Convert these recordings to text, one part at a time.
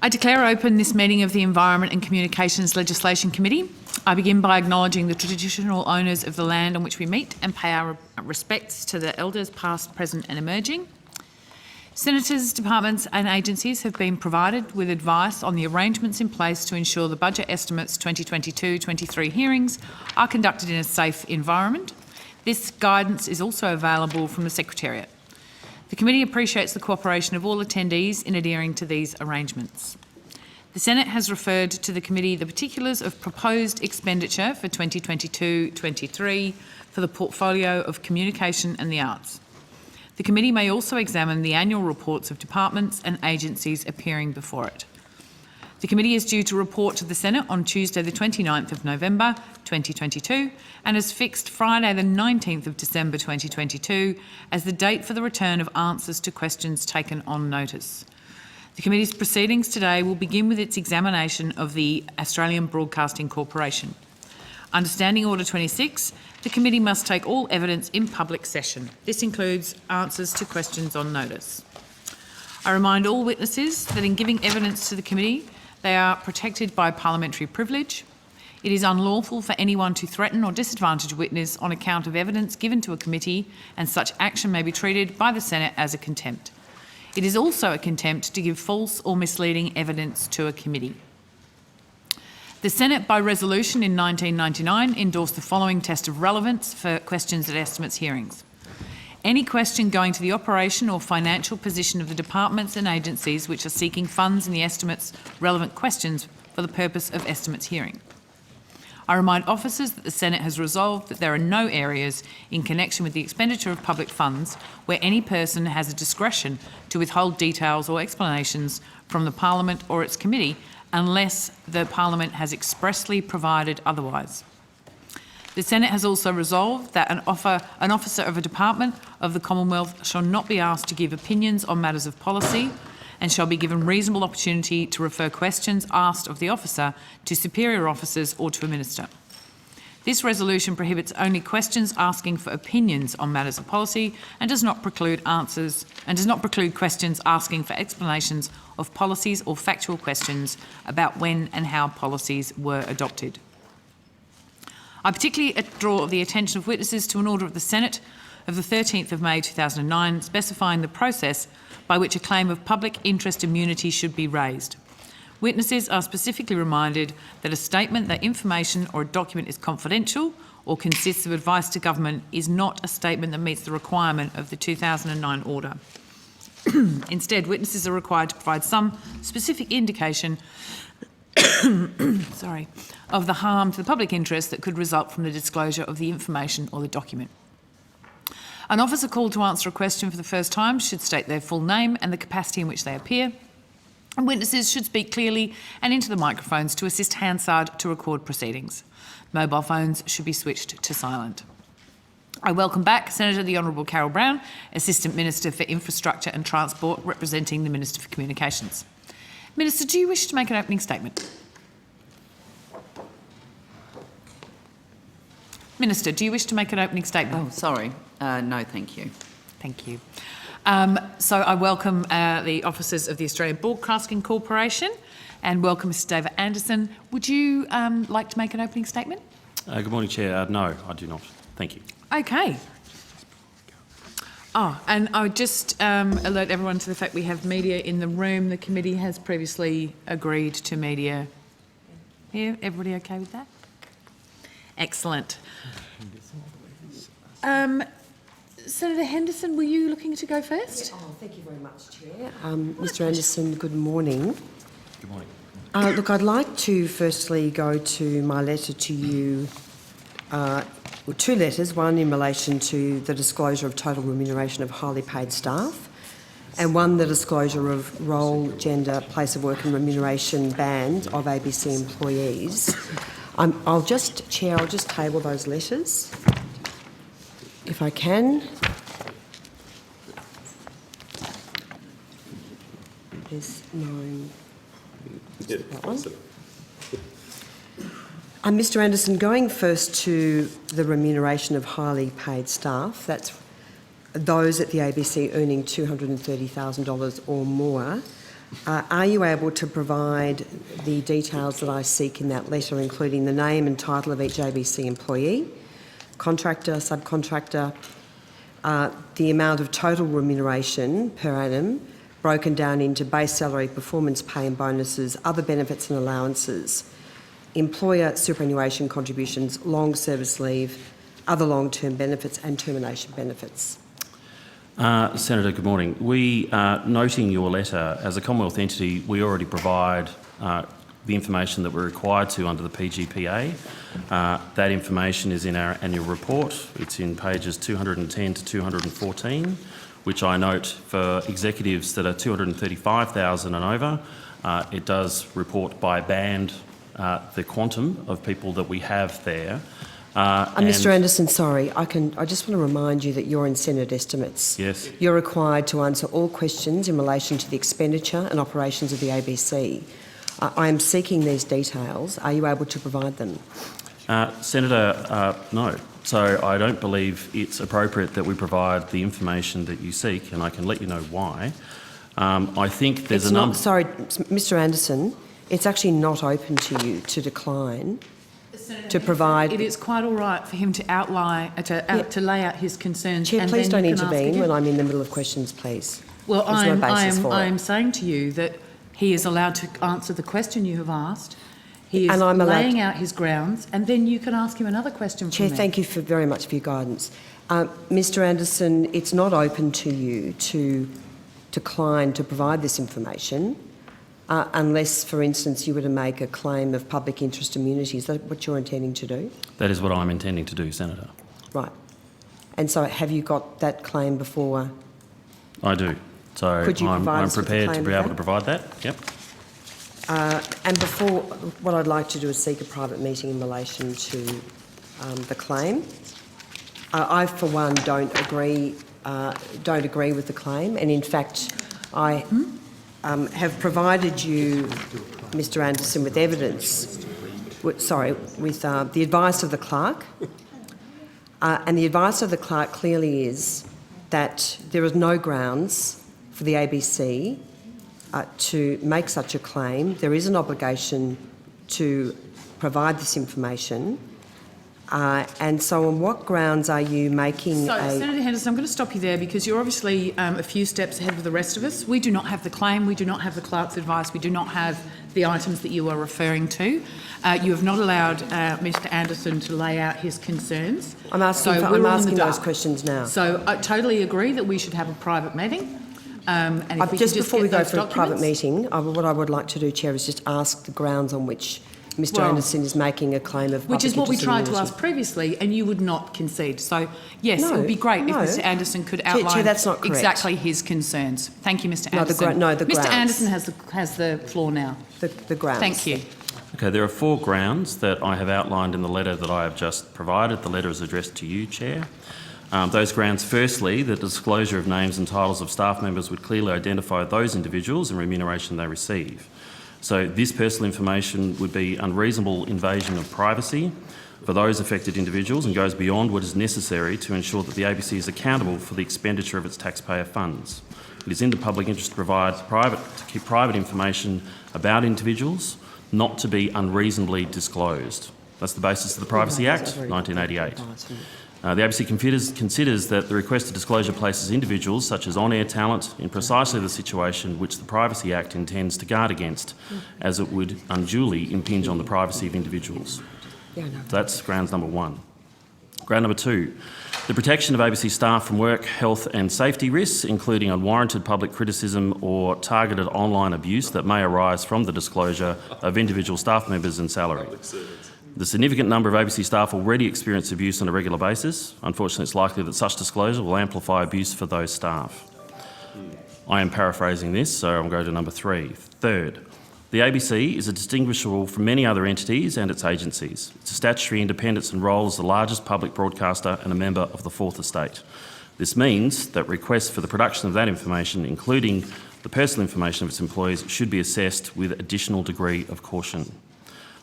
I declare open this meeting of the Environment and Communications Legislation Committee. I begin by acknowledging the traditional owners of the land on which we meet and pay our respects to the elders past, present and emerging. Senators, departments and agencies have been provided with advice on the arrangements in place to ensure the Budget Estimates 2022-23 hearings are conducted in a safe environment. This guidance is also available from the Secretariat. The Committee appreciates the cooperation of all attendees in adhering to these arrangements. The Senate has referred to the Committee the particulars of proposed expenditure for 2022-23 for the portfolio of Communication and the Arts. The Committee may also examine the annual reports of departments and agencies appearing before it. The Committee is due to report to the Senate on Tuesday the 29th of November 2022 and has fixed Friday the 19th of December 2022 as the date for the return of answers to questions taken on notice. The Committee's proceedings today will begin with its examination of the Australian Broadcasting Corporation. Under Standing Order 26, the Committee must take all evidence in public session. This includes answers to questions on notice. I remind all witnesses that in giving evidence to the Committee, they are protected by parliamentary privilege. It is unlawful for anyone to threaten or disadvantage a witness on account of evidence given to a committee, and such action may be treated by the Senate as a contempt. It is also a contempt to give false or misleading evidence to a committee. The Senate, by resolution in 1999, endorsed the following test of relevance for questions at estimates hearings. Any question going to the operation or financial position of the departments and agencies which are seeking funds in the estimates relevant questions for the purpose of estimates hearing. I remind officers that the Senate has resolved that there are no areas in connection with the expenditure of public funds where any person has a discretion to withhold details or explanations from the Parliament or its committee unless the Parliament has expressly provided otherwise. The Senate has also resolved that an officer of a department of the Commonwealth shall not be asked to give opinions on matters of policy and shall be given reasonable opportunity to refer questions asked of the officer to superior officers or to a minister. This resolution prohibits only questions asking for opinions on matters of policy and does not preclude questions asking for explanations of policies or factual questions about when and how policies were adopted. I particularly draw the attention of witnesses to an order of the Senate of the 13th of May 2009 specifying the process by which a claim of public interest immunity should be raised. Witnesses are specifically reminded that a statement that information or a document is confidential or consists of advice to government is not a statement that meets the requirement of the 2009 order. Instead, witnesses are required to provide some specific indication of the harm to the public interest that could result from the disclosure of the information or the document. An officer called to answer a question for the first time should state their full name and the capacity in which they appear, and witnesses should speak clearly and into the microphones to assist Hansard to record proceedings. Mobile phones should be switched to silent. I welcome back Senator the Honourable Carol Brown, Assistant Minister for Infrastructure and Transport, representing the Minister for Communications. Minister, do you wish to make an opening statement? Minister, do you wish to make an opening statement? Oh, sorry. No, thank you. Thank you. So I welcome the officers of the Australian Broadcasting Corporation and welcome Mr David Anderson. Would you like to make an opening statement? Good morning, Chair. No, I do not. Thank you. Okay. Oh, and I would just alert everyone to the fact we have media in the room. The committee has previously agreed to media here. Everybody okay with that? Excellent. Senator Henderson, were you looking to go first? Oh, thank you very much, Chair. Mr Anderson, good morning. Good morning. Look, I'd like to firstly go to my letter to you, two letters, one in relation to the disclosure of total remuneration of highly paid staff and one the disclosure of role, gender, place of work and remuneration band of ABC employees. I'll just table those letters, if I can. There's no... that one. Mr Anderson, going first to the remuneration of highly paid staff, that's those at the ABC earning $230,000 or more. Are you able to provide the details that I seek in that letter, including the name and title of each ABC employee, contractor, subcontractor, the amount of total remuneration per annum, broken down into base salary, performance pay and bonuses, other benefits and allowances, employer superannuation contributions, long service leave, other long-term benefits and termination benefits? Senator, good morning. We, noting your letter, as a Commonwealth entity, we already provide the information that we're required to under the PGPA. That information is in our annual report. It's in pages 210 to 214, which I note for executives that are 235,000 and over, it does report by band the quantum of people that we have there. Mr Anderson, sorry, I just want to remind you that you're in Senate estimates. Yes. You're required to answer all questions in relation to the expenditure and operations of the ABC. I am seeking these details. Are you able to provide them? Senator, no. So I don't believe it's appropriate that we provide the information that you seek, and I can let you know why. I think there's a number... Sorry, Mr Anderson, it's actually not open to you to decline to provide... It is quite all right for him to outline, to lay out his concerns. Chair, and please then don't you can ask intervene again. when I'm in the middle of questions, please. Well, There's no basis for it. I'm saying to you that he is allowed to answer the question you have asked. He is And I'm allowed laying out his grounds, and then you can ask him another question Chair, from me. thank you very much for your guidance. Mr Anderson, it's not open to you to decline to provide this information unless, for instance, you were to make a claim of public interest immunity. Is that what you're intending to do? That is what I'm intending to do, Senator. Right. And so have you got that claim before? I do. So Could you provide I'm us with a prepared to claim be of able that? to provide that. Yep. And before, what I'd like to do is seek a private meeting in relation to the claim. I, for one, don't agree with the claim, and in fact, I have provided you, Mr Anderson, with evidence. With the advice of the clerk, and the advice of the clerk clearly is that there is no grounds for the ABC to make such a claim. There is an obligation to provide this information. And so on what grounds are you making So, Senator Henderson, I'm going to stop you there because you're obviously a few steps ahead of the rest of us. We do not have the claim, we do not have the clerk's advice, we do not have the items that you are referring to. You have not allowed Mr Anderson to lay out his concerns. I'm asking those questions now. So I totally agree that we should have a private meeting. And if we just could before we get go those for a private documents- meeting, what I would like to do, Chair, is just ask the grounds on which Mr Well, Anderson is making a claim of Which is what we public tried interest to ask previously, and you would not concede. So, yes, No, it would be great no. if Mr Anderson could Chair, outline that's not correct. exactly his concerns. Thank you, Mr No, Anderson. the Mr grounds. Anderson has the floor now. the grounds. Thank you. Okay, there are 4 grounds that I have outlined in the letter that I have just provided. The letter is addressed to you, Chair. Those grounds, firstly, the disclosure of names and titles of staff members would clearly identify those individuals and remuneration they receive. So this personal information would be unreasonable invasion of privacy for those affected individuals and goes beyond what is necessary to ensure that the ABC is accountable for the expenditure of its taxpayer funds. It is in the public interest to keep private information about individuals, not to be unreasonably disclosed. That's the basis of the Privacy Act, 1988. The ABC considers that the requested disclosure places individuals, such as on-air talent, in precisely the situation which the Privacy Act intends to guard against, as it would unduly impinge on the privacy of individuals. Yeah, no. That's grounds number 1. Ground number 2, the protection of ABC staff from work, health and safety risks, including unwarranted public criticism or targeted online abuse that may arise from the disclosure of individual staff members and salary. The significant number of ABC staff already experience abuse on a regular basis. Unfortunately, it's likely that such disclosure will amplify abuse for those staff. I am paraphrasing this, so I'll go to number 3. Third, the ABC is distinguishable from many other entities and its agencies. Its statutory independence and role as the largest public broadcaster and a member of the Fourth Estate. This means that requests for the production of that information, including the personal information of its employees, should be assessed with additional degree of caution.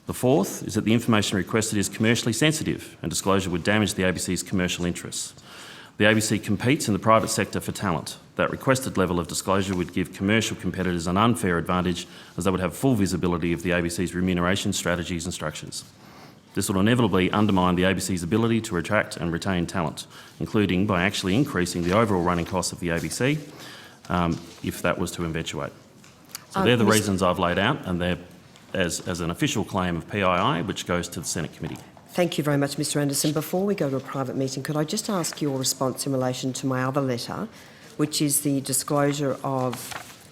The fourth is that the information requested is commercially sensitive and disclosure would damage the ABC's commercial interests. The ABC competes in the private sector for talent. That requested level of disclosure would give commercial competitors an unfair advantage, as they would have full visibility of the ABC's remuneration strategies and structures. This will inevitably undermine the ABC's ability to attract and retain talent, including by actually increasing the overall running costs of the ABC, if that was to eventuate. So they're the reasons I've laid out, and they're as an official claim of PII, which goes to the Senate Committee. Thank you very much, Mr Anderson. Before we go to a private meeting, could I just ask your response in relation to my other letter, which is the disclosure of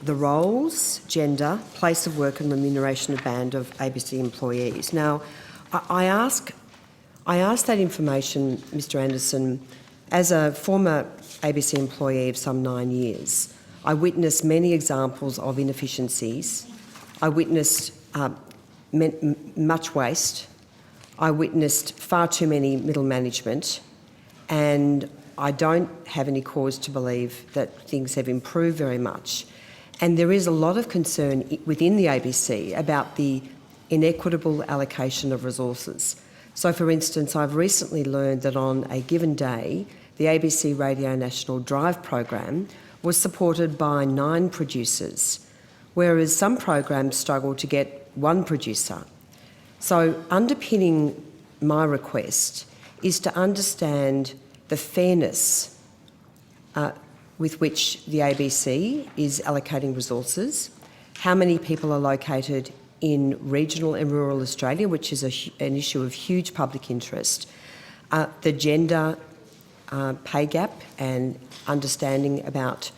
the roles, gender, place of work and remuneration of band of ABC employees. Now, I ask that information, Mr Anderson, as a former ABC employee of some 9 years. I witnessed many examples of inefficiencies. I witnessed much waste. I witnessed far too many middle management, and I don't have any cause to believe that things have improved very much. And there is a lot of concern within the ABC about the inequitable allocation of resources. So, for instance, I've recently learned that on a given day, the ABC Radio National Drive program was supported by 9 producers, whereas some programs struggle to get 1 producer. So underpinning my request is to understand the fairness with which the ABC is allocating resources, how many people are located in regional and rural Australia, which is an issue of huge public interest, the gender pay gap and understanding about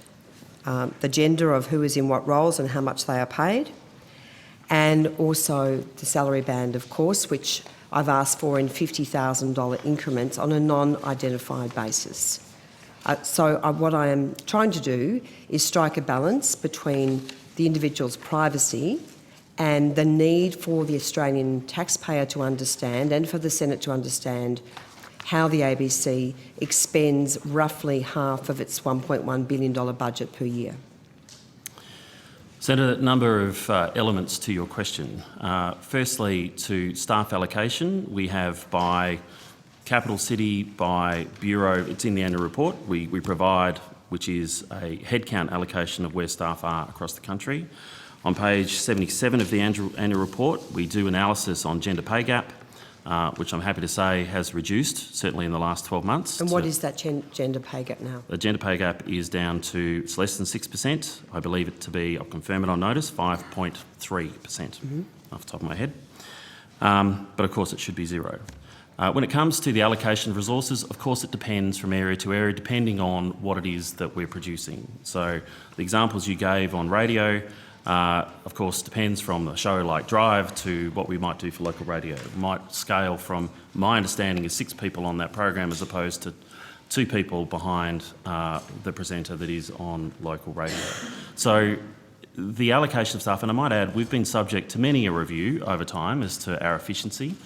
the gender of who is in what roles and how much they are paid, and also the salary band, of course, which I've asked for in $50,000 increments on a non-identified basis. What I am trying to do is strike a balance between the individual's privacy and the need for the Australian taxpayer to understand, and for the Senate to understand, how the ABC expends roughly half of its $1.1 billion budget per year. Senator, a number of elements to your question. Firstly, to staff allocation, we have by capital city, by bureau, it's in the annual report, we provide, which is a headcount allocation of where staff are across the country. On page 77 of the annual report, we do analysis on gender pay gap, which I'm happy to say has reduced, certainly in the last 12 months. And what is that gender pay gap now? The gender pay gap is down to, it's less than 6%. I believe it to be, I'll confirm it on notice, 5.3% off the top of my head. But of course it should be 0. When it comes to the allocation of resources, of course it depends from area to area, depending on what it is that we're producing. So the examples you gave on radio, of course, depends from a show like Drive to what we might do for local radio. It might scale from, my understanding is 6 people on that program as opposed to 2 people behind the presenter that is on local radio. So the allocation of staff, and I might add, we've been subject to many a review over time as to our efficiency.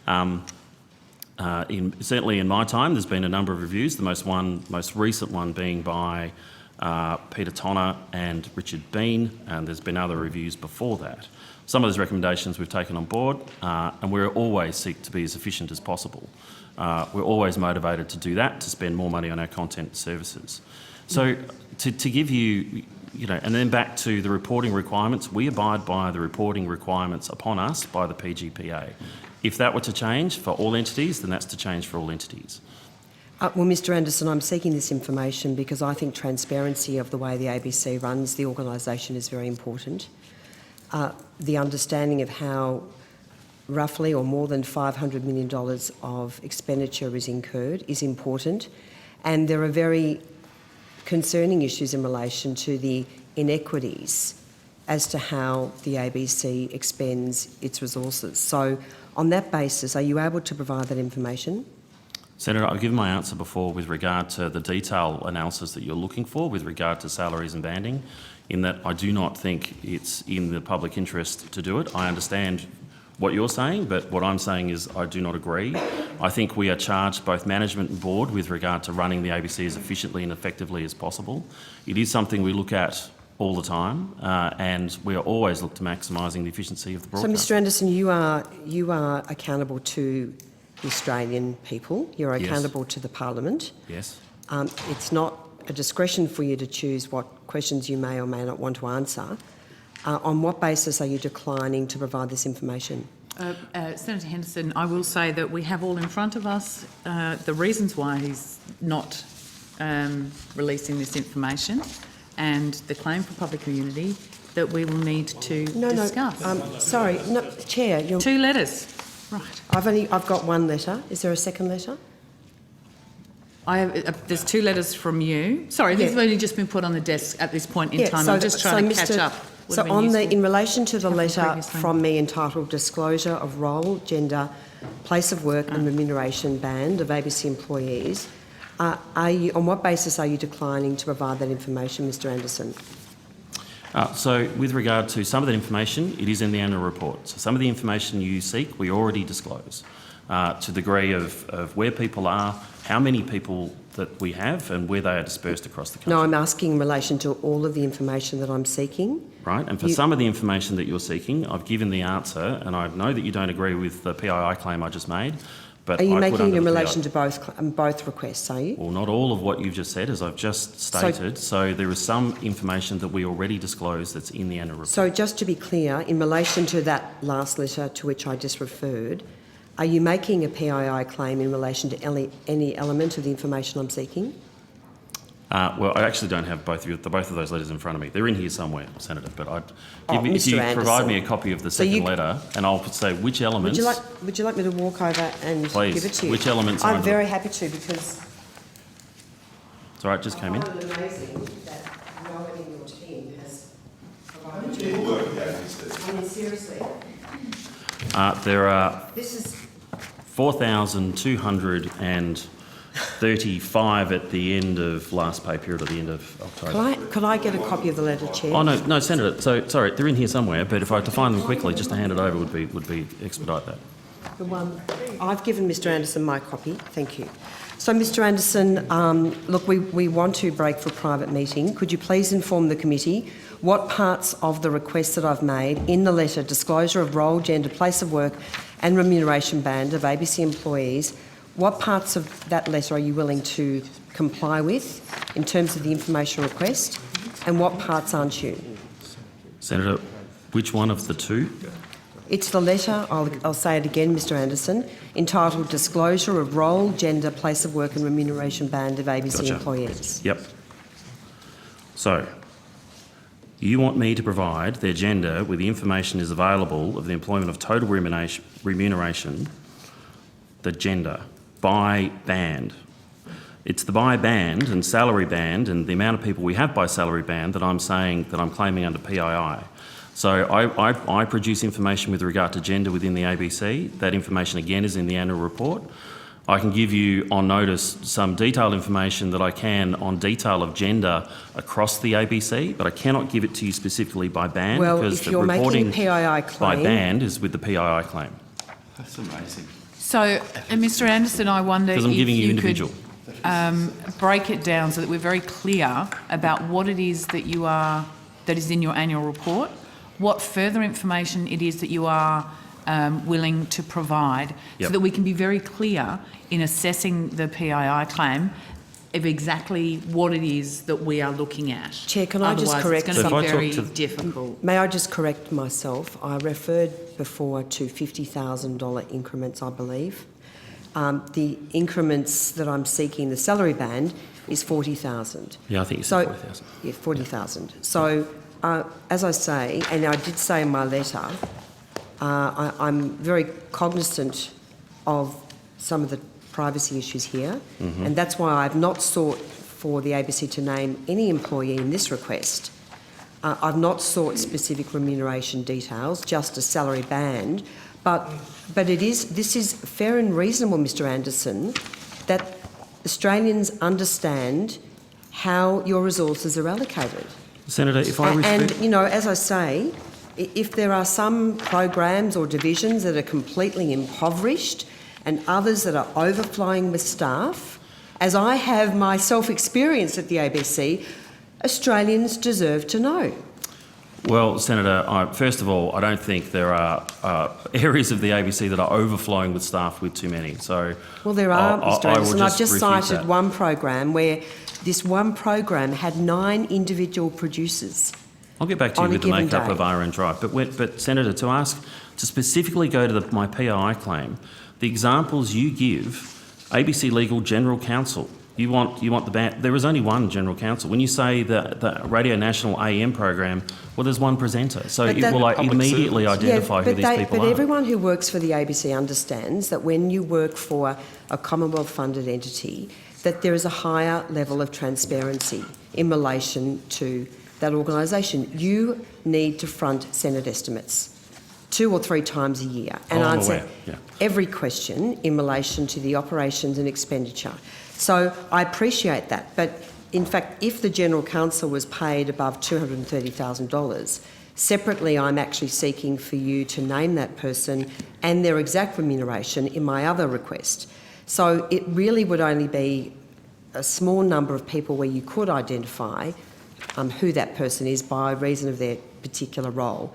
Certainly in my time, there's been a number of reviews, the most recent one being by Peter Tonner and Richard Bean, and there's been other reviews before that. Some of those recommendations we've taken on board, and we always seek to be as efficient as possible. We're always motivated to do that, to spend more money on our content services. So to give you, and then back to the reporting requirements, we abide by the reporting requirements upon us by the PGPA. If that were to change for all entities, then that's to change for all entities. Well, Mr Anderson, I'm seeking this information because I think transparency of the way the ABC runs the organisation is very important. The understanding of how roughly or more than $500 million of expenditure is incurred is important, and there are very concerning issues in relation to the inequities as to how the ABC expends its resources. So on that basis, are you able to provide that information? Senator, I've given my answer before with regard to the detail analysis that you're looking for with regard to salaries and banding, in that I do not think it's in the public interest to do it. I understand what you're saying, but what I'm saying is I do not agree. I think we are charged, both management and board, with regard to running the ABC as efficiently and effectively as possible. It is something we look at all the time, and we always look to maximising the efficiency of the broadcast. So, Mr Anderson, you are accountable to the Australian people. You're accountable to the Parliament. Yes. It's not a discretion for you to choose what questions you may or may not want to answer. On what basis are you declining to provide this information? Senator Henderson, I will say that we have all in front of us the reasons why he's not releasing this information and the claim for public immunity that we will need to discuss. Sorry, no, Chair. 2 letters. Right. I've got 1 letter. Is there a second letter? I have, there's 2 letters from you. Sorry, these have only just been put on the desk at this point in time. So I'm just trying to catch up. So in relation to the letter from me entitled Disclosure of Role, Gender, Place of Work and Remuneration Band of ABC employees, on what basis are you declining to provide that information, Mr Anderson? So with regard to some of that information, it is in the annual report. So some of the information you seek, we already disclose to the degree of where people are, how many people that we have and where they are dispersed across the country. No, I'm asking in relation to all of the information that I'm seeking. Right, and for some of the information that you're seeking, I've given the answer, and I know that you don't agree with the PII claim I just made, but Are you I put making it under in the relation PII. to both requests, are you? Well, not all of what you've just said, as I've just stated. So there is some information that we already disclosed that's in the annual report. So just to be clear, in relation to that last letter to which I just referred, are you making a PII claim in relation to any element of the information I'm seeking? Well, I actually don't have both of those letters in front of me. They're in here somewhere, Senator, but if Mr. you Anderson. provide me a copy of the second letter, and I'll say which elements... Would you like me to walk over and Please, give it to you? which elements are I'm under very happy to, because It's all right, just came in. I find it amazing that no one in your team has provided you. I mean, seriously, There are this is... 4,235 at the end of last pay period, at the end of October. Could I get a copy of the letter, Chair? Oh, no, Senator. So, sorry, they're in here somewhere, but if I had to find them quickly, just to hand it over would be expedite that. The one I've given Mr Anderson my copy. Thank you. So, Mr Anderson, look, we want to break for a private meeting. Could you please inform the committee what parts of the request that I've made in the letter, disclosure of role, gender, place of work and remuneration band of ABC employees, what parts of that letter are you willing to comply with in terms of the information request, and what parts aren't you? Senator, which one of the 2? It's the letter, I'll say it again, Mr Anderson, entitled Disclosure of Role, Gender, Place of Work and Remuneration Band of ABC Gotcha. employees. Yep. So, you want me to provide their gender where the information is available of the employment of total remuneration, the gender, by band. It's the by band and salary band and the amount of people we have by salary band that I'm saying that I'm claiming under PII. So I produce information with regard to gender within the ABC. That information again is in the annual report. I can give you on notice some detailed information that I can on detail of gender across the ABC, but I cannot give it to you specifically by band Well, because if the you're making reporting a PII claim... by band is with the PII claim. That's amazing. So, Mr Anderson, I wonder if Because I'm giving you you individual. could break it down so that we're very clear about what it is that that is in your annual report, what further information it is that you are willing to provide, so that we can be very clear in assessing the PII claim of exactly what it is that we are looking at. Chair, can I just Otherwise, correct it's going to be something? very So if I talk to- difficult. May I just correct myself? I referred before to $50,000 increments, I believe. The increments that I'm seeking, the salary band, is $40,000. Yeah, I think you said 40,000. Yeah, $40,000. So, as I say, and I did say in my letter, I'm very cognizant of some of the privacy issues here, and that's why I've not sought for the ABC to name any employee in this request. I've not sought specific remuneration details, just a salary band, but this is fair and reasonable, Mr Anderson, that Australians understand how your resources are allocated. Senator, if I And, you know, as I say, if there are some programs or divisions that are completely impoverished and others that are overflowing with staff, as I have myself experienced at the ABC, Australians deserve to know. Well, Senator, first of all, I don't think there are areas of the ABC that are overflowing with staff with too many. So, Well, there are, Mr Anderson. I've just refute cited that. one program where this one program had 9 individual producers. I'll get back to you on a with the given makeup day. of RN Drive. But Senator, to specifically go to my PII claim, the examples you give, ABC Legal General Counsel, you want the ban. There is only one General Counsel. When you say the Radio National AM program, well, there's one presenter. So But it that- will Public immediately servants. identify who these people but are. everyone who works for the ABC understands that when you work for a Commonwealth-funded entity, that there is a higher level of transparency in relation to that organisation. You need to front Senate estimates 2 or 3 times a year and Oh, I'm answer aware, yeah. every question in relation to the operations and expenditure. So I appreciate that, but in fact, if the General Counsel was paid above $230,000, separately I'm actually seeking for you to name that person and their exact remuneration in my other request. So it really would only be a small number of people where you could identify who that person is by reason of their particular role.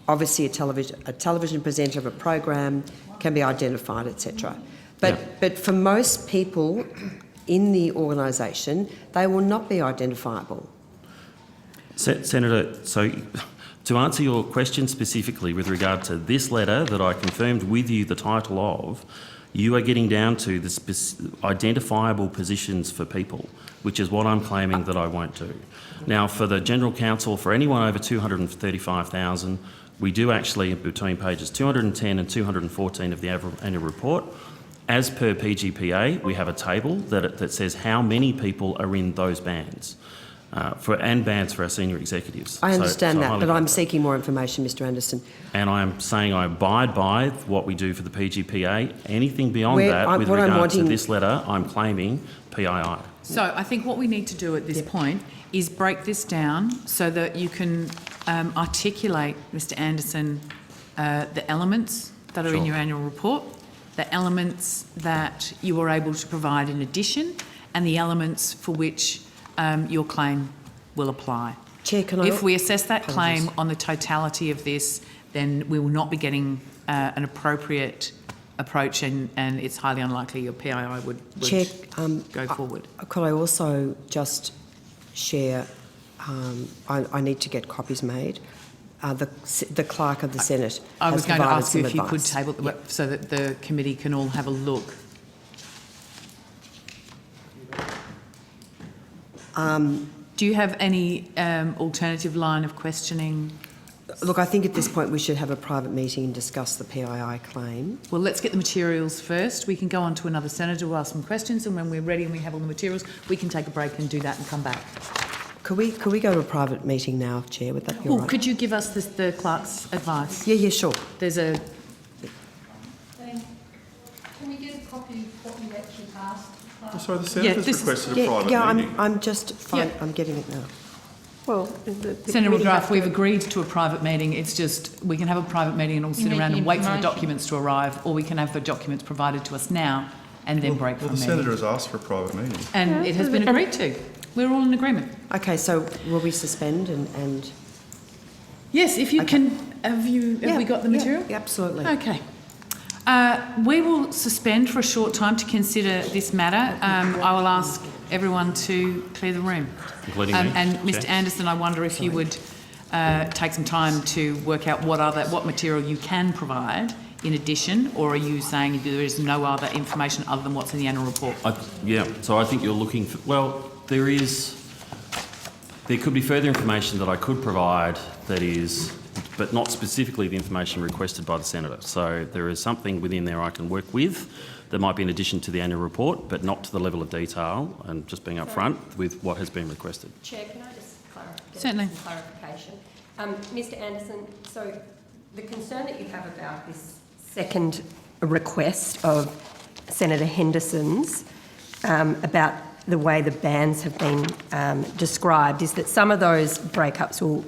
Obviously, a television presenter of a program can be identified, etc. But for most people in the organisation, they will not be identifiable. Senator, so to answer your question specifically with regard to this letter that I confirmed with you the title of, you are getting down to the identifiable positions for people, which is what I'm claiming that I won't do. Now, for the General Counsel, for anyone over 235,000, we do actually, between pages 210 and 214 of the annual report, as per PGPA, we have a table that says how many people are in those bands, and bands for our senior executives. I understand So that, highly but I'm qualified. seeking more information, Mr Anderson. And I'm saying I abide by what we do for the PGPA. Anything beyond Where that, with what I'm regard to wanting- this letter, I'm claiming PII. So I think what we need to do at this point is break this down so that you can articulate, Mr Anderson, the elements that are in Sure. your annual report, the elements that you are able to provide in addition, and the elements for which your claim will apply. Chair, can I... If we assess that Apologies. claim on the totality of this, then we will not be getting an appropriate approach, and it's highly unlikely your PII would Chair, go forward. could I also just share, I need to get copies made. The Clerk of the Senate I was has going to provided ask you some if you could advice. table it so that the committee can all have a look. Do you have any alternative line of questioning? Look, I think at this point we should have a private meeting and discuss the PII claim. Well, let's get the materials first. We can go on to another senator who ask some questions, and when we're ready and we have all the materials, we can take a break and do that and come back. Could we go to a private meeting now, Chair? Would that be all Well, right? could you give us the clerk's advice? Yeah, sure. There's a... Can we get a copy of what you actually passed? Oh, sorry, the Yeah, Senator's this is- requested a private Yeah, meeting. I'm just fine. Yeah. I'm getting it now. Well, Senator McGrath, we've agreed to a private meeting. It's just, we can have a private meeting and all sit You need around the and wait for the information. documents to arrive, or we can have the documents provided to us now and then break Well, from the there. Senator has asked for a private meeting. And it has been agreed to. We're all in agreement. Okay, so will we suspend and Yes, if you can, have we got the material? Yeah, absolutely. Okay. We will suspend for a short time to consider this matter. I will ask everyone to clear the room. Including me, And Mr Chair. Anderson, I wonder if you would take some time to work out what material you can provide in addition, or are you saying there is no other information other than what's in the annual report? So I think you're looking for... Well, there could be further information that I could provide that is... but not specifically the information requested by the Senator. So there is something within there I can work with that might be in addition to the annual report, but not to the level of detail, and just being upfront with what has been requested. Chair, can I just Certainly. get some clarification? Mr Anderson, so the concern that you have about this second request of Senator Henderson's about the way the bans have been described is that some of those breakups will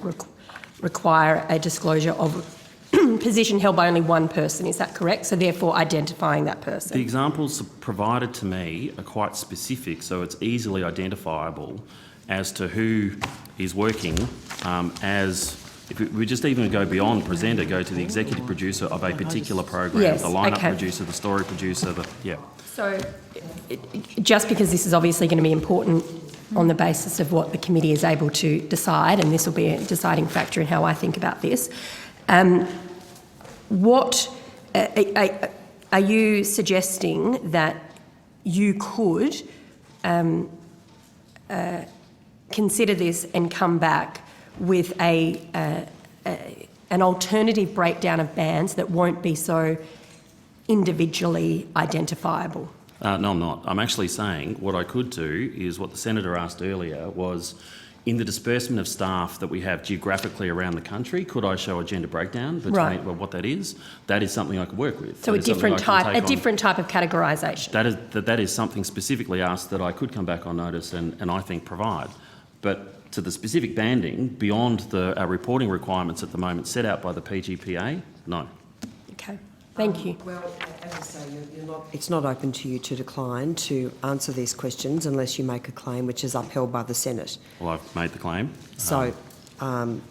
require a disclosure of position held by only one person, is that correct? So therefore identifying that person. The examples provided to me are quite specific, so it's easily identifiable as to who is working as if we just even go beyond presenter, go to the executive producer of a particular program, Yes, the lineup okay. producer, the story producer, So, just because this is obviously going to be important on the basis of what the committee is able to decide, and this will be a deciding factor in how I think about this, what are you suggesting that you could consider this and come back with an alternative breakdown of bands that won't be so individually identifiable? No, I'm not. I'm actually saying what I could do is what the Senator asked earlier was, in the disbursement of staff that we have geographically around the country, could I show a gender breakdown between Right. well, what that is? That is something I could work with. So That a is something different I can take on. different type of categorisation. That is something specifically asked that I could come back on notice and I think provide. But to the specific banding, beyond the reporting requirements at the moment set out by the PGPA, no. Okay, thank you. Well, as I say, it's not open to you to decline to answer these questions unless you make a claim which is upheld by the Senate. Well, I've made the claim. So, and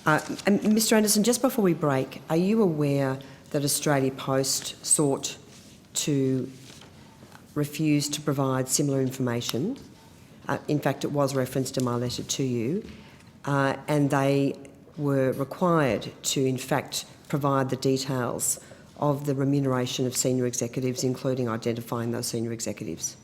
Mr Anderson, just before we break, are you aware that Australia Post sought to refuse to provide similar information? In fact, it was referenced in my letter to you, and they were required to, in fact, provide the details of the remuneration of senior executives, including identifying those senior executives.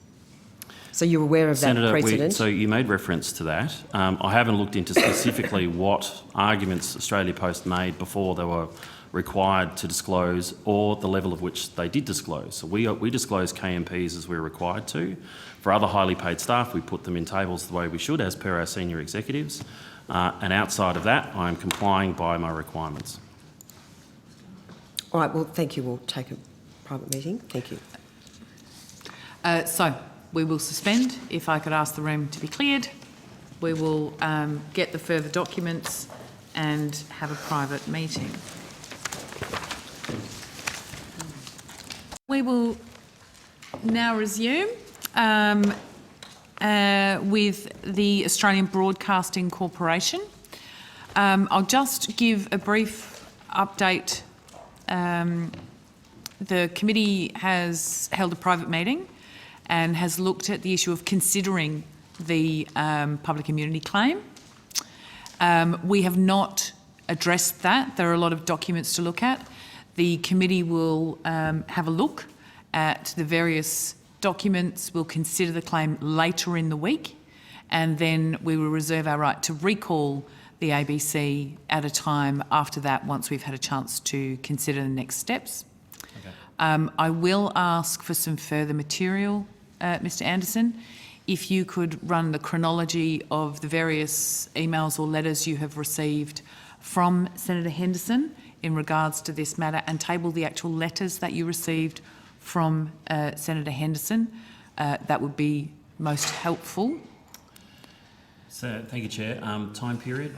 So you're aware of that Senator, precedent? so you made reference to that. I haven't looked into specifically what arguments Australia Post made before they were required to disclose, or the level of which they did disclose. So we disclose KMPs as we're required to. For other highly paid staff, we put them in tables the way we should, as per our senior executives. And outside of that, I am complying by my requirements. All right, well, thank you. We'll take a private meeting. Thank you. So we will suspend. If I could ask the room to be cleared, we will get the further documents and have a private meeting. We will now resume with the Australian Broadcasting Corporation. I'll just give a brief update. The committee has held a private meeting and has looked at the issue of considering the public immunity claim. We have not addressed that. There are a lot of documents to look at. The committee will have a look at the various documents. We'll consider the claim later in the week, and then we will reserve our right to recall the ABC at a time after that, once we've had a chance to consider the next steps. Okay. I will ask for some further material, Mr Anderson. If you could run the chronology of the various emails or letters you have received from Senator Henderson in regards to this matter, and table the actual letters that you received from Senator Henderson, that would be most helpful. So, thank you, Chair. Time period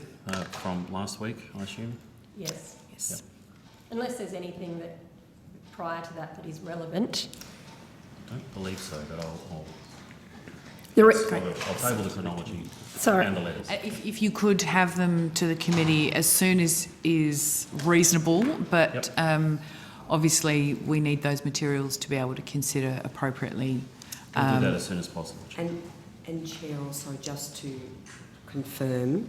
from last week, I assume? Yes. Yes. Yep. Unless there's anything that prior to that is relevant. I don't believe so, but I'll table the chronology and the letters. If you could have them to the committee as soon as is reasonable, but obviously we need those materials to be able to consider appropriately. We'll do that as soon as possible, Chair. And Chair, also just to confirm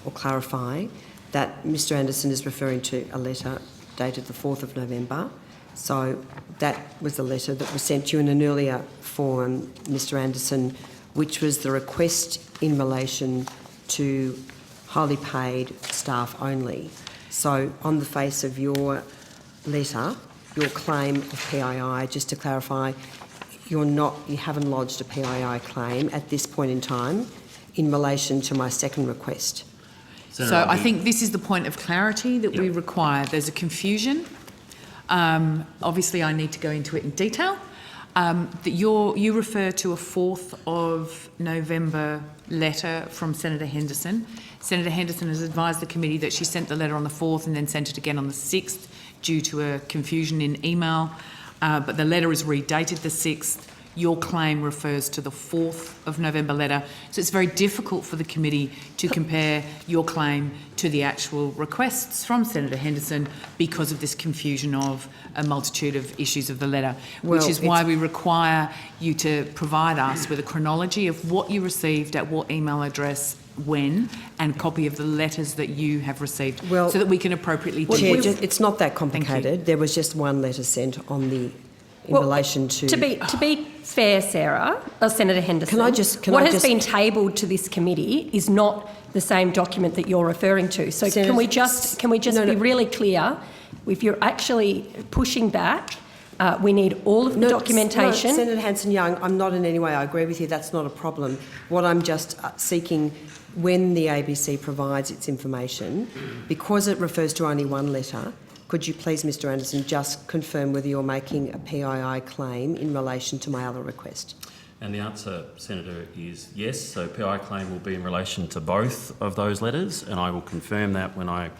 or clarify that Mr Anderson is referring to a letter dated the 4th of November. So that was the letter that was sent to you in an earlier forum, Mr Anderson, which was the request in relation to highly paid staff only. So on the face of your letter, your claim of PII, just to clarify, you haven't lodged a PII claim at this point in time in relation to my second request. Senator, So I think this is the point of clarity that we require. There's a confusion. Obviously, I need to go into it in detail. That you refer to a 4th of November letter from Senator Henderson. Senator Henderson has advised the committee that she sent the letter on the 4th and then sent it again on the 6th due to a confusion in email. But the letter is redated the 6th. your claim refers to the 4th of November letter. So it's very difficult for the committee to compare your claim to the actual requests from Senator Henderson because of this confusion of a multitude of issues of the letter, which Well, is why we require you to provide us with a chronology of what you received at what email address, when, and a copy of the letters that you have received, Well, so that we can appropriately Chair, deal. it's not that you. complicated. There was just one letter sent on the, in relation to... To be fair, Sarah, or Senator Henderson, Can I just- what has been tabled to this committee is not the same document that you're referring to. So Senator- can we just No, be no. really clear? If you're actually pushing back, we need all of the documentation. No, Senator Hanson-Young, I'm not in any way, I agree with you, that's not a problem. What I'm just seeking, when the ABC provides its information, because it refers to only one letter, could you please, Mr Anderson, just confirm whether you're making a PII claim in relation to my other request? And the answer, Senator, is yes. So PI claim will be in relation to both of those letters, and I will confirm that when I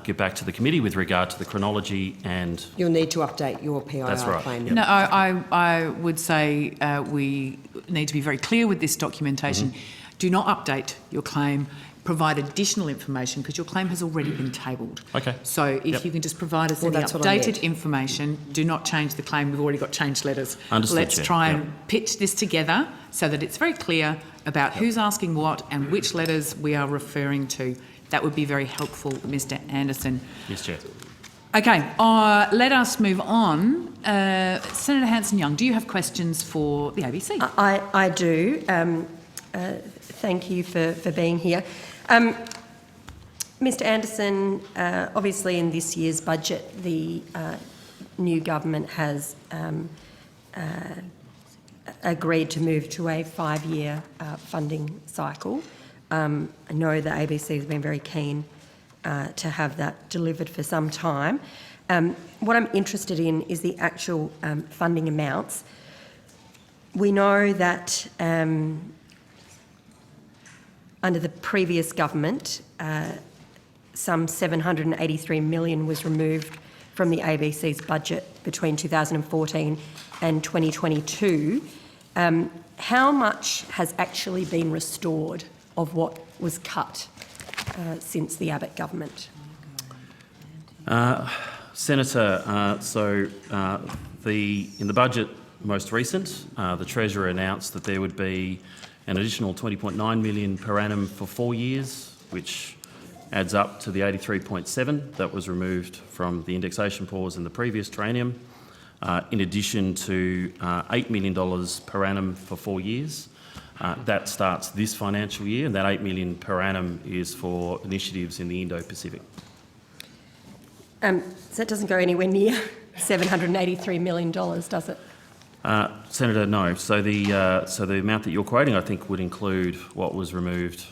get back to the committee with regard to the chronology and... You'll need to update your PII That's right, claim. yep. No, I would say we need to be very clear with this documentation. Do not update your claim. Provide additional information because your claim has already been tabled. Okay. So if you can just provide us Well, any that's what I updated meant. information, do not change the claim. We've already got changed letters. Understood, Let's Chair. try Yep. and pitch this together so that it's very clear about who's asking what and which letters we are referring to. That would be very helpful, Mr Anderson. Yes, Chair. Okay, let us move on. Senator Hanson-Young, do you have questions for the ABC? I do. Thank you for being here. Mr Anderson, obviously in this year's budget, the new government has agreed to move to a 5-year funding cycle. I know the ABC has been very keen to have that delivered for some time. What I'm interested in is the actual funding amounts. We know that under the previous government, some $783 million was removed from the ABC's budget between 2014 and 2022. How much has actually been restored of what was cut since the Abbott government? Senator, in the budget most recent, the Treasurer announced that there would be an additional $20.9 million per annum for 4 years, which adds up to the 83.7 that was removed from the indexation pause in the previous triennium, in addition to $8 million per annum for 4 years. That starts this financial year, and that $8 million per annum is for initiatives in the Indo-Pacific. So that doesn't go anywhere near $783 million, does it? Senator, no. So the amount that you're quoting, I think, would include what was removed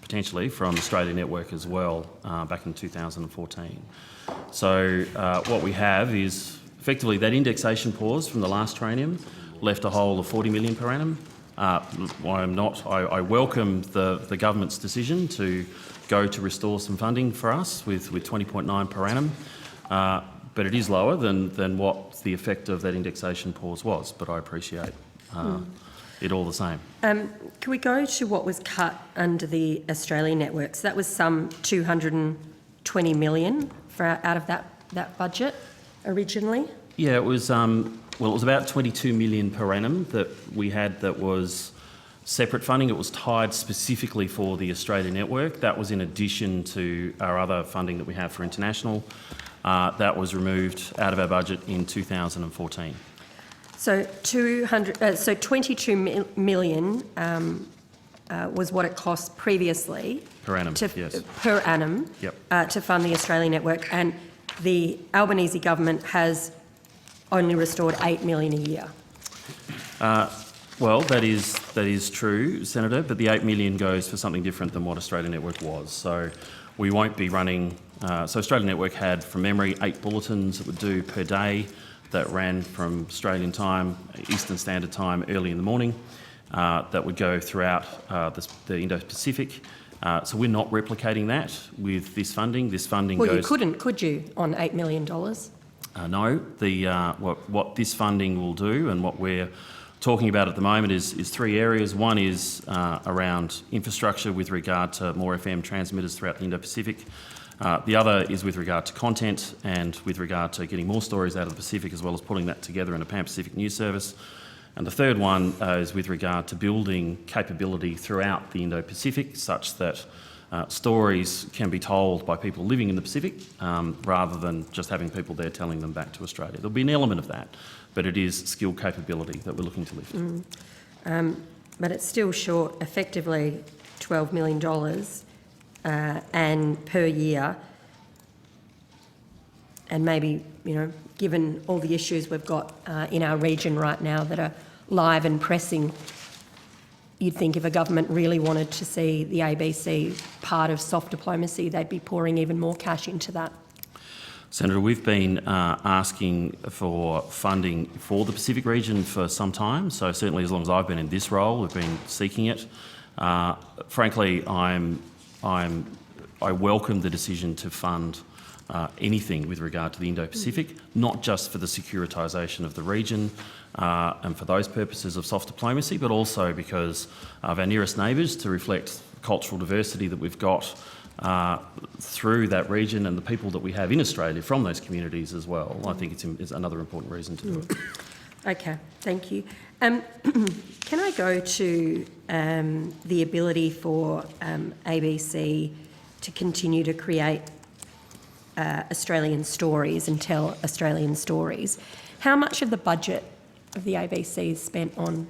potentially from Australia Network as well back in 2014. So what we have is effectively that indexation pause from the last triennium left a hole of $40 million per annum. I welcome the government's decision to go to restore some funding for us with 20.9 per annum, but it is lower than what the effect of that indexation pause was, but I appreciate it all the same. Can we go to what was cut under the Australian networks? That was some $220 million out of that budget originally. Yeah, it was. Well, it was about $22 million per annum that we had that was separate funding. It was tied specifically for the Australian network. That was in addition to our other funding that we have for international. That was removed out of our budget in 2014. So 22 million was what it cost previously Per annum, yes. per annum Yep. to fund the Australian network, and the Albanese government has only restored $8 million a year. Well, that is true, Senator, but the $8 million goes for something different than what Australian Network was. So we won't be running... so Australian Network had, from memory, 8 bulletins it would do per day that ran from Australian time, Eastern Standard Time, early in the morning, that would go throughout the Indo-Pacific. So we're not replicating that with this funding. This funding goes... Well, you couldn't, could you, on $8 million? No. What this funding will do and what we're talking about at the moment is three areas. One is around infrastructure with regard to more FM transmitters throughout the Indo-Pacific. The other is with regard to content and with regard to getting more stories out of the Pacific, as well as putting that together in a Pan-Pacific news service. And the third one is with regard to building capability throughout the Indo-Pacific, such that stories can be told by people living in the Pacific rather than just having people there telling them back to Australia. There'll be an element of that, but it is skill capability that we're looking to lift. But it's still short, effectively, $12 million and per year. And maybe, you know, given all the issues we've got in our region right now that are live and pressing, you'd think if a government really wanted to see the ABC part of soft diplomacy, they'd be pouring even more cash into that. Senator, we've been asking for funding for the Pacific region for some time, so certainly as long as I've been in this role, we've been seeking it. Frankly, I welcome the decision to fund anything with regard to the Indo-Pacific, not just for the securitisation of the region and for those purposes of soft diplomacy, but also because of our nearest neighbours, to reflect cultural diversity that we've got through that region and the people that we have in Australia from those communities as well. I think it's another important reason to do it. Okay, thank you. Can I go to the ability for ABC to continue to create Australian stories and tell Australian stories? How much of the budget of the ABC is spent on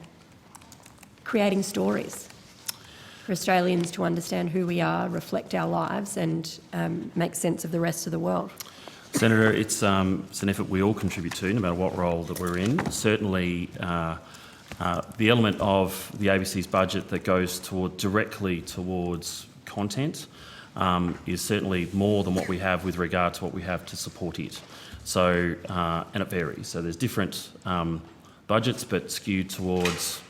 creating stories for Australians to understand who we are, reflect our lives and make sense of the rest of the world? Senator, it's an effort we all contribute to, no matter what role that we're in. Certainly, the element of the ABC's budget that goes directly towards content is certainly more than what we have with regard to what we have to support it. So, and it varies. So there's different budgets, but skewed towards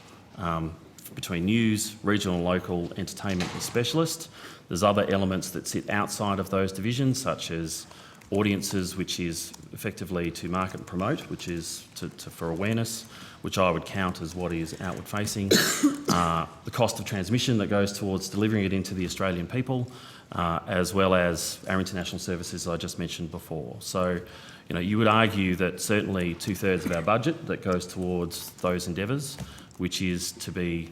between news, regional and local, entertainment and specialist. There's other elements that sit outside of those divisions, such as audiences, which is effectively to market and promote, which is for awareness, which I would count as what is outward facing. The cost of transmission that goes towards delivering it into the Australian people, as well as our international services I just mentioned before. So, you know, you would argue that certainly 2/3 of our budget that goes towards those endeavours, which is to be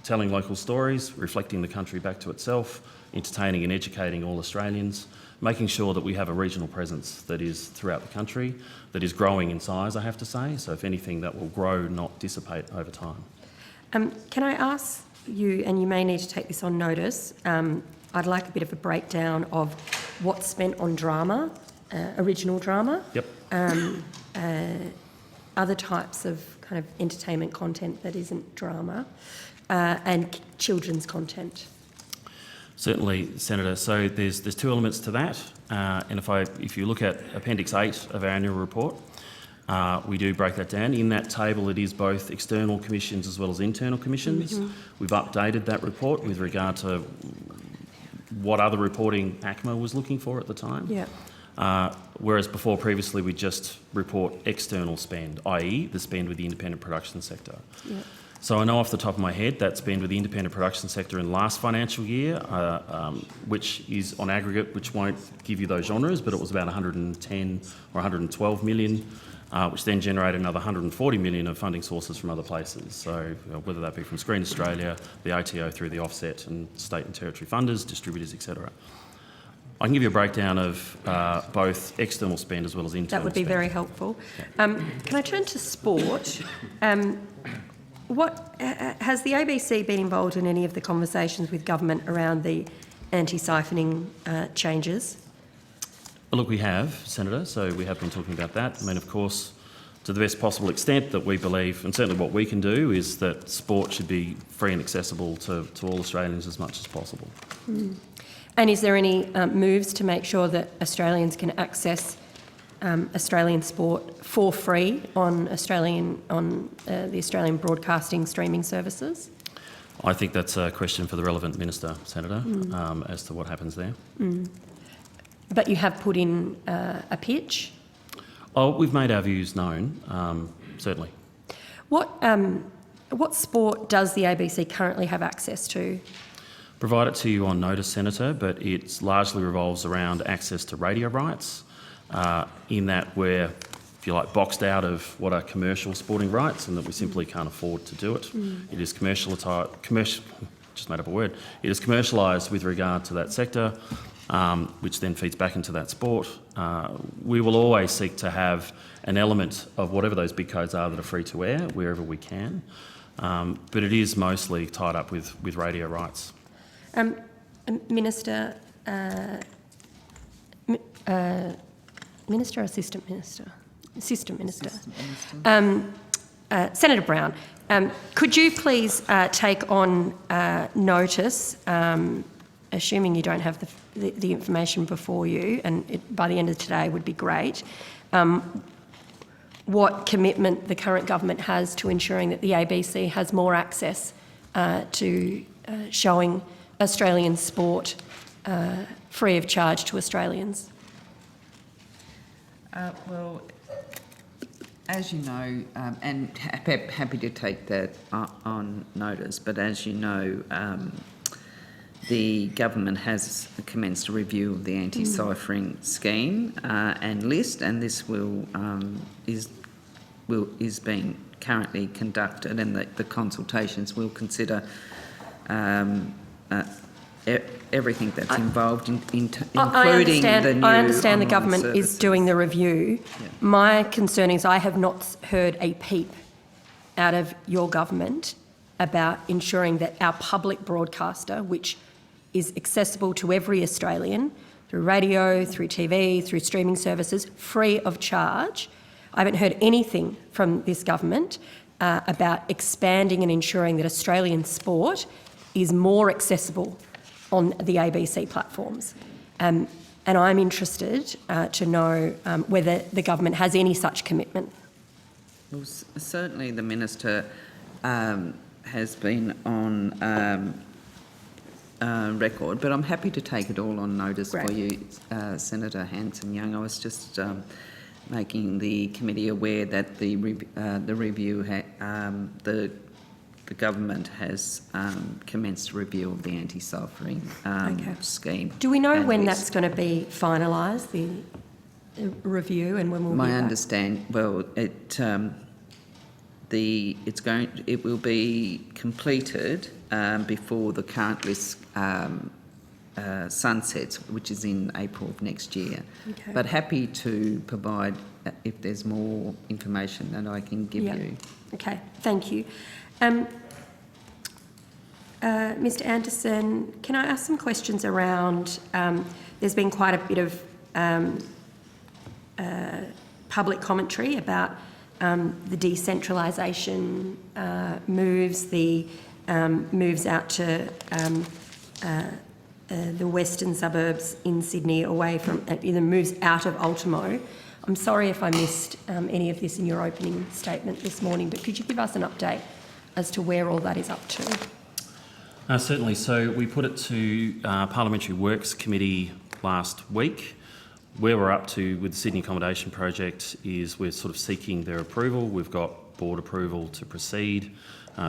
telling local stories, reflecting the country back to itself, entertaining and educating all Australians, making sure that we have a regional presence that is throughout the country, that is growing in size, I have to say. So if anything, that will grow, not dissipate over time. Can I ask you, and you may need to take this on notice, I'd like a bit of a breakdown of what's spent on drama, original drama. Yep. Other types of kind of entertainment content that isn't drama, and children's content. Certainly, Senator. So there's two elements to that, and if you look at Appendix 8 of our annual report, we do break that down. In that table, it is both external commissions as well as internal commissions. Mm-hmm. We've updated that report with regard to what other reporting ACMA was looking for at the time. Yeah. Whereas before, previously, we just report external spend, i.e. the spend with the independent production sector. Yeah. So I know off the top of my head that spend with the independent production sector in last financial year, which is on aggregate, which won't give you those genres, but it was about 110 or 112 million, which then generated another 140 million of funding sources from other places. So whether that be from Screen Australia, the ATO through the offset and state and territory funders, distributors, etc. I can give you a breakdown of both external spend as well as internal spend. That would be very helpful. Yeah. Can I turn to sport? What has the ABC been involved in any of the conversations with government around the anti-siphoning changes? Look, we have, Senator, so we have been talking about that. I mean, of course, to the best possible extent that we believe, and certainly what we can do, is that sport should be free and accessible to all Australians as much as possible. Mm. And is there any moves to make sure that Australians can access Australian sport for free on the Australian broadcasting streaming services? I think that's a question for the relevant minister, Senator, as to what happens there. Mm. But you have put in a pitch? Oh, we've made our views known, certainly. What what sport does the ABC currently have access to? Provide it to you on notice, Senator, but it largely revolves around access to radio rights, in that we're, if you like, boxed out of what are commercial sporting rights and that we simply can't afford to do it. It is just made up a word. It is commercialised with regard to that sector, which then feeds back into that sport. We will always seek to have an element of whatever those big codes are that are free to air wherever we can, but it is mostly tied up with radio rights. Minister, Minister or Assistant Minister? Assistant Minister. Senator Brown, could you please take on notice, assuming you don't have the information before you, and by the end of today would be great, what commitment the current government has to ensuring that the ABC has more access to showing Australian sport free of charge to Australians? Well, as you know, and happy to take that on notice, but as you know, the government has commenced a review of the anti-ciphering scheme and list, and this is being currently conducted, and the consultations will consider everything that's involved, including the new I understand the online government services. is doing the review. Yeah. My concern is I have not heard a peep out of your government about ensuring that our public broadcaster, which is accessible to every Australian through radio, through TV, through streaming services, free of charge. I haven't heard anything from this government about expanding and ensuring that Australian sport is more accessible on the ABC platforms. And I'm interested to know whether the government has any such commitment. Well, certainly the Minister has been on record, but I'm happy to take it all on notice Great. for you, Senator Hanson-Young. I was just making the committee aware that the review, the government has commenced a review of the anti-ciphering scheme. Do we know and when list. that's going to be finalised, the review, and when we'll My be back? understand, well, it will be completed before the current list sunsets, which is in April of next year. Okay. But happy to provide if there's more information that I can give you. Okay, thank you. Mr. Anderson, can I ask some questions around, there's been quite a bit of public commentary about the decentralisation moves, the moves out to the western suburbs in Sydney, away from, the moves out of Ultimo. I'm sorry if I missed any of this in your opening statement this morning, but could you give us an update as to where all that is up to? Certainly. So we put it to Parliamentary Works Committee last week. Where we're up to with the Sydney Accommodation Project is we're sort of seeking their approval. We've got board approval to proceed.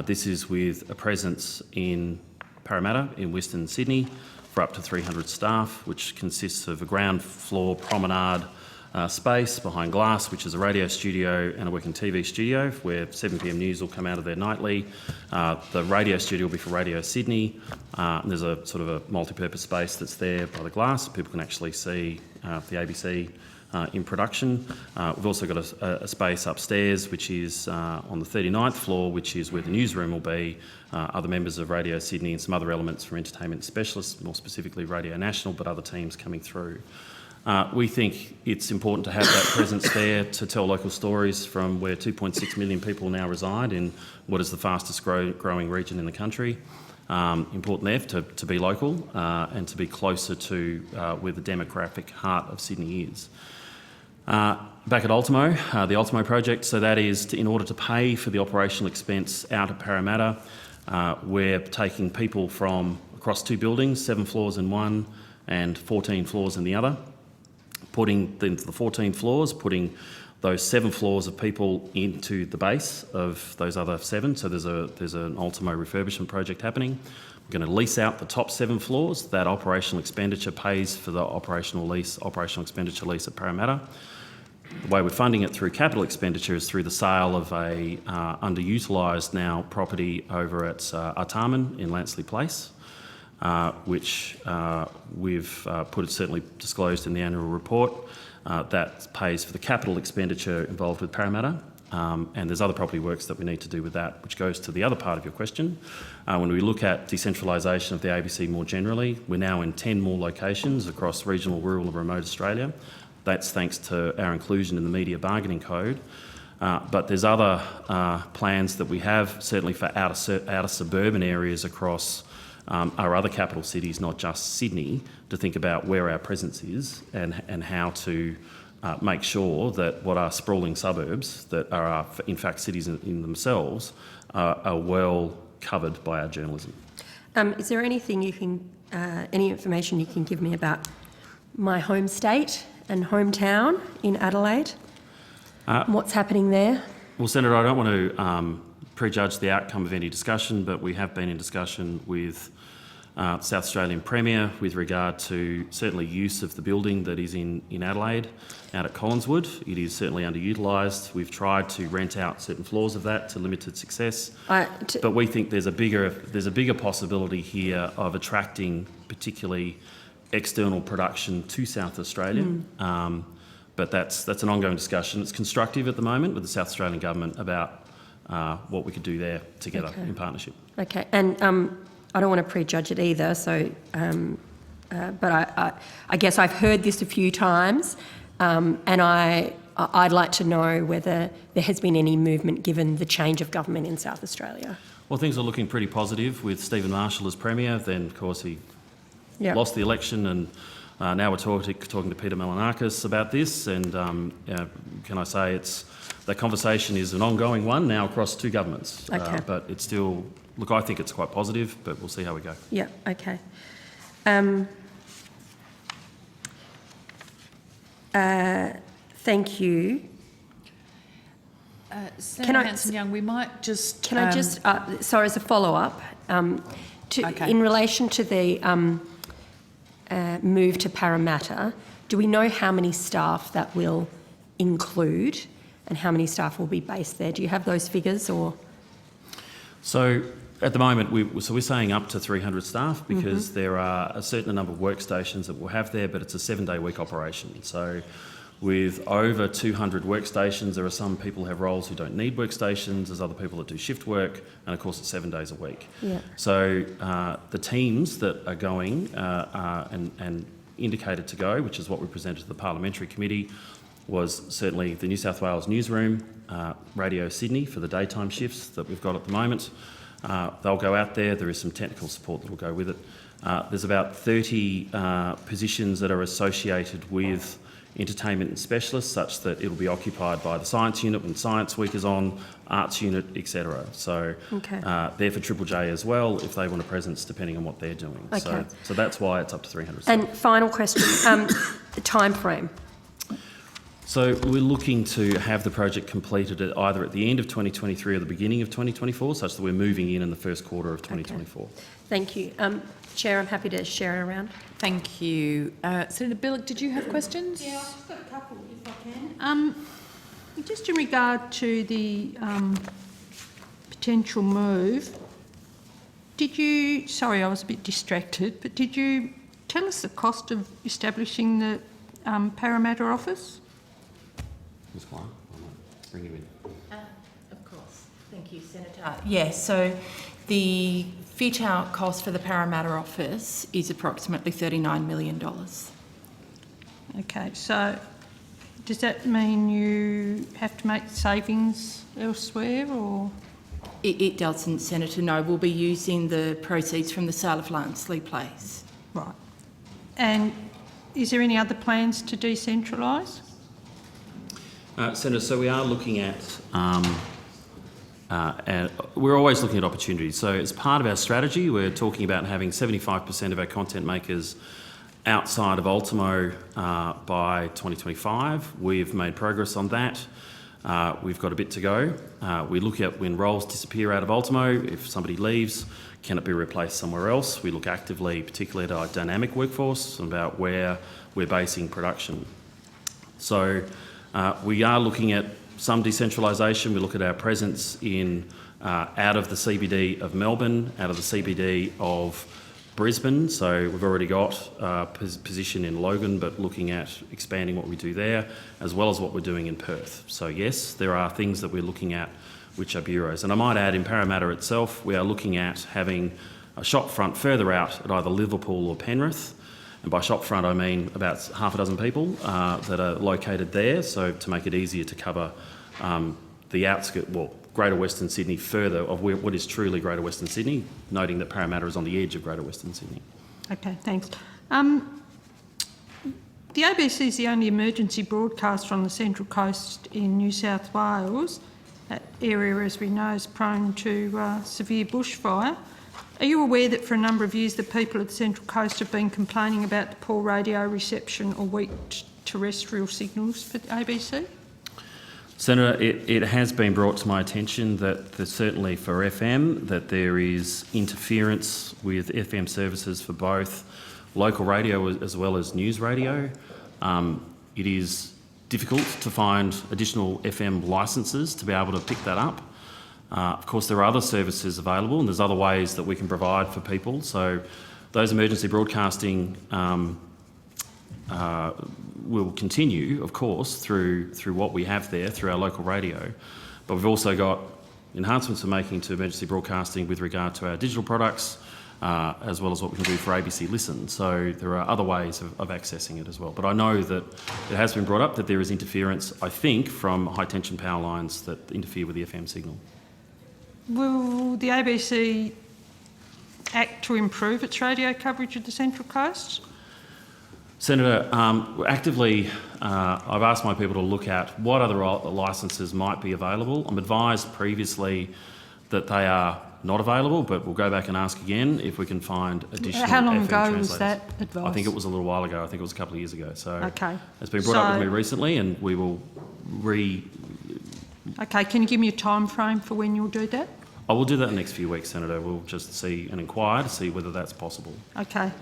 This is with a presence in Parramatta, in Western Sydney, for up to 300 staff, which consists of a ground floor promenade space behind glass, which is a radio studio and a working TV studio where 7pm news will come out of there nightly. The radio studio will be for Radio Sydney. And there's a sort of a multi-purpose space that's there by the glass so people can actually see the ABC in production. We've also got a space upstairs which is on the 39th floor, which is where the newsroom will be. Other members of Radio Sydney and some other elements from entertainment specialists, more specifically Radio National, but other teams coming through. We think it's important to have that presence there to tell local stories from where 2.6 million people now reside in what is the fastest growing region in the country. Important there to be local and to be closer to where the demographic heart of Sydney is. Back at Ultimo, the Ultimo project, so that is in order to pay for the operational expense out of Parramatta, we're taking people from across two buildings, 7 floors in one and 14 floors in the other, putting into the 14 floors, putting those 7 floors of people into the base of those other 7. So there's an Ultimo refurbishment project happening. We're going to lease out the top 7 floors. That operational expenditure pays for the operational expenditure lease at Parramatta. The way we're funding it through capital expenditure is through the sale of a underutilised now property over at Artarmon in Lansley Place, which we've certainly disclosed in the annual report. That pays for the capital expenditure involved with Parramatta. And there's other property works that we need to do with that, which goes to the other part of your question. When we look at decentralisation of the ABC more generally, we're now in 10 more locations across regional, rural and remote Australia. That's thanks to our inclusion in the Media Bargaining Code. But there's other plans that we have, certainly for outer suburban areas across our other capital cities, not just Sydney, to think about where our presence is and how to make sure that what are sprawling suburbs that are in fact cities in themselves are well covered by our journalism. Is there anything any information you can give me about my home state and hometown in Adelaide? What's happening there? Well, Senator, I don't want to prejudge the outcome of any discussion, but we have been in discussion with South Australian Premier with regard to certainly use of the building that is in Adelaide out at Collinswood. It is certainly underutilised. We've tried to rent out certain floors of that to limited success. But we think there's a bigger possibility here of attracting particularly external production to South Australia. But that's an ongoing discussion. It's constructive at the moment with the South Australian Government about what we could do there together in partnership. Okay, and I don't want to prejudge it either, so, but I guess I've heard this a few times, and I'd like to know whether there has been any movement given the change of government in South Australia. Well, things are looking pretty positive with Stephen Marshall as Premier. Then, of course, he lost the election, and now we're talking to Peter Malinakis about this. And can I say the conversation is an ongoing one now across 2 governments. Okay. But it's still, look, I think it's quite positive, but we'll see how we go. Yeah, okay. Thank you. Senator Hanson-Young, we might just... Can I just, sorry, as a follow-up, in relation to the move to Parramatta, do we know how many staff that will include and how many staff will be based there? Do you have those figures or...? So at the moment, we're saying up to 300 staff because there are a certain number of workstations that we'll have there, but it's a 7-day-week operation. So with over 200 workstations, there are some people who have roles who don't need workstations, there's other people that do shift work, and of course it's 7 days a week. Yeah. So the teams that are going and indicated to go, which is what we presented to the Parliamentary Committee, was certainly the New South Wales Newsroom, Radio Sydney for the daytime shifts that we've got at the moment. They'll go out there. There is some technical support that will go with it. There's about 30 positions that are associated with entertainment and specialists, such that it'll be occupied by the science unit when Science Week is on, arts unit, etc. So they're for Triple J as well if they want a presence, depending on what they're doing. Okay. So that's why it's up to 300. And final question, the time frame. So we're looking to have the project completed either at the end of 2023 or the beginning of 2024, such that we're moving in the first quarter of 2024. Okay. Thank you. Chair, I'm happy to share it around. Thank you. Senator Billick, did you have questions? Yeah, I've just got a couple, if I can. Just in regard to the potential move, sorry, I was a bit distracted, but did you tell us the cost of establishing the Parramatta office? Ms. Clark, I might bring you in. Of course. Thank you, Senator. Yes, so the fit-out cost for the Parramatta office is approximately $39 million. Okay, so does that mean you have to make savings elsewhere, or...? It doesn't, Senator, no. We'll be using the proceeds from the sale of Lansley Place. Right. And is there any other plans to decentralise? Senator, so we are looking at, we're always looking at opportunities. So as part of our strategy, we're talking about having 75% of our content makers outside of Ultimo by 2025. We've made progress on that. We've got a bit to go. We look at when roles disappear out of Ultimo, if somebody leaves, can it be replaced somewhere else? We look actively, particularly at our dynamic workforce, about where we're basing production. So we are looking at some decentralisation. We look at our presence in out of the CBD of Melbourne, out of the CBD of Brisbane. So we've already got a position in Logan, but looking at expanding what we do there, as well as what we're doing in Perth. So yes, there are things that we're looking at which are bureaus. And I might add, in Parramatta itself, we are looking at having a shop front further out at either Liverpool or Penrith. And by shop front, I mean about half a dozen people that are located there, so to make it easier to cover the outskirts, well, Greater Western Sydney further of what is truly Greater Western Sydney, noting that Parramatta is on the edge of Greater Western Sydney. Okay, thanks. The ABC is the only emergency broadcaster on the Central Coast in New South Wales. That area, as we know, is prone to severe bushfire. Are you aware that for a number of years the people of the Central Coast have been complaining about the poor radio reception or weak terrestrial signals for the ABC? Senator, it has been brought to my attention that certainly for FM, that there is interference with FM services for both local radio as well as news radio. It is difficult to find additional FM licences to be able to pick that up. Of course, there are other services available and there's other ways that we can provide for people. So those emergency broadcasting will continue, of course, through what we have there, through our local radio. But we've also got enhancements we're making to emergency broadcasting with regard to our digital products, as well as what we can do for ABC Listen. So there are other ways of accessing it as well. But I know that it has been brought up that there is interference, I think, from high-tension power lines that interfere with the FM signal. Will the ABC act to improve its radio coverage of the Central Coast? Senator, actively, I've asked my people to look at what other licences might be available. I'm advised previously that they are not available, but we'll go back and ask again if we can find additional How long FM ago translators. was that advice? I think it was a little while ago. I think it was a couple of years ago. So okay. It's been brought up with me recently, and we will Okay, can you give me a time frame for when you'll do that? I will do that in the next few weeks, Senator. We'll just see and inquire to see whether that's possible. Okay.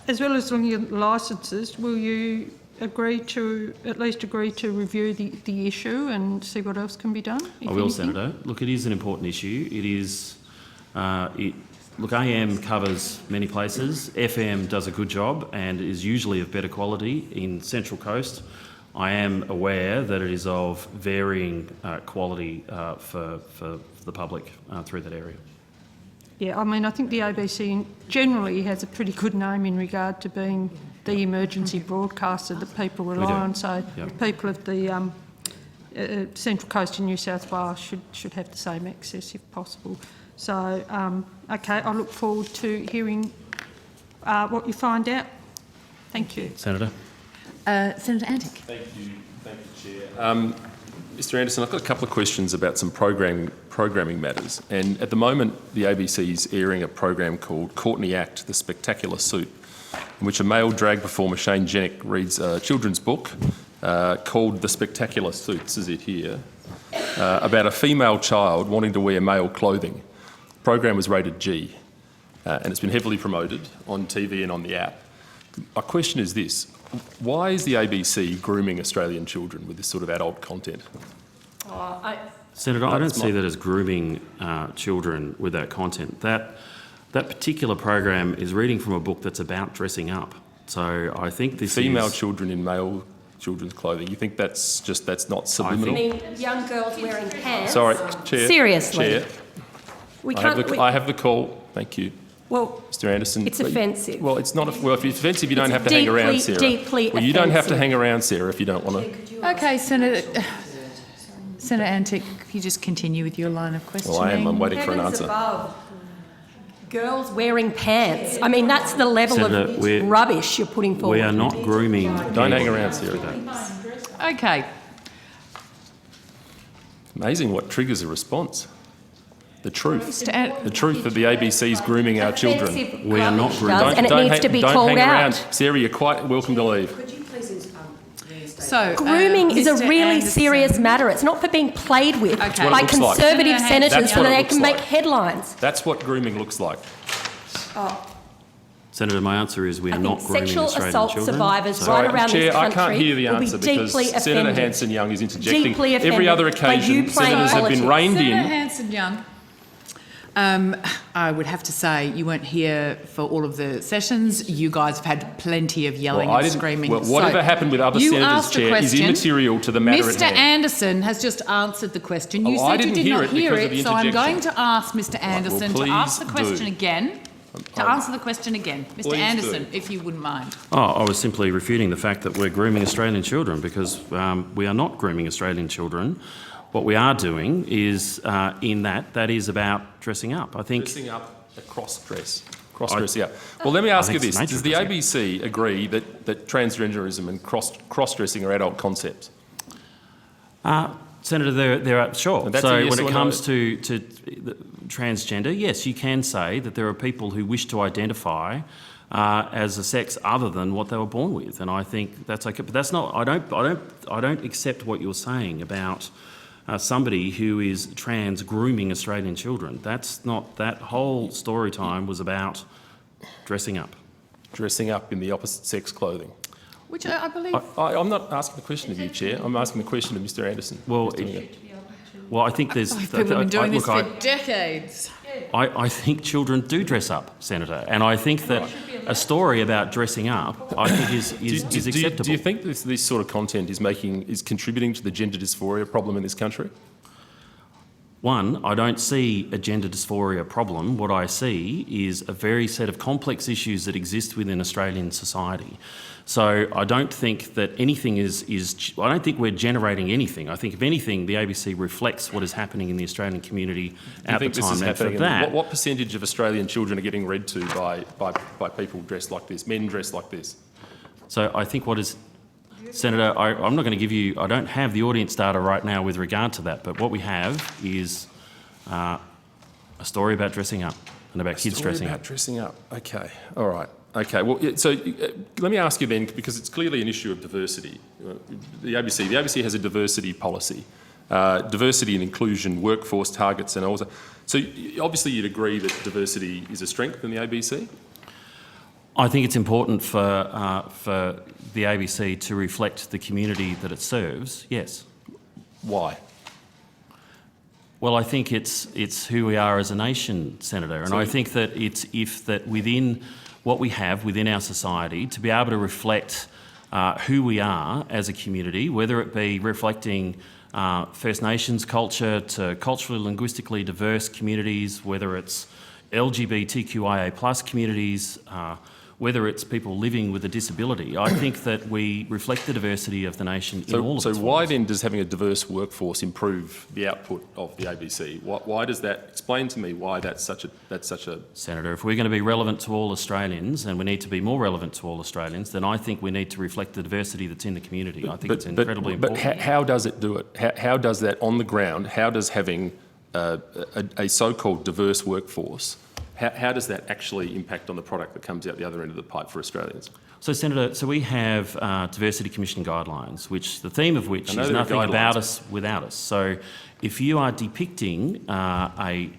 As well as looking at licences, will you at least agree to review the issue and see what else can be done? I will, Senator. Look, it is an important issue. It is, look, AM covers many places. FM does a good job and is usually of better quality in Central Coast. I am aware that it is of varying quality for the public through that area. Yeah, I mean, I think the ABC generally has a pretty good name in regard to being the emergency broadcaster that people rely on. So Yep. people of the Central Coast in New South Wales should have the same access if possible. So, okay, I look forward to hearing what you find out. Thank you. Senator. Senator Antic. Thank you, Chair. Mr Anderson, I've got a couple of questions about some programming matters. And at the moment, the ABC is airing a program called Courtney Act, The Spectacular Suit, in which a male drag performer, Shane Jenek, reads a children's book called The Spectacular Suit, this is it here, about a female child wanting to wear male clothing. The program was rated G, and it's been heavily promoted on TV and on the app. My question is this: why is the ABC grooming Australian children with this sort of adult content? Senator, I don't see that as grooming children with that content. That particular program is reading from a book that's about dressing up. So I think this Female is... children in male children's clothing. You think that's not subliminal? I mean, young girls wearing pants. Sorry, Chair. Seriously. Chair, I have the call. Thank you. Well, Mr Anderson. it's offensive. Well, it's not. Well, if it's offensive, you don't have to deeply, hang around, Sarah. deeply well, you don't have to offensive. hang around, Sarah, if you don't want to. Okay, Senator Antic, if you just continue with your line of questioning. Well, I am. I'm waiting for an Heavens answer. above. Girls wearing pants. I mean, that's the level Senator, of rubbish you're putting forward. We are not grooming... Don't hang around, Sarah. Okay. Amazing what triggers a response. The truth. Mr. An- The truth that the ABC is grooming our children. Offensive We are not rubbish grooming. does, and it needs to be don't called hang around. out. Sarah, you're quite welcome to leave. So, Grooming is a Mr. really Anderson. serious matter. It's not for being played with Okay. That's what by it looks like. Conservative That's senators what so it they looks can make like. headlines. That's what grooming looks like. Senator, my answer is we are I not think grooming sexual Australian assault children. survivors So- right around Chair, this I country can't hear the will be answer because deeply Senator offended. Hanson-Young is interjecting. Deeply Every offended other by you occasion, playing senators have been politics. reined Senator in. Hanson-Young, I would have to say you weren't here for all of the sessions. You guys have had plenty of yelling Well, I and didn't- screaming. well, whatever happened with other you senators, asked a Chair, is question. immaterial to the matter at Mr. hand. Anderson has just answered the question. You Oh, I said you didn't did hear not it hear because of it, the so I'm interjection. going to ask Mr. Anderson to ask the please question do. again. To answer the question again. Mr. Please Anderson, do. if you wouldn't mind. Oh, I was simply refuting the fact that we're grooming Australian children because we are not grooming Australian children. What we are doing is, in that is about dressing up. I think Dressing up a cross-dressing up. Well, let me ask you think it's this. the Does the nature of ABC agree that transgenderism and cross-dressing are adult concepts? Senator, there are sure. And that's a So yes when or it no? comes to transgender, yes, you can say that there are people who wish to identify as a sex other than what they were born with, and I think that's okay. But that's not. I don't accept what you're saying about somebody who is trans grooming Australian children. That's not. That whole story time was about dressing up. Dressing up in the opposite sex clothing. Which I believe... I'm not asking the question of you, Chair. I'm asking the question of Mr. Anderson. Well, I think there's. People have been doing this look, for decades. I think children do dress up, Senator, and I think that a story about dressing up, I think, is acceptable. Do you think this sort of content is contributing to the gender dysphoria problem in this country? One, I don't see a gender dysphoria problem. What I see is a very set of complex issues that exist within Australian society. So I don't think that anything I don't think we're generating anything. I think, if anything, the ABC reflects what is happening in the Australian community at the time. And for that, What percentage of Australian children are getting read to by people dressed like this, men dressed like this? so I think what is... Senator, I'm not going to give you... I don't have the audience data right now with regard to that, but what we have is a story about dressing up and about kids dressing up. Dressing up. Okay. All right. Okay. Well, so let me ask you then, because it's clearly an issue of diversity. The ABC has a diversity policy, diversity and inclusion, workforce targets, and all that. So obviously, you'd agree that diversity is a strength in the ABC. I think it's important for the ABC to reflect the community that it serves, yes. Why? Well, I think it's who we are as a nation, Senator, and I think that that within what we have within our society, to be able to reflect who we are as a community, whether it be reflecting First Nations culture to culturally, linguistically diverse communities, whether it's LGBTQIA+ communities, whether it's people living with a disability, I think that we reflect the diversity of the nation in all of So its why forms. then does having a diverse workforce improve the output of the ABC? Why does that? Explain to me why that's such a. Senator, if we're going to be relevant to all Australians, and we need to be more relevant to all Australians, then I think we need to reflect the diversity that's in the community. I think it's incredibly important. But how does it do it? How does that on the ground? How does having a so-called diverse workforce? How does that actually impact on the product that comes out the other end of the pipe for Australians? So, Senator, we have Diversity Commission guidelines, which the theme of which I know is there are nothing guidelines, about us without us. So, if you are depicting a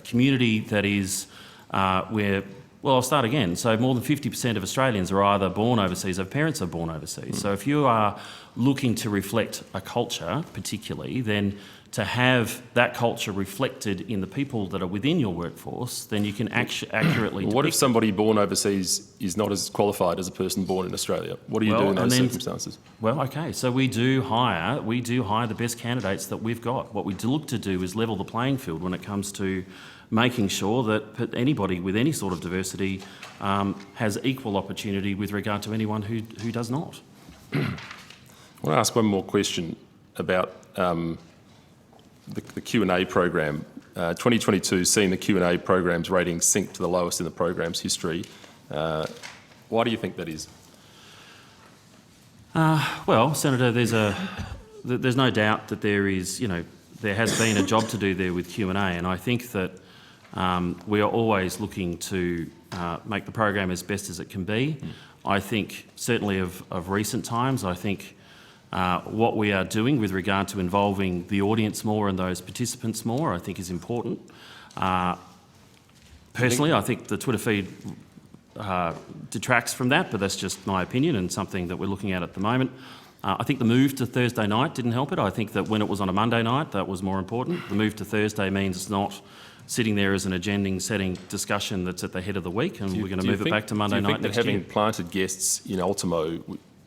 community that is where, well, I'll start again. So, more than 50% of Australians are either born overseas or parents are born overseas. So, if you are looking to reflect a culture, particularly, then to have that culture reflected in the people that are within your workforce, then you can accurately What if depict somebody born overseas is not as qualified as a person born in Australia? What do you do in those circumstances? Well, okay, so we do hire the best candidates that we've got. What we do look to do is level the playing field when it comes to making sure that anybody with any sort of diversity has equal opportunity with regard to anyone who does not. I want to ask one more question about the Q&A program. 2022 seen the Q&A program's ratings sink to the lowest in the program's history. Why do you think that is? Well, Senator, there's no doubt that there is, there has been a job to do there with Q&A, and I think that we are always looking to make the program as best as it can be. I think certainly of recent times, I think what we are doing with regard to involving the audience more and those participants more, I think is important. Personally, I think the Twitter feed detracts from that, but that's just my opinion and something that we're looking at the moment. I think the move to Thursday night didn't help it. I think that when it was on a Monday night, that was more important. The move to Thursday means it's not sitting there as an agenda-setting discussion that's at the head of the week, and we're going to move it back to Monday night next year. Do you think that having planted guests in Ultimo,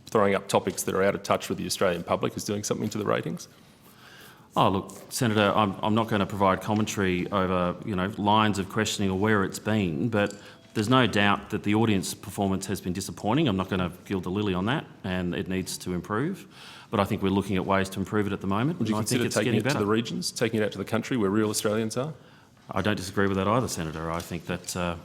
throwing up topics that are out of touch with the Australian public, is doing something to the ratings? Oh, look, Senator, I'm not going to provide commentary over, lines of questioning or where it's been, but there's no doubt that the audience performance has been disappointing. I'm not going to gild the lily on that, and it needs to improve. But I think we're looking at ways to improve it at the moment. Would you consider taking it to the regions, taking it out to the country where real Australians are? I don't disagree with that either, Senator. I think that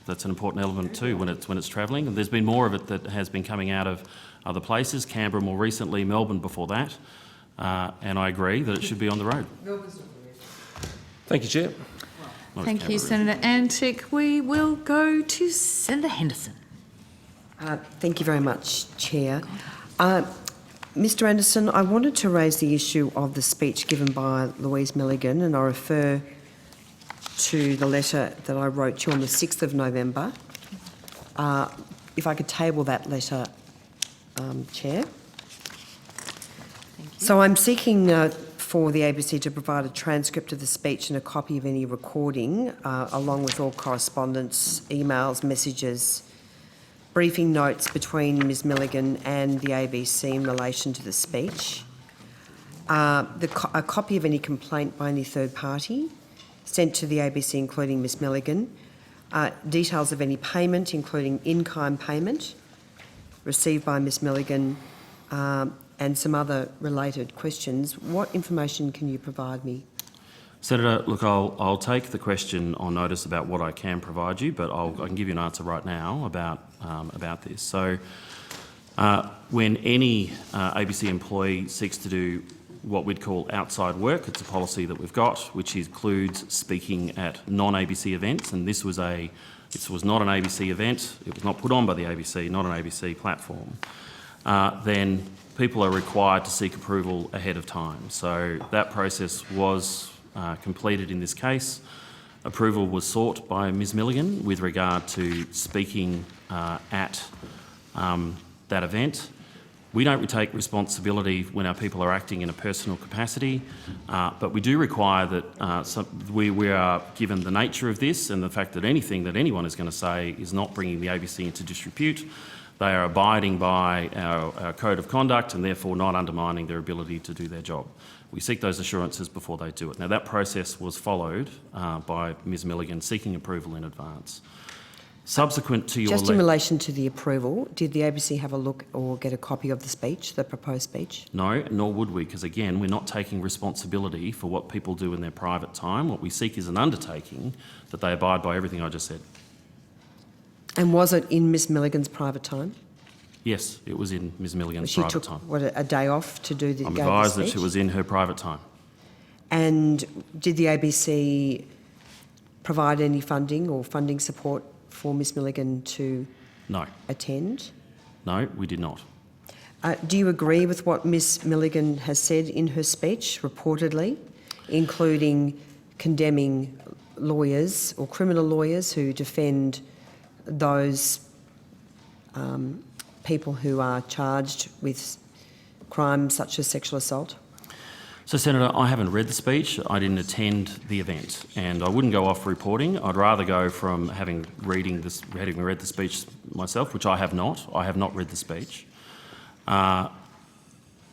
that's an important element too when it's travelling. And there's been more of it that has been coming out of other places, Canberra more recently, Melbourne before that. And I agree that it should be on the road. Thank you, Chair. Thank you, Senator Antic. We will go to Senator Henderson. Thank you very much, Chair. Mr Anderson, I wanted to raise the issue of the speech given by Louise Milligan, and I refer to the letter that I wrote you on the 6th of November. If I could table that letter, Chair. Thank you. So I'm seeking for the ABC to provide a transcript of the speech and a copy of any recording, along with all correspondence, emails, messages, briefing notes between Ms Milligan and the ABC in relation to the speech, a copy of any complaint by any third party sent to the ABC, including Ms Milligan, details of any payment, including in-kind payment, received by Ms Milligan, and some other related questions. What information can you provide me? Senator, look, I'll take the question on notice about what I can provide you, but I can give you an answer right now about this. So, when any ABC employee seeks to do what we'd call outside work, it's a policy that we've got, which includes speaking at non-ABC events, and this was not an ABC event. It was not put on by the ABC, not an ABC platform. Then people are required to seek approval ahead of time. So that process was completed in this case. Approval was sought by Ms Milligan with regard to speaking at that event. We don't take responsibility when our people are acting in a personal capacity, but we do require that we are given the nature of this and the fact that anything that anyone is going to say is not bringing the ABC into disrepute. They are abiding by our code of conduct and therefore not undermining their ability to do their job. We seek those assurances before they do it. Now, that process was followed by Ms Milligan seeking approval in advance. Subsequent to your... Just in relation to the approval, did the ABC have a look or get a copy of the speech, the proposed speech? No, nor would we, because again, we're not taking responsibility for what people do in their private time. What we seek is an undertaking that they abide by everything I just said. And was it in Ms Milligan's private time? Yes, it was in Ms Milligan's She private took, time. what, a day off to do the I'm go to advised the that speech? it was in her private time. And did the ABC provide any funding or funding support for Ms Milligan to No. attend? No, we did not. Do you agree with what Ms Milligan has said in her speech, reportedly, including condemning lawyers or criminal lawyers who defend those people who are charged with crimes such as sexual assault? So, Senator, I haven't read the speech. I didn't attend the event, and I wouldn't go off reporting. I'd rather go from having read the speech myself, which I have not. I have not read the speech. But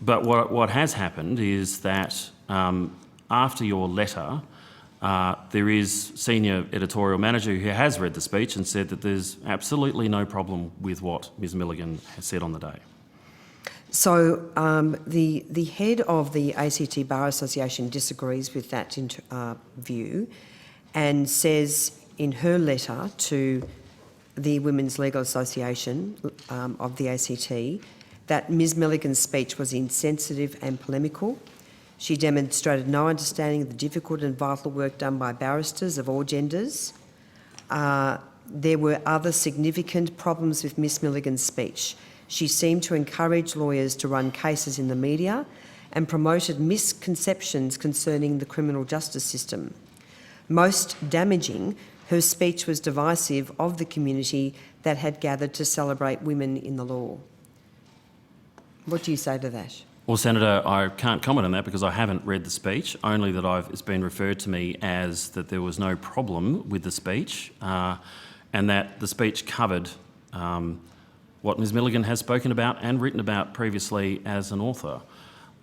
what has happened is that after your letter, there is senior editorial manager who has read the speech and said that there's absolutely no problem with what Ms Milligan has said on the day. So the head of the ACT Bar Association disagrees with that view and says in her letter to the Women's Legal Association of the ACT that Ms Milligan's speech was insensitive and polemical. She demonstrated no understanding of the difficult and vital work done by barristers of all genders. There were other significant problems with Miss Milligan's speech. She seemed to encourage lawyers to run cases in the media and promoted misconceptions concerning the criminal justice system. Most damaging, her speech was divisive of the community that had gathered to celebrate women in the law. What do you say to that? Well, Senator, I can't comment on that because I haven't read the speech, only that it's been referred to me as that there was no problem with the speech and that the speech covered what Ms Milligan has spoken about and written about previously as an author.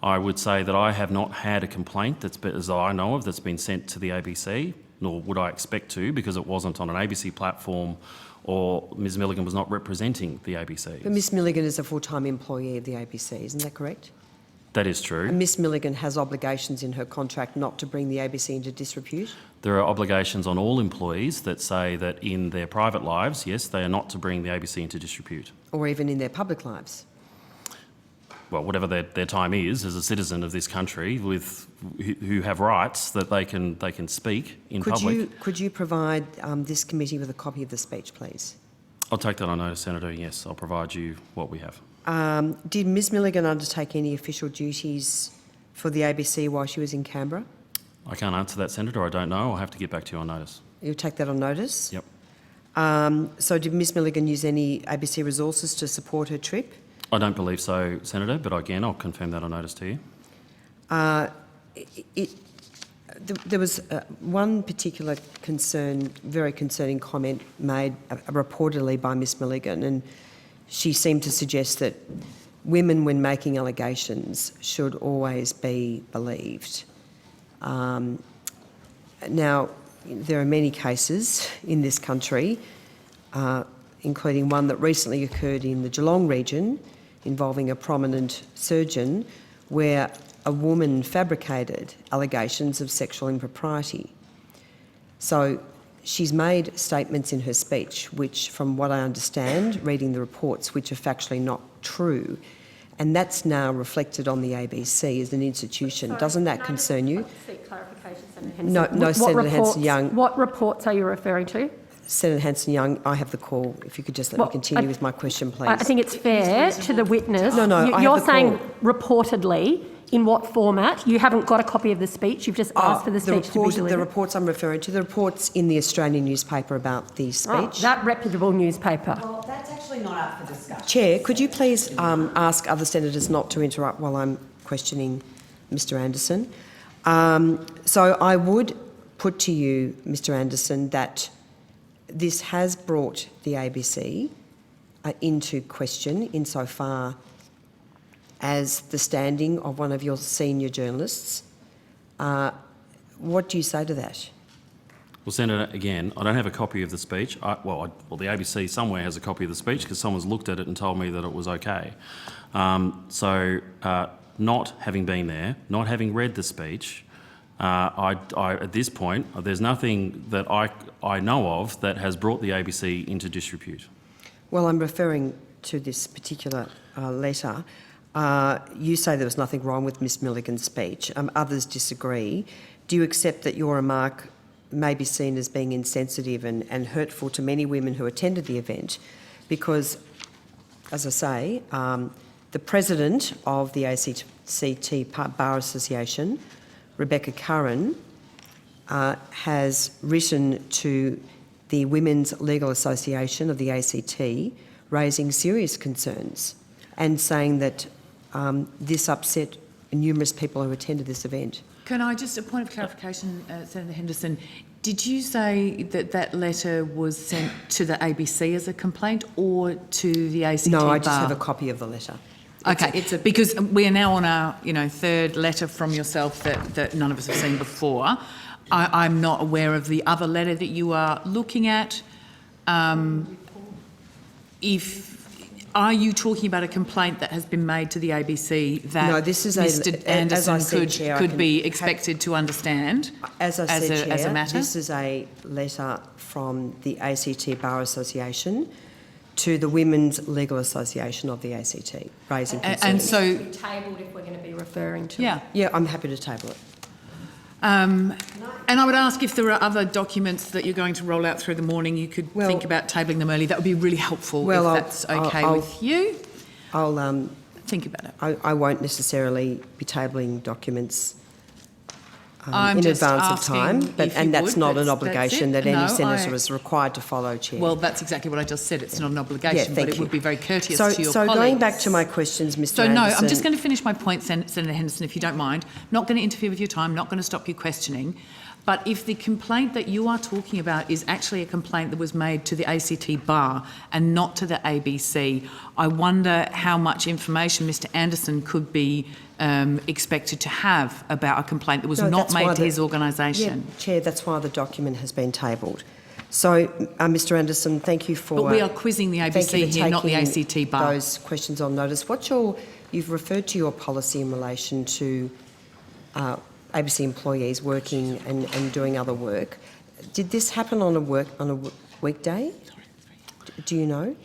I would say that I have not had a complaint as I know of, that's been sent to the ABC, nor would I expect to, because it wasn't on an ABC platform or Ms Milligan was not representing the ABC. But Miss Milligan is a full-time employee of the ABC, isn't that correct? That is true. And Miss Milligan has obligations in her contract not to bring the ABC into disrepute? There are obligations on all employees that say that in their private lives, yes, they are not to bring the ABC into disrepute. Or even in their public lives? Well, whatever their time is as a citizen of this country who have rights that they can speak in public. Could you provide this committee with a copy of the speech, please? I'll take that on notice, Senator. Yes, I'll provide you what we have. Did Ms Milligan undertake any official duties for the ABC while she was in Canberra? I can't answer that, Senator. I don't know. I'll have to get back to you on notice. You'll take that on notice? Yep. So did Ms Milligan use any ABC resources to support her trip? I don't believe so, Senator, but again, I'll confirm that on notice to you. There was one particular very concerning comment made reportedly by Ms Milligan, and she seemed to suggest that women, when making allegations, should always be believed. Now, there are many cases in this country, including one that recently occurred in the Geelong region involving a prominent surgeon, where a woman fabricated allegations of sexual impropriety. So she's made statements in her speech which, from what I understand, reading the reports, which are factually not true, and that's now reflected on the ABC as an institution. Sorry, doesn't that can I concern you? seek clarification, Senator Henson? No, Senator Hanson-Young. What reports are you referring to? Senator Hanson-Young, I have the call. If you could just let me continue with my question, please. I think it's fair to the witness. No, I have You're the saying call. reportedly. In what format? You haven't got a copy of the speech. You've just asked for the speech to be delivered. The reports I'm referring to, the reports in the Australian newspaper about the speech. Oh, that reputable newspaper. Well, that's actually not up for discussion. Chair, could you please ask other senators not to interrupt while I'm questioning Mr Anderson? So I would put to you, Mr Anderson, that this has brought the ABC into question insofar as the standing of one of your senior journalists. What do you say to that? Well, Senator, again, I don't have a copy of the speech. The ABC somewhere has a copy of the speech because someone's looked at it and told me that it was okay. Not having been there, not having read the speech, at this point, there's nothing that I know of that has brought the ABC into disrepute. Well, I'm referring to this particular letter. You say there was nothing wrong with Miss Milligan's speech. Others disagree. Do you accept that your remark may be seen as being insensitive and hurtful to many women who attended the event? Because, as I say, the president of the ACT Bar Association, Rebecca Curran, has written to the Women's Legal Association of the ACT raising serious concerns and saying that this upset numerous people who attended this event. Can I just, a point of clarification, Senator Henderson, did you say that that letter was sent to the ABC as a complaint or to the ACT No, I Bar? just have a copy of the letter. Okay, because we are now on our, third letter from yourself that none of us have seen before. I'm not aware of the other letter that you are looking at. Are you talking about a complaint that has been made to the ABC that No, this is Mr Anderson could be have, expected to understand as I said, Chair, as a matter? This is a letter from the ACT Bar Association to the Women's Legal Association of the ACT, raising concerns. And so, Be tabled if we're going to be referring to. Yeah. Yeah, I'm happy to table it. And I would ask if there are other documents that you're going to roll out through the morning, you could Well- think about tabling them early. That would be really helpful Well, if I'll- that's okay I'll- with you. I'll, Think about it. I won't necessarily be tabling documents I'm in just advance of asking time, if you and that's would, not an that's obligation it. that any No, senator I- is required to follow, Chair. Well, that's exactly what I just said. It's not an obligation, but thank it you. would be very courteous so, to your so colleagues. going back to my questions, Mr. So no, I'm Anderson- just going to finish my point, Senator Henderson, if you don't mind. Not going to interfere with your time, not going to stop you questioning. But if the complaint that you are talking about is actually a complaint that was made to the ACT Bar and not to the ABC, I wonder how much information Mr Anderson could be expected to have about a complaint that was No, not that's why made to the- his organisation. Yeah, Chair, that's why the document has been tabled. So, Mr Anderson, thank you for... But we are quizzing the thank you ABC for here, not the taking ACT Bar. those questions on notice. You've referred to your policy in relation to ABC employees working and doing other work. Did this happen on a weekday? Do you know?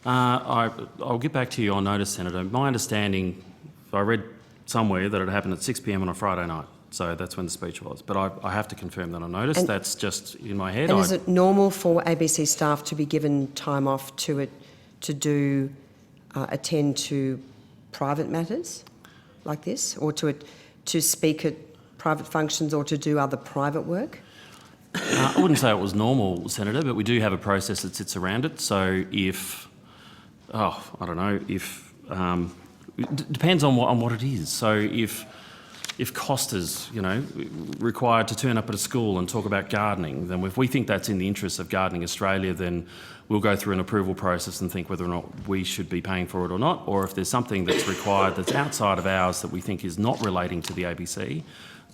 I'll get back to you on notice, Senator. My understanding, I read somewhere that it happened at 6 p.m. on a Friday night. So that's when the speech was. But I have to confirm that on notice. And- That's just in my head. And is it normal for ABC staff to be given time off to attend to private matters like this, or to speak at private functions, or to do other private work? I wouldn't say it was normal, Senator, but we do have a process that sits around it. So if, I don't know, if it depends on what it is. So if Costa's, required to turn up at a school and talk about gardening, then if we think that's in the interests of Gardening Australia, then we'll go through an approval process and think whether or not we should be paying for it or not. Or if there's something that's required that's outside of ours that we think is not relating to the ABC,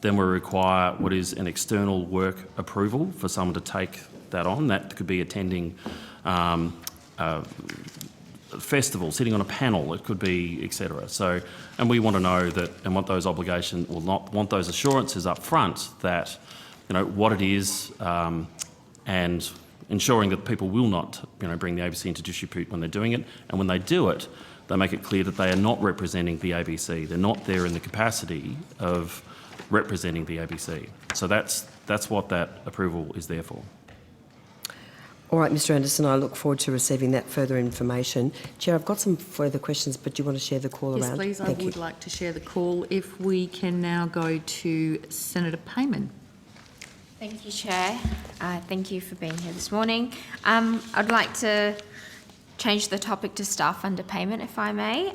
then we require what is an external work approval for someone to take that on. That could be attending a festival, sitting on a panel, it could be, etc. So, and we want to know that and want those obligations, or not want those assurances up front that, what it is, and ensuring that people will not, bring the ABC into disrepute when they're doing it, and when they do it, they make it clear that they are not representing the ABC. They're not there in the capacity of representing the ABC. So that's what that approval is there for. All right, Mr Anderson, I look forward to receiving that further information. Chair, I've got some further questions, but do you want to share the call Yes, around? please. I Thank you. would like to share the call. If we can now go to Senator Payman. Thank you, Chair. Thank you for being here this morning. I'd like to change the topic to staff underpayment, if I may.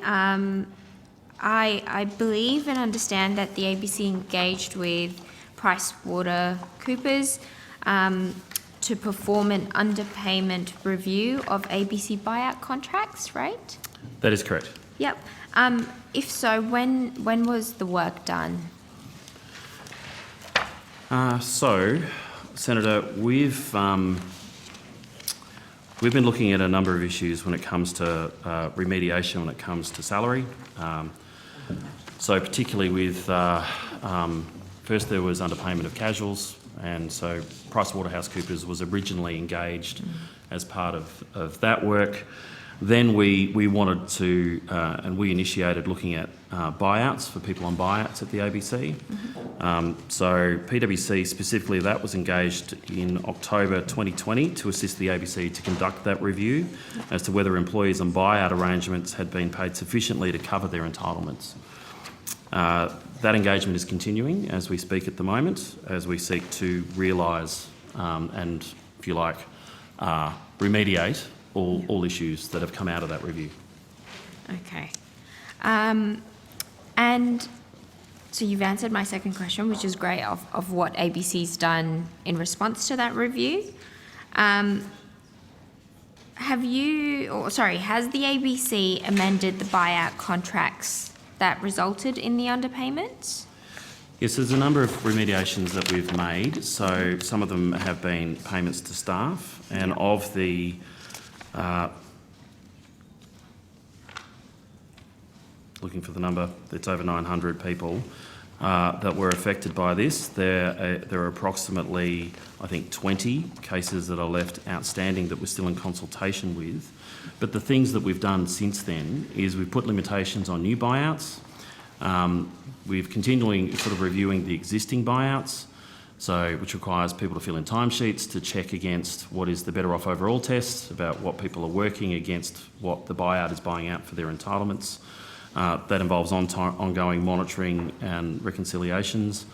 I believe and understand that the ABC engaged with PricewaterhouseCoopers to perform an underpayment review of ABC buyout contracts, right? That is correct. Yep. If so, when was the work done? So, Senator, we've been looking at a number of issues when it comes to remediation, when it comes to salary. So particularly with, first there was underpayment of casuals, and so PricewaterhouseCoopers was originally engaged as part of that work. Then we wanted to, and we initiated looking at buyouts for people on buyouts at the ABC. So PwC specifically, that was engaged in October 2020 to assist the ABC to conduct that review as to whether employees on buyout arrangements had been paid sufficiently to cover their entitlements. That engagement is continuing as we speak at the moment, as we seek to realise and, if you like, remediate all issues that have come out of that review. Okay. And so you've answered my second question, which is great, of what ABC's done in response to that review. Has the ABC amended the buyout contracts that resulted in the underpayments? Yes, there's a number of remediations that we've made. So some of them have been payments to staff, and of the looking for the number, it's over 900 people that were affected by this. There are approximately, I think, 20 cases that are left outstanding that we're still in consultation with. But the things that we've done since then is we've put limitations on new buyouts. We've continually sort of reviewing the existing buyouts, so which requires people to fill in timesheets to check against what is the better off overall test about what people are working against what the buyout is buying out for their entitlements. That involves ongoing monitoring and reconciliations.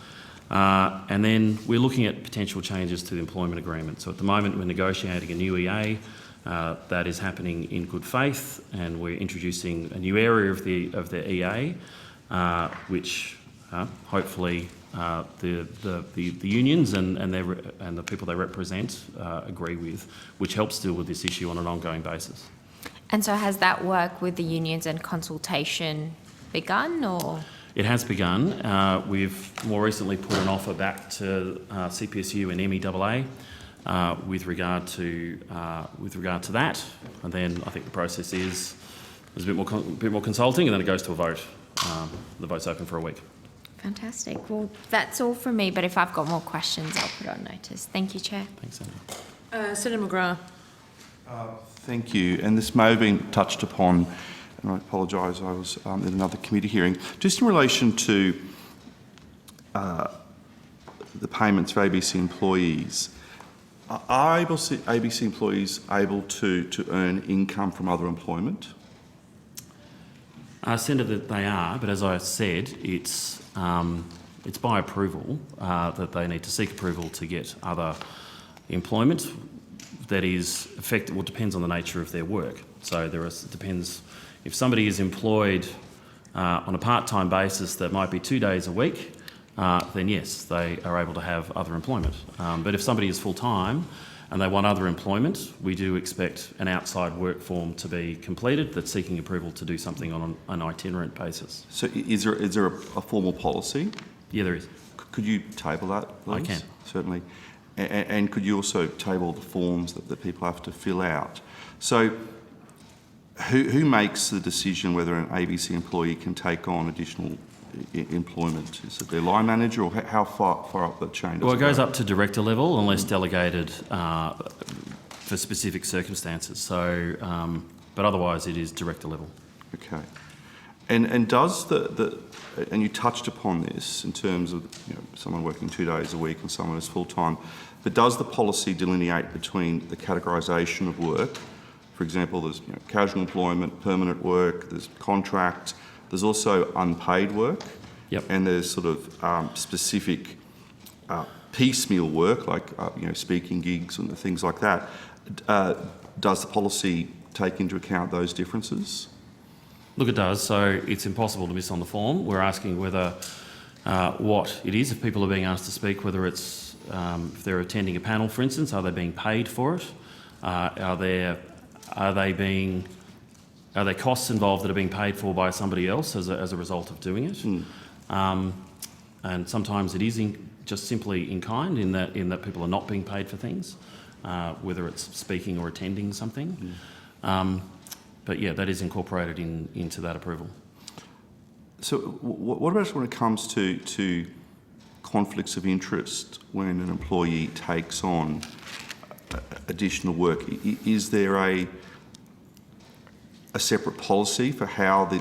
And then we're looking at potential changes to the employment agreement. So at the moment we're negotiating a new EA. That is happening in good faith, and we're introducing a new area of the EA, which hopefully the unions and the people they represent agree with, which helps deal with this issue on an ongoing basis. And so has that work with the unions and consultation begun, or? It has begun. We've more recently put an offer back to CPSU and MEAA with regard to that, and then I think the process is there's a bit more consulting, and then it goes to a vote. The vote's open for a week. Fantastic. Well, that's all from me, but if I've got more questions, I'll put on notice. Thank you, Chair. Thanks, Senator. Senator McGrath. Thank you. And this may have been touched upon, and I apologise, I was in another committee hearing. Just in relation to the payments for ABC employees, are ABC employees able to earn income from other employment? Senator, they are, but as I said, it's by approval that they need to seek approval to get other employment. That is effective. Well, depends on the nature of their work. So it depends. If somebody is employed on a part-time basis that might be 2 days a week, then yes, they are able to have other employment. But if somebody is full-time and they want other employment, we do expect an outside work form to be completed that's seeking approval to do something on an itinerant basis. So is there a formal policy? Yeah, there is. Could you table that, please? I can. Certainly. And could you also table the forms that people have to fill out? So who makes the decision whether an ABC employee can take on additional employment? Is it their line manager, or how far up the chain does Well, it goes go? up to director level unless delegated for specific circumstances. So, but otherwise it is director level. Okay. And does and you touched upon this in terms of someone working 2 days a week and someone is full-time, but does the policy delineate between the categorisation of work? For example, there's casual employment, permanent work, there's contract, there's also unpaid work, Yep. and there's sort of specific piecemeal work, like speaking gigs and things like that. Does the policy take into account those differences? Look, it does. So it's impossible to miss on the form. We're asking whether what it is, if people are being asked to speak, whether it's if they're attending a panel, for instance, are they being paid for it? Are there costs involved that are being paid for by somebody else as a result of doing it? And sometimes it is just simply in kind, in that people are not being paid for things, whether it's speaking or attending something. But yeah, that is incorporated into that approval. So what about when it comes to conflicts of interest when an employee takes on additional work? Is there a separate policy for how the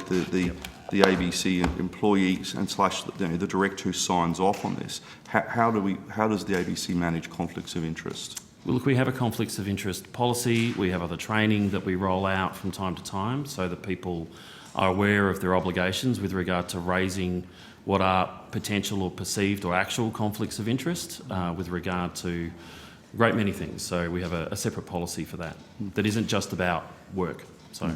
ABC employees and / the director who signs off on this? How does the ABC manage conflicts of interest? Well, look, we have a conflicts of interest policy. We have other training that we roll out from time to time so that people are aware of their obligations with regard to raising what are potential or perceived or actual conflicts of interest with regard to a great many things. So we have a separate policy for that that isn't just about work. So,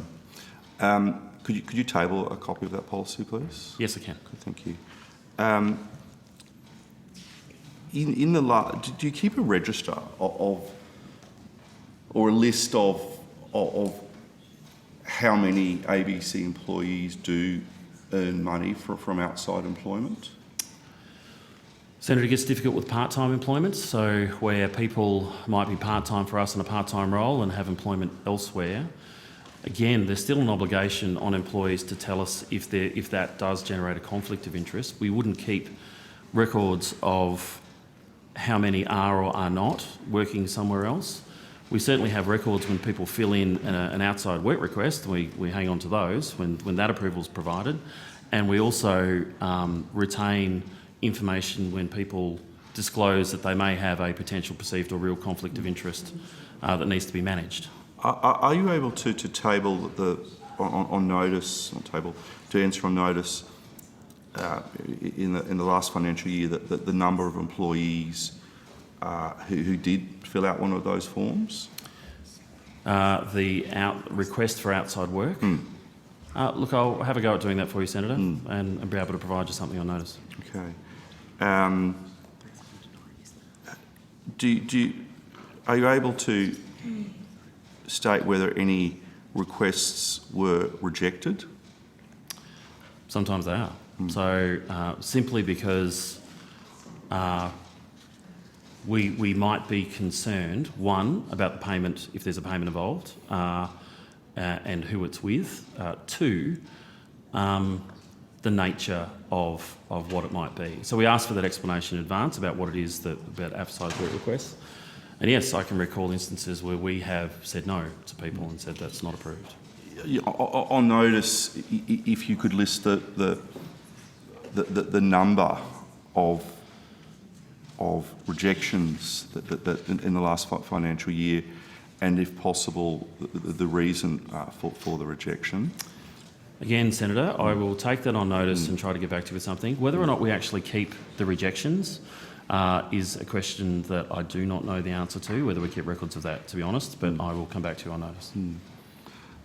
could you table a copy of that policy, please? yes, I can. Good, thank you. Do you keep a register of or a list of how many ABC employees do earn money from outside employment? Senator, it gets difficult with part-time employment, so where people might be part-time for us in a part-time role and have employment elsewhere. Again, there's still an obligation on employees to tell us if that does generate a conflict of interest. We wouldn't keep records of how many are or are not working somewhere else. We certainly have records when people fill in an outside work request. We hang on to those when that approval is provided. And we also retain information when people disclose that they may have a potential perceived or real conflict of interest that needs to be managed. Are you able to table on notice, to answer on notice in the last financial year that the number of employees who did fill out one of those forms? The request for outside work? Look, I'll have a go at doing that for you, Senator, and be able to provide you something on notice. Okay. Are you able to state whether any requests were rejected? Sometimes they are. So simply because we might be concerned, one, about the payment, if there's a payment involved, and who it's with. Two, the nature of what it might be. So we asked for that explanation in advance about what it is about outside work requests. And yes, I can recall instances where we have said no to people and said that's not approved. On notice, if you could list the number of rejections that in the last financial year, and if possible, the reason for the rejection. Again, Senator, I will take that on notice and try to get back to you with something. Whether or not we actually keep the rejections is a question that I do not know the answer to, whether we keep records of that, to be honest, but I will come back to you on notice.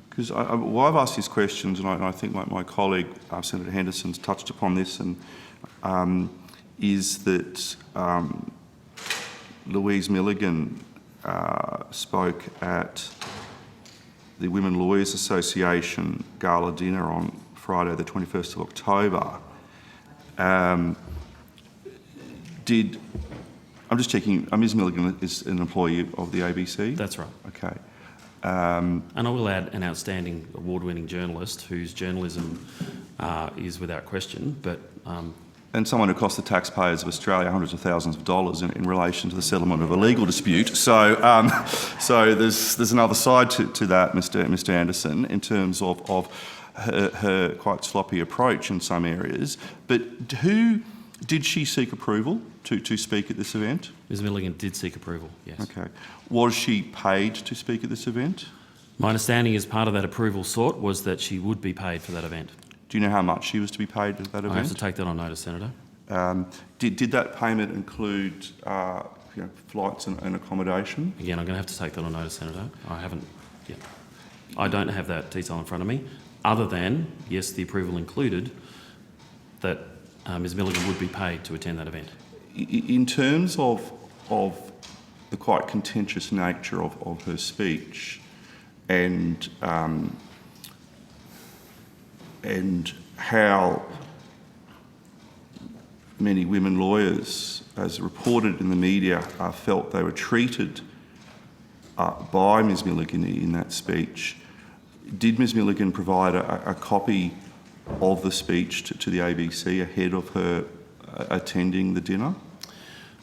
Because I've asked these questions, and I think my colleague, Senator Henderson's touched upon this, and is that Louise Milligan spoke at the Women Lawyers Association gala dinner on Friday the 21st of October. I'm just checking, Ms Milligan is an employee of the ABC? That's right. Okay. And I will add an outstanding award-winning journalist whose journalism is without question, but... and someone who cost the taxpayers of Australia hundreds of thousands of dollars in relation to the settlement of a legal dispute. So, so there's another side to that, Mr. Anderson, in terms of her quite sloppy approach in some areas. But did she seek approval to speak at this event? Ms Milligan did seek approval, yes. Okay. Was she paid to speak at this event? My understanding as part of that approval sought was that she would be paid for that event. Do you know how much she was to be paid at that event? I have to take that on notice, Senator. Did that payment include flights and accommodation? Again, I'm going to have to take that on notice, Senator. I haven't yet. I don't have that detail in front of me, other than, yes, the approval included that Ms Milligan would be paid to attend that event. In terms of the quite contentious nature of her speech and how many women lawyers, as reported in the media, felt they were treated by Ms Milligan in that speech, did Ms Milligan provide a copy of the speech to the ABC ahead of her attending the dinner?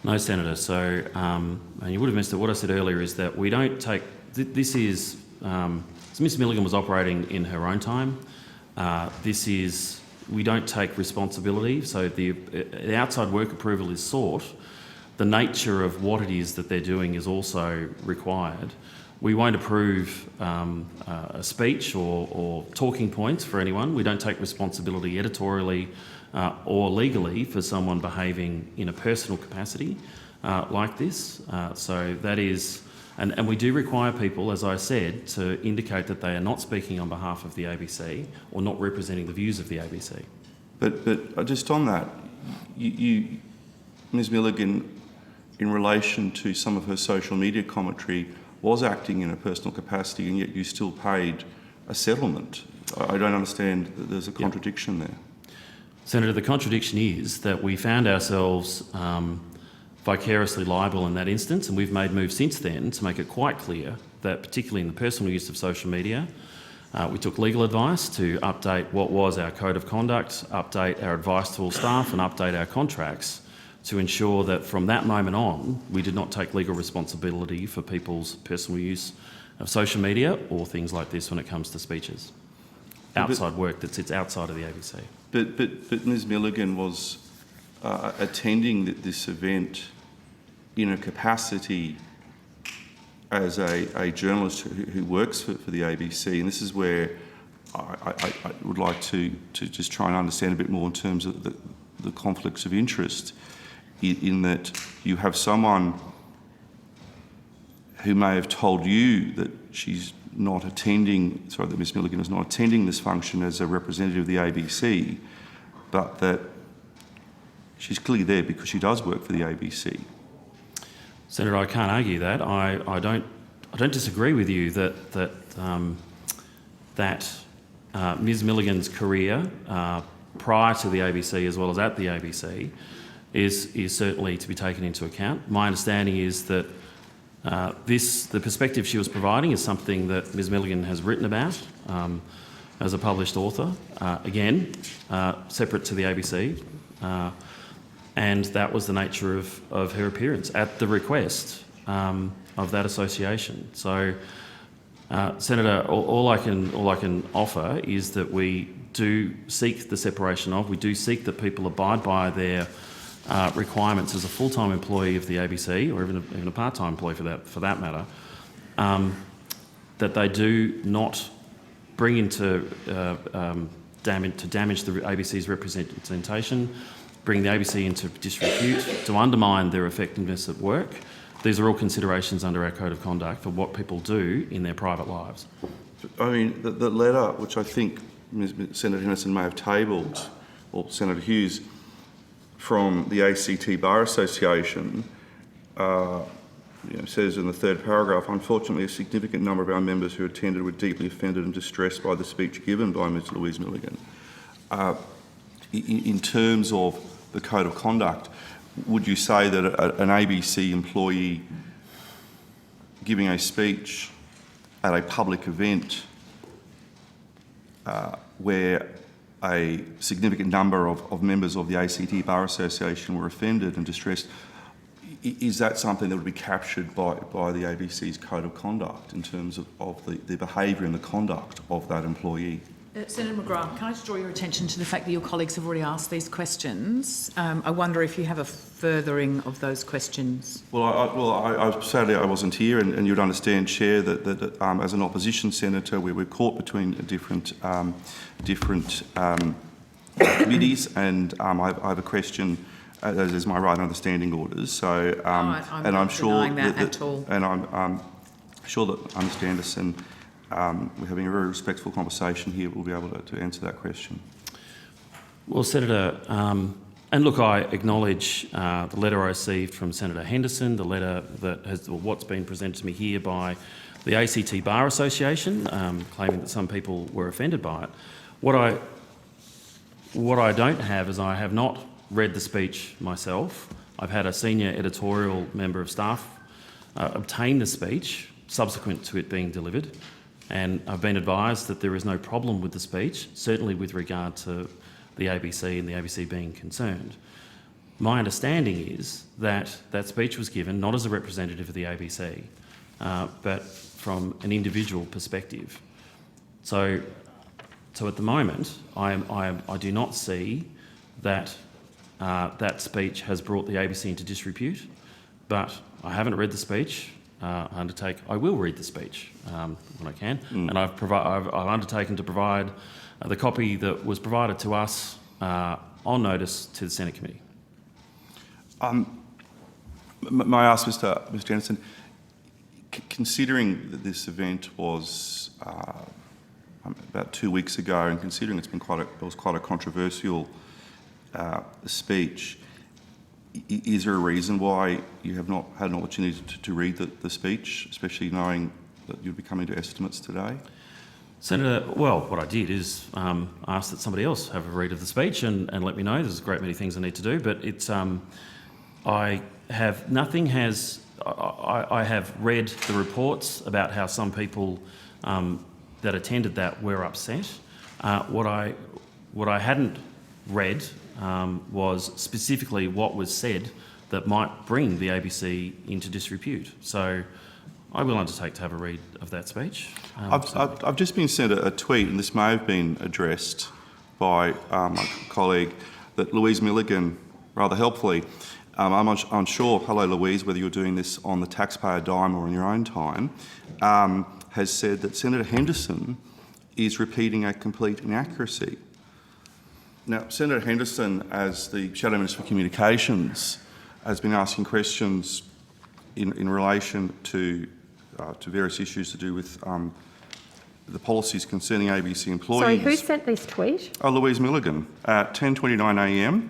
No, Senator. So, and you would have missed it. What I said earlier is that we don't take... This is... so Ms Milligan was operating in her own time. We don't take responsibility. So the outside work approval is sought. The nature of what it is that they're doing is also required. We won't approve a speech or talking points for anyone. We don't take responsibility editorially or legally for someone behaving in a personal capacity like this. So that is, and we do require people, as I said, to indicate that they are not speaking on behalf of the ABC or not representing the views of the ABC. But just on that, Ms Milligan, in relation to some of her social media commentary, was acting in a personal capacity, and yet you still paid a settlement. I don't understand that there's a contradiction there. Senator, the contradiction is that we found ourselves vicariously liable in that instance, and we've made moves since then to make it quite clear that, particularly in the personal use of social media, we took legal advice to update what was our code of conduct, update our advice to all staff, and update our contracts to ensure that from that moment on, we did not take legal responsibility for people's personal use of social media or things like this when it comes to speeches. Outside work that sits outside of the ABC. But Ms Milligan was attending this event in a capacity as a journalist who works for the ABC, and this is where I would like to just try and understand a bit more in terms of the conflicts of interest, in that you have someone who may have told you that she's not attending, sorry, that Ms Milligan is not attending this function as a representative of the ABC, but that she's clearly there because she does work for the ABC. Senator, I can't argue that. I don't disagree with you that Ms Milligan's career prior to the ABC as well as at the ABC is certainly to be taken into account. My understanding is that the perspective she was providing is something that Ms Milligan has written about as a published author, again, separate to the ABC, and that was the nature of her appearance at the request of that association. So, Senator, all I can offer is that we do seek the separation of, we do seek that people abide by their requirements as a full-time employee of the ABC, or even a part-time employee for that matter, that they do not bring into damage the ABC's representation, bring the ABC into disrepute, to undermine their effectiveness at work. These are all considerations under our Code of Conduct for what people do in their private lives. I mean, the letter, which I think Senator Henderson may have tabled, or Senator Hughes, from the ACT Bar Association, says in the third paragraph, unfortunately, a significant number of our members who attended were deeply offended and distressed by the speech given by Ms Louise Milligan. In terms of the Code of Conduct, would you say that an ABC employee giving a speech at a public event where a significant number of members of the ACT Bar Association were offended and distressed, is that something that would be captured by the ABC's Code of Conduct in terms of the behaviour and the conduct of that employee? Senator McGrath, can I just draw your attention to the fact that your colleagues have already asked these questions? I wonder if you have a furthering of those questions. Well, sadly I wasn't here, and you'd understand, Chair, that as an opposition senator, we're caught between different committees, and I have a question, as is my right under the standing orders. So, I'm and not I'm sure denying that at all. And I'm sure that I understand this, and we're having a very respectful conversation here. We'll be able to answer that question. Well, Senator, and look, I acknowledge the letter I received from Senator Henderson, the letter that has, or what's been presented to me here by the ACT Bar Association, claiming that some people were offended by it. What I don't have is I have not read the speech myself. I've had a senior editorial member of staff obtain the speech subsequent to it being delivered, and I've been advised that there is no problem with the speech, certainly with regard to the ABC and the ABC being concerned. My understanding is that that speech was given not as a representative of the ABC, but from an individual perspective. So at the moment, I do not see that that speech has brought the ABC into disrepute, but I haven't read the speech. I will read the speech when I can, and I've undertaken to provide the copy that was provided to us on notice to the Senate committee. May I ask Mr. Anderson, considering that this event was about 2 weeks ago, and considering it was quite a controversial speech, is there a reason why you have not had an opportunity to read the speech, especially knowing that you'll be coming to estimates today? Senator, well, what I did is ask that somebody else have a read of the speech and let me know. There's a great many things I need to do, but it's I have read the reports about how some people that attended that were upset. What I hadn't read was specifically what was said that might bring the ABC into disrepute. So I will undertake to have a read of that speech. I've just been sent a tweet, and this may have been addressed by my colleague that Louise Milligan, rather helpfully, I'm unsure, hello Louise, whether you're doing this on the taxpayer dime or in your own time, has said that Senator Henderson is repeating a complete inaccuracy. Now, Senator Henderson, as the Shadow Minister for Communications, has been asking questions in relation to various issues to do with the policies concerning ABC employees. Sorry, who sent this tweet? Oh, Louise Milligan at 10:29 a.m.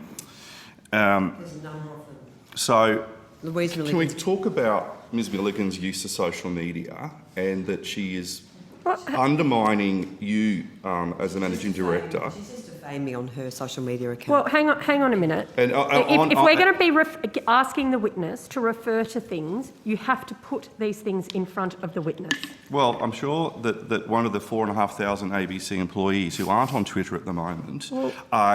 So, Louise can we Milligan. talk about Ms Milligan's use of social media and that she is undermining you as the Managing Director? She's just defaming me on her social media account. Well, hang on a minute. And, if we're going to be asking the witness to refer to things, you have to put these things in front of the witness. Well, I'm sure that one of the 4,500 ABC employees who aren't on Twitter at the moment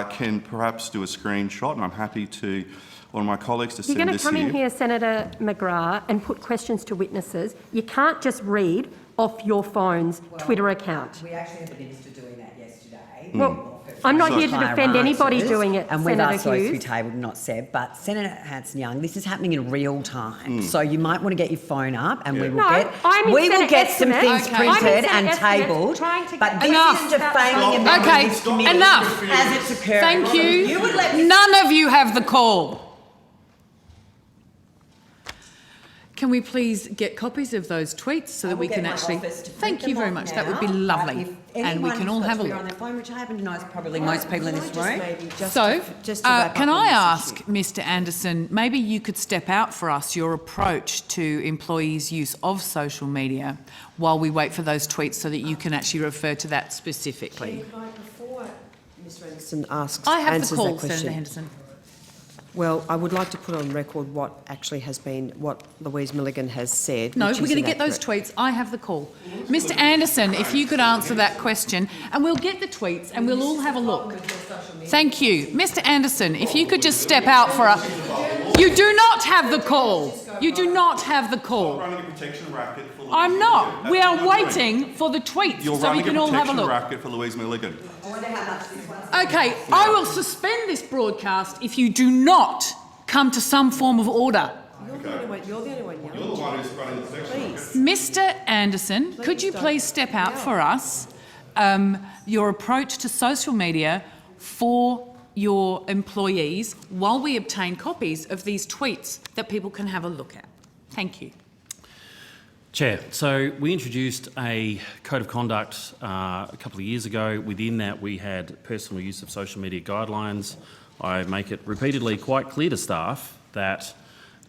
can perhaps do a screenshot, and I'm happy to one of my colleagues to send this You're going to come in here, Senator McGrath, and put questions to witnesses. You can't just read off your phone's Twitter account. We actually had the minister doing that yesterday. Well, I'm not here to defend anybody doing it, and we've Senator asked those to be Hughes. tabled, not Seb. But Senator Hanson-Young, this is happening in real time, so you might want to get your phone up, and we will get some things printed and tabled. But this is defaming a member of this committee enough. as it's occurring. Thank you. You would let me None of you have the call. Can we please get copies of those tweets so that we can actually... Thank you very much. That would be lovely. And we can all have a look. on their phone, which I happen to know is probably most people in this room. So, can I ask Mr Anderson, maybe you could step out for us your approach to employees' use of social media while we wait for those tweets so that you can actually refer to that specifically. Before Mr Anderson answers I have the that call, question, Senator Henderson. well, I would like to put on record what actually has been, what Louise Milligan has said. No, which we're is going to get those inaccurate. tweets. I have the call. Mr Anderson, if you could answer that question, and we'll get the tweets and we'll all have a look. Thank you. Mr Anderson, if you could just step out for us. You do not have the call. You do not have the call. Running a protection racket for Louise I'm not. Milligan. We That's are what you're waiting doing. for the tweets You're so we running can a all have a protection look. racket for Louise Milligan. Okay, I will suspend this broadcast if you do not come to some form of order. You're the only one yelling. You're the one who's running the protection racket. Mr Anderson, could you please step out for us your approach to social media for your employees while we obtain copies of these tweets that people can have a look at? Thank you. Chair, so we introduced a code of conduct a couple of years ago. Within that, we had personal use of social media guidelines. I make it repeatedly quite clear to staff that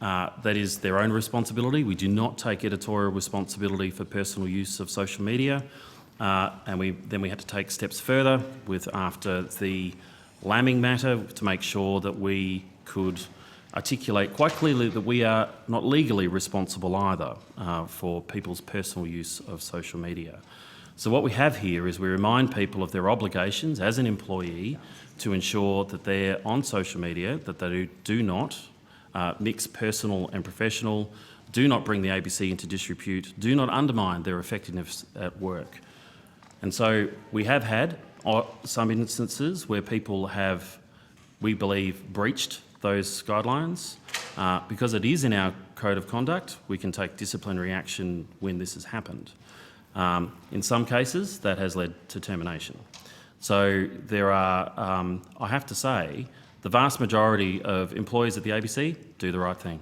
that is their own responsibility. We do not take editorial responsibility for personal use of social media. And we had to take steps further after the lambing matter to make sure that we could articulate quite clearly that we are not legally responsible either for people's personal use of social media. So what we have here is we remind people of their obligations as an employee to ensure that they're on social media, that they do not mix personal and professional, do not bring the ABC into disrepute, do not undermine their effectiveness at work. And so we have had some instances where people have, we believe, breached those guidelines. Because it is in our code of conduct, we can take disciplinary action when this has happened. In some cases, that has led to termination. So there are, I have to say, the vast majority of employees at the ABC do the right thing.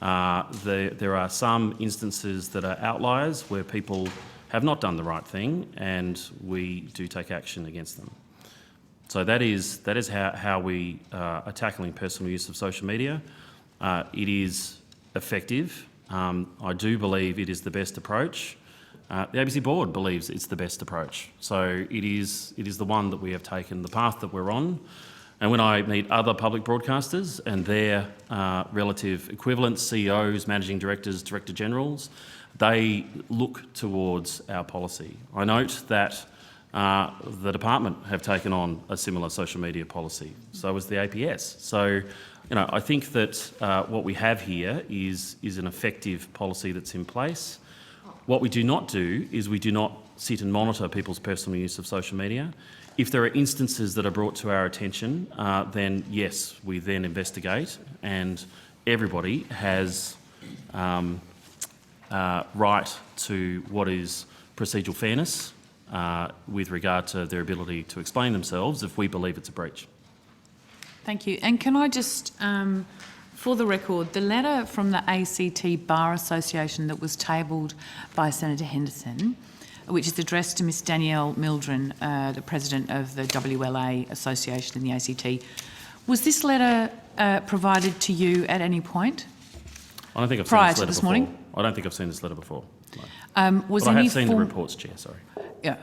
There are some instances that are outliers where people have not done the right thing, and we do take action against them. So that is how we are tackling personal use of social media. It is effective. I do believe it is the best approach. The ABC board believes it's the best approach. So it is the one that we have taken, the path that we're on. And when I meet other public broadcasters and their relative equivalents, CEOs, managing directors, director generals, they look towards our policy. I note that the department have taken on a similar social media policy. So has the APS. So, I think that what we have here is an effective policy that's in place. What we do not do is we do not sit and monitor people's personal use of social media. If there are instances that are brought to our attention, then yes, we then investigate, and everybody has right to what is procedural fairness with regard to their ability to explain themselves if we believe it's a breach. Thank you. And can I just, for the record, the letter from the ACT Bar Association that was tabled by Senator Henderson, which is addressed to Ms Danielle Mildren, the President of the WLA Association in the ACT, was this letter provided to you at any point? I don't think I've prior seen to this this letter morning? before. I don't think I've seen this letter before. No. Was but I any have seen the reports, Chair, sorry. Yeah.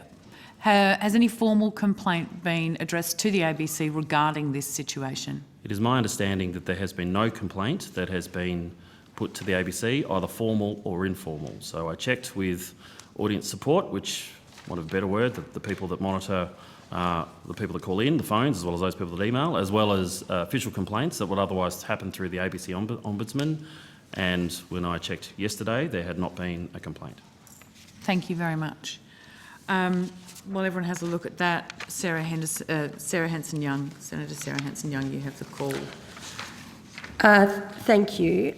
Has any formal complaint been addressed to the ABC regarding this situation? It is my understanding that there has been no complaint that has been put to the ABC, either formal or informal. So I checked with audience support, which, want of a better word, the people that monitor, the people that call in, the phones, as well as those people that email, as well as official complaints that would otherwise happen through the ABC Ombudsman. And when I checked yesterday, there had not been a complaint. Thank you very much. While everyone has a look at that, Sarah Hanson-Young, Senator Sarah Hanson-Young, you have the call. Thank you.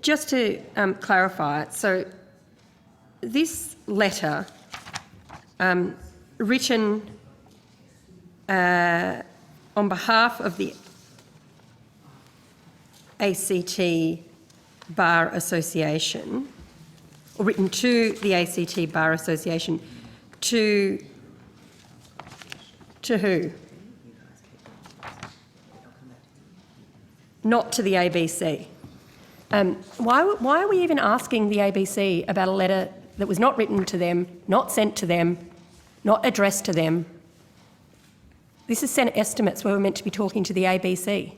Just to clarify, so this letter written on behalf of the ACT Bar Association, or written to the ACT Bar Association, to who? Not to the ABC. Why are we even asking the ABC about a letter that was not written to them, not sent to them, not addressed to them? This is Senate estimates where we're meant to be talking to the ABC.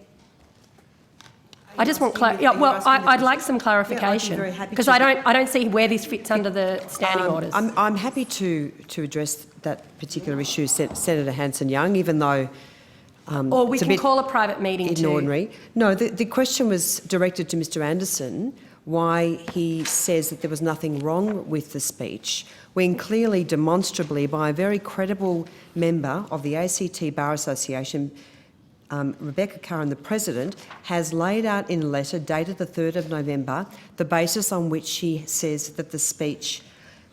I just want I'd like some clarification because I don't see where this fits under the standing orders. I'm happy to address that particular issue, Senator Hanson-Young, even though or we can call a private meeting too. Ordinary. No, the question was directed to Mr Anderson, why he says that there was nothing wrong with the speech, when clearly, demonstrably, by a very credible member of the ACT Bar Association, Rebecca Curran, the President, has laid out in a letter dated the 3rd of November the basis on which she says that the speech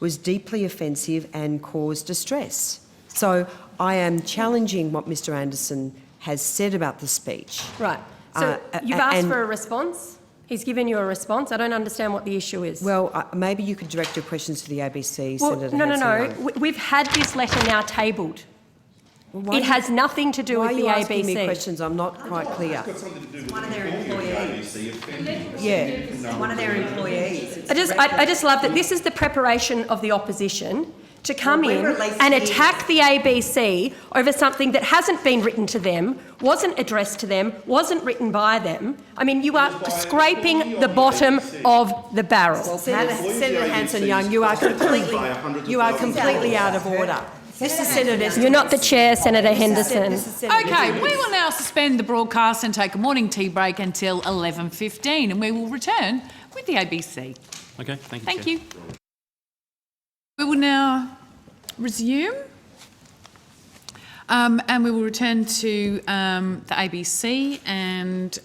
was deeply offensive and caused distress. So I am challenging what Mr Anderson has said about the speech. Right. So you've asked for a response? He's given you a response? I don't understand what the issue is. Well, maybe you could direct your questions to the ABC, well, Senator No. We've had this letter now tabled. Well, it has nothing to do with the ABC. Why are you asking me questions? I'm not quite clear. It's one of their employees. Yeah, one of their employees. I just love that this is the preparation of the opposition to come in and attack the ABC over something that hasn't been written to them, wasn't addressed to them, wasn't written by them. I mean, you are scraping the bottom of the barrel. Well, Senator Hanson-Young, you are completely out of order. You're not the chair, Senator Henderson. Okay, we will now suspend the broadcast and take a morning tea break until 11:15, and we will return with the ABC. Okay, thank you. Thank Chair. you. We will now resume, and we will return to the ABC, and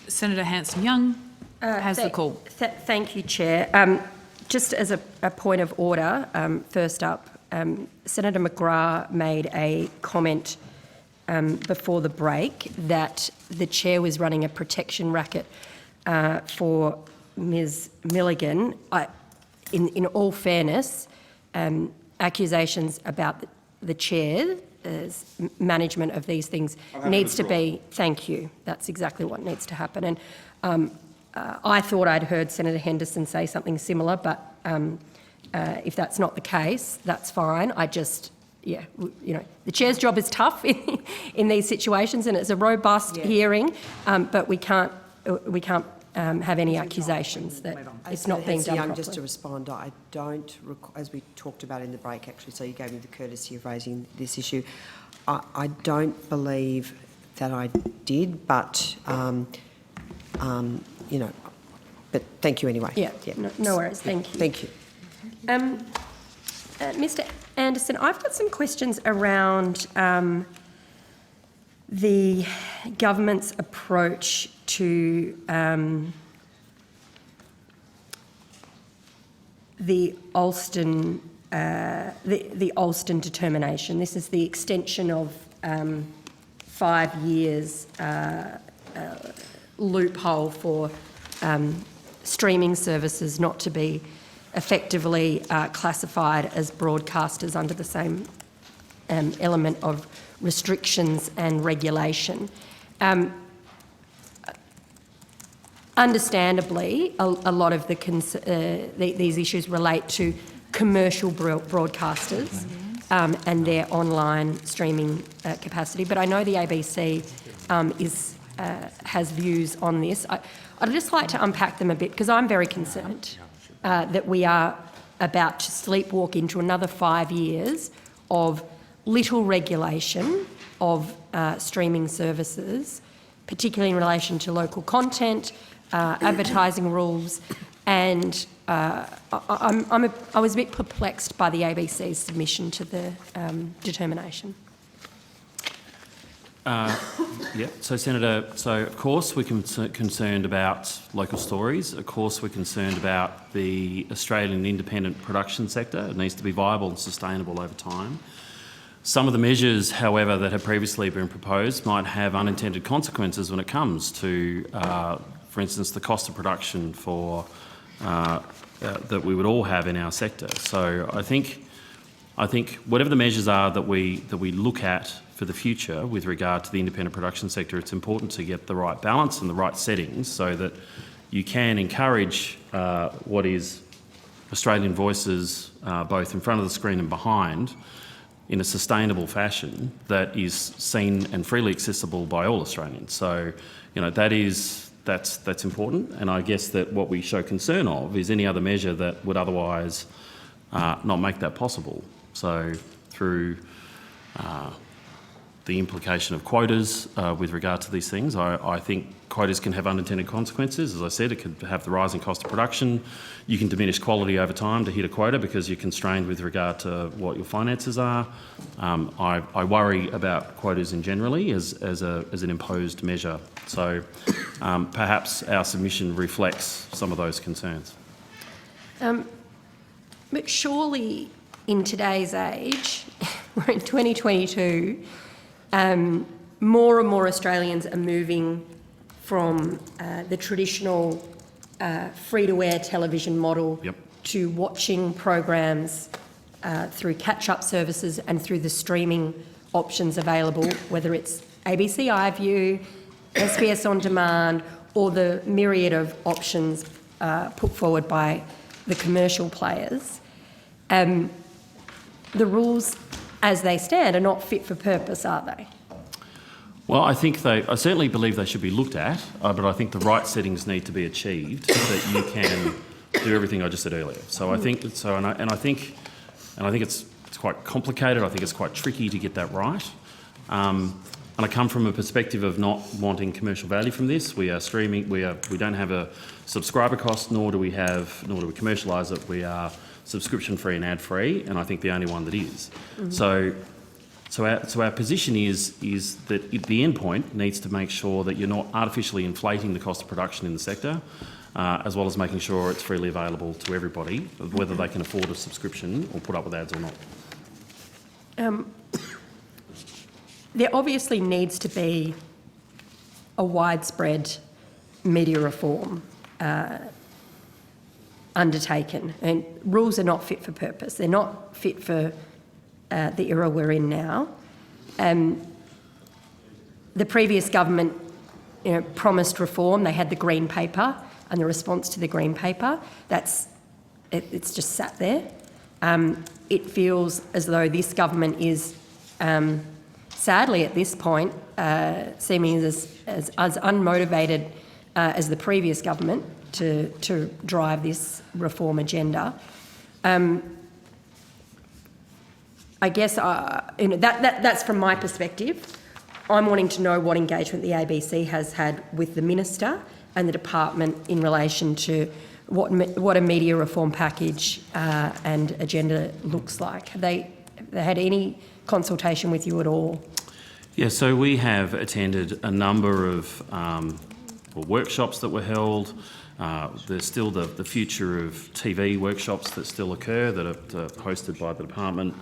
Senator Hanson-Young has the call. Thank you, Chair. Just as a point of order, first up, Senator McGrath made a comment before the break that the chair was running a protection racket for Ms Milligan. In all fairness, accusations about the chair's management of these things needs to be. Thank you. That's exactly what needs to happen. And I thought I'd heard Senator Henderson say something similar, but if that's not the case, that's fine. The chair's job is tough in these situations, and it's a robust hearing, but we can't have any accusations that it's not being done properly. Just to respond, I don't, as we talked about in the break actually, so you gave me the courtesy of raising this issue. I don't believe that I did, but but thank you anyway. Yeah. No worries. Thank you. Thank you. Mr. Anderson, I've got some questions around the government's approach to the Alston determination. This is the extension of 5 years loophole for streaming services not to be effectively classified as broadcasters under the same element of restrictions and regulation. Understandably, a lot of these issues relate to commercial broadcasters and their online streaming capacity, but I know the ABC has views on this. I'd just like to unpack them a bit because I'm very concerned that we are about to sleepwalk into another 5 years of little regulation of streaming services, particularly in relation to local content, advertising rules, and I was a bit perplexed by the ABC's submission to the determination. Yeah, so Senator, of course we're concerned about local stories. Of course we're concerned about the Australian independent production sector. It needs to be viable and sustainable over time. Some of the measures, however, that have previously been proposed might have unintended consequences when it comes to, for instance, the cost of production for that we would all have in our sector. So I think whatever the measures are that we look at for the future with regard to the independent production sector, it's important to get the right balance and the right settings so that you can encourage what is Australian voices both in front of the screen and behind in a sustainable fashion that is seen and freely accessible by all Australians. So, that's important, and I guess that what we show concern of is any other measure that would otherwise not make that possible. So through the implication of quotas with regard to these things, I think quotas can have unintended consequences. As I said, it could have the rising cost of production. You can diminish quality over time to hit a quota because you're constrained with regard to what your finances are. I worry about quotas in generally as an imposed measure. So perhaps our submission reflects some of those concerns. But surely in today's age, we're in 2022, more and more Australians are moving from the traditional free-to-air television model to watching programs through catch-up services and through the streaming options available, whether it's ABC iView, SBS On Demand, or the myriad of options put forward by the commercial players. The rules as they stand are not fit for purpose, are they? Well, I certainly believe they should be looked at, but I think the right settings need to be achieved that you can do everything I just said earlier. So I think so, and I think it's quite complicated. I think it's quite tricky to get that right. And I come from a perspective of not wanting commercial value from this. We are streaming. We don't have a subscriber cost, nor do we commercialise it. We are subscription free and ad free, and I think the only one that is. Mm-hmm. So our position is that the end point needs to make sure that you're not artificially inflating the cost of production in the sector, as well as making sure it's freely available to everybody, whether they can afford a subscription or put up with ads or not. There obviously needs to be a widespread media reform undertaken, and rules are not fit for purpose. They're not fit for the era we're in now. The previous government promised reform. They had the Green Paper and the response to the Green Paper. It's just sat there. It feels as though this government is sadly at this point seeming as unmotivated as the previous government to drive this reform agenda. I guess that's from my perspective. I'm wanting to know what engagement the ABC has had with the Minister and the Department in relation to what a media reform package and agenda looks like. Have they had any consultation with you at all? Yeah, so we have attended a number of workshops that were held. There's still the future of TV workshops that still occur that are hosted by the department,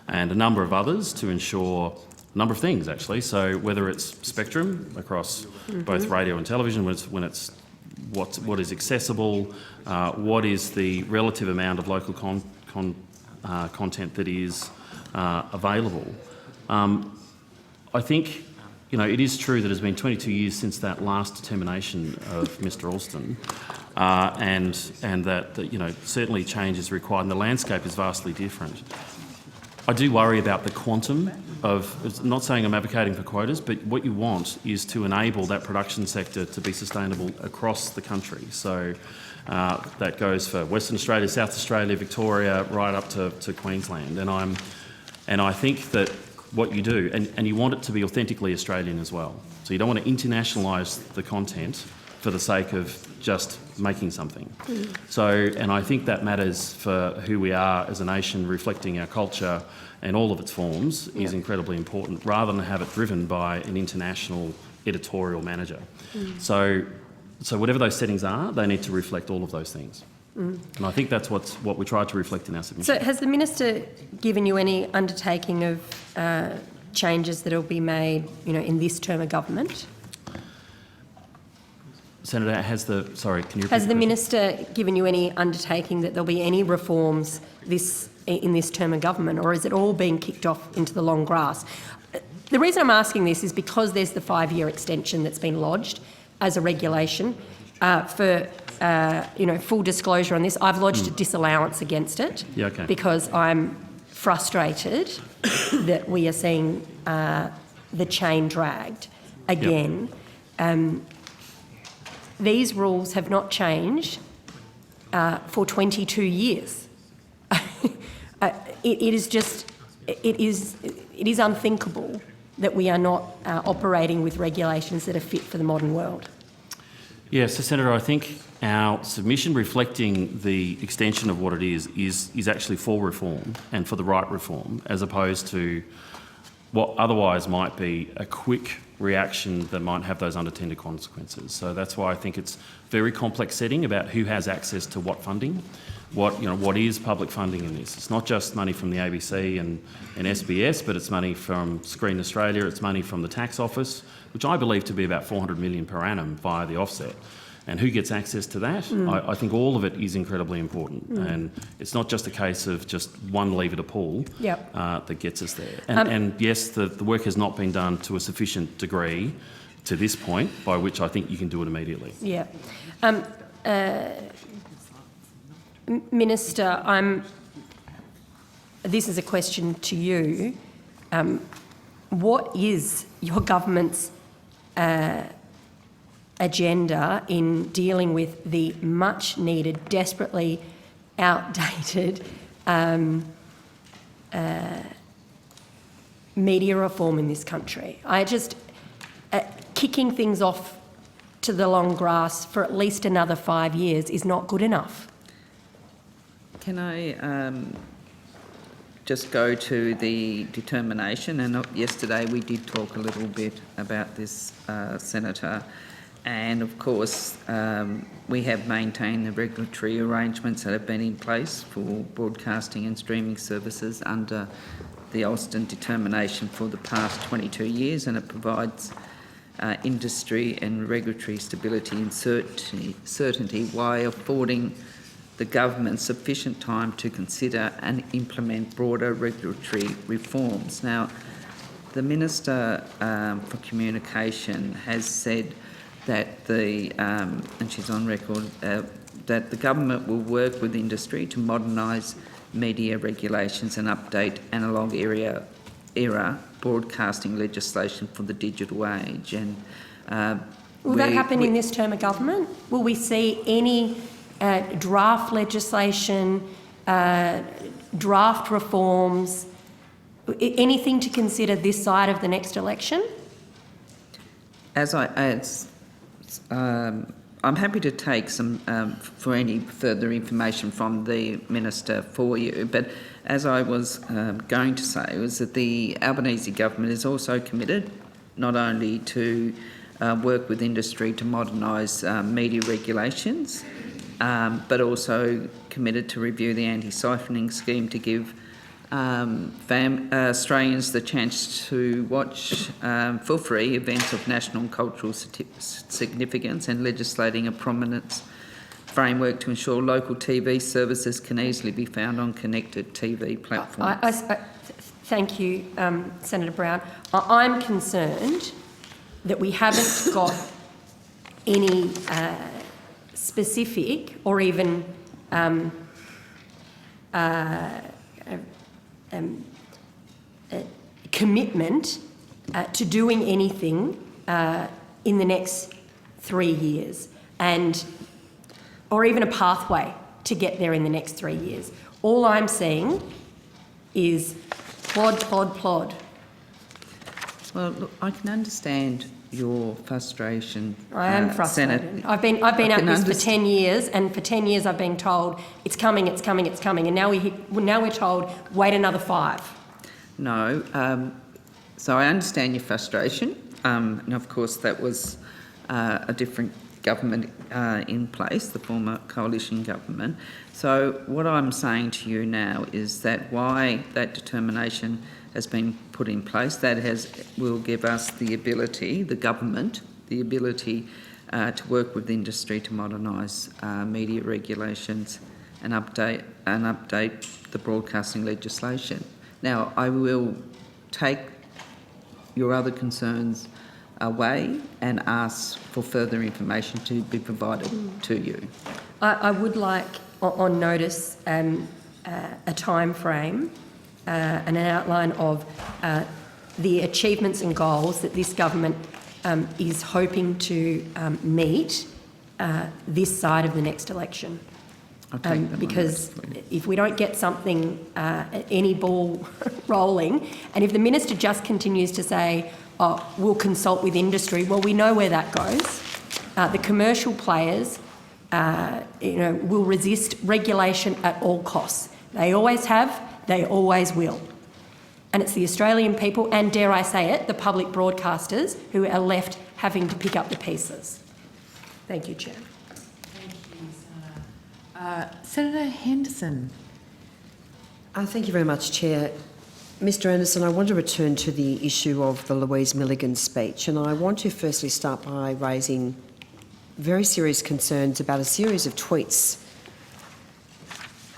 and a number of others to ensure a number of things actually. So whether it's spectrum across both radio and television, what is accessible, what is the relative amount of local content that is available. I think, it is true that it's been 22 years since that last determination of Mr Alston, and that certainly change is required, and the landscape is vastly different. I do worry about the quantum of, not saying I'm advocating for quotas, but what you want is to enable that production sector to be sustainable across the country. So that goes for Western Australia, South Australia, Victoria, right up to Queensland. And I think that what you do, and you want it to be authentically Australian as well. So you don't want to internationalise the content for the sake of just making something. So, and I think that matters for who we are as a nation, reflecting our culture and all of its forms is incredibly important, rather than have it driven by an international editorial manager. So whatever those settings are, they need to reflect all of those things. And I think that's what we tried to reflect in our submission. So has the Minister given you any undertaking of changes that will be made, in this term of government? Senator, can you repeat Has the question? Minister given you any undertaking that there'll be any reforms in this term of government, or is it all being kicked off into the long grass? The reason I'm asking this is because there's the 5-year extension that's been lodged as a regulation for full disclosure on this. I've lodged a disallowance against it because I'm frustrated that we are seeing the chain dragged again. These rules have not changed for 22 years. It is unthinkable that we are not operating with regulations that are fit for the modern world. Yeah, so Senator, I think our submission reflecting the extension of what it is actually for reform and for the right reform, as opposed to what otherwise might be a quick reaction that might have those unintended consequences. So that's why I think it's a very complex setting about who has access to what funding, what is public funding in this. It's not just money from the ABC and SBS, but it's money from Screen Australia, it's money from the tax office, which I believe to be about 400 million per annum via the offset. And who gets access to that? I think all of it is incredibly important. And it's not just a case of just one lever to pull that gets us there. And yes, the work has not been done to a sufficient degree to this point, by which I think you can do it immediately. Yeah. Minister, this is a question to you. What is your government's agenda in dealing with the much needed, desperately outdated media reform in this country? Kicking things off to the long grass for at least another 5 years is not good enough. Can I just go to the determination? And yesterday we did talk a little bit about this, Senator. And of course, we have maintained the regulatory arrangements that have been in place for broadcasting and streaming services under the Alston determination for the past 22 years, and it provides industry and regulatory stability and certainty while affording the government sufficient time to consider and implement broader regulatory reforms. Now, the Minister for Communication has said that and she's on record, that the government will work with industry to modernise media regulations and update analogue era broadcasting legislation for the digital age. And will that happen in this term of government? Will we see any draft legislation, draft reforms, anything to consider this side of the next election? As I'm happy to take some for any further information from the Minister for you, but as I was going to say, was that the Albanese government is also committed not only to work with industry to modernise media regulations, but also committed to review the anti-siphoning scheme to give Australians the chance to watch for free events of national and cultural significance, and legislating a prominence framework to ensure local TV services can easily be found on connected TV platforms. Thank you, Senator Brown. I'm concerned that we haven't got any specific or even commitment to doing anything in the next 3 years, or even a pathway to get there in the next 3 years. All I'm saying is plod, plod, plod. Well, look, I can understand your frustration. I am frustrated. Senator. I've been at this for 10 years, and for 10 years I've been told it's coming, it's coming, it's coming, and now we're told wait another 5. No, so I understand your frustration, and of course that was a different government in place, the former coalition government. So what I'm saying to you now is that why that determination has been put in place, will give us the ability, the government, the ability to work with industry to modernise media regulations and update the broadcasting legislation. Now, I will take your other concerns away and ask for further information to be provided to you. I would like on notice a time frame and an outline of the achievements and goals that this government is hoping to meet this side of the next election. Because if we don't get something, any ball rolling, and if the minister just continues to say, oh, we'll consult with industry, well, we know where that goes. The commercial players, will resist regulation at all costs. They always have, they always will. And it's the Australian people, and dare I say it, the public broadcasters, who are left having to pick up the pieces. Thank you, Chair. Senator Henderson. Thank you very much, Chair. Mr Anderson, I want to return to the issue of the Louise Milligan speech, and I want to firstly start by raising very serious concerns about a series of tweets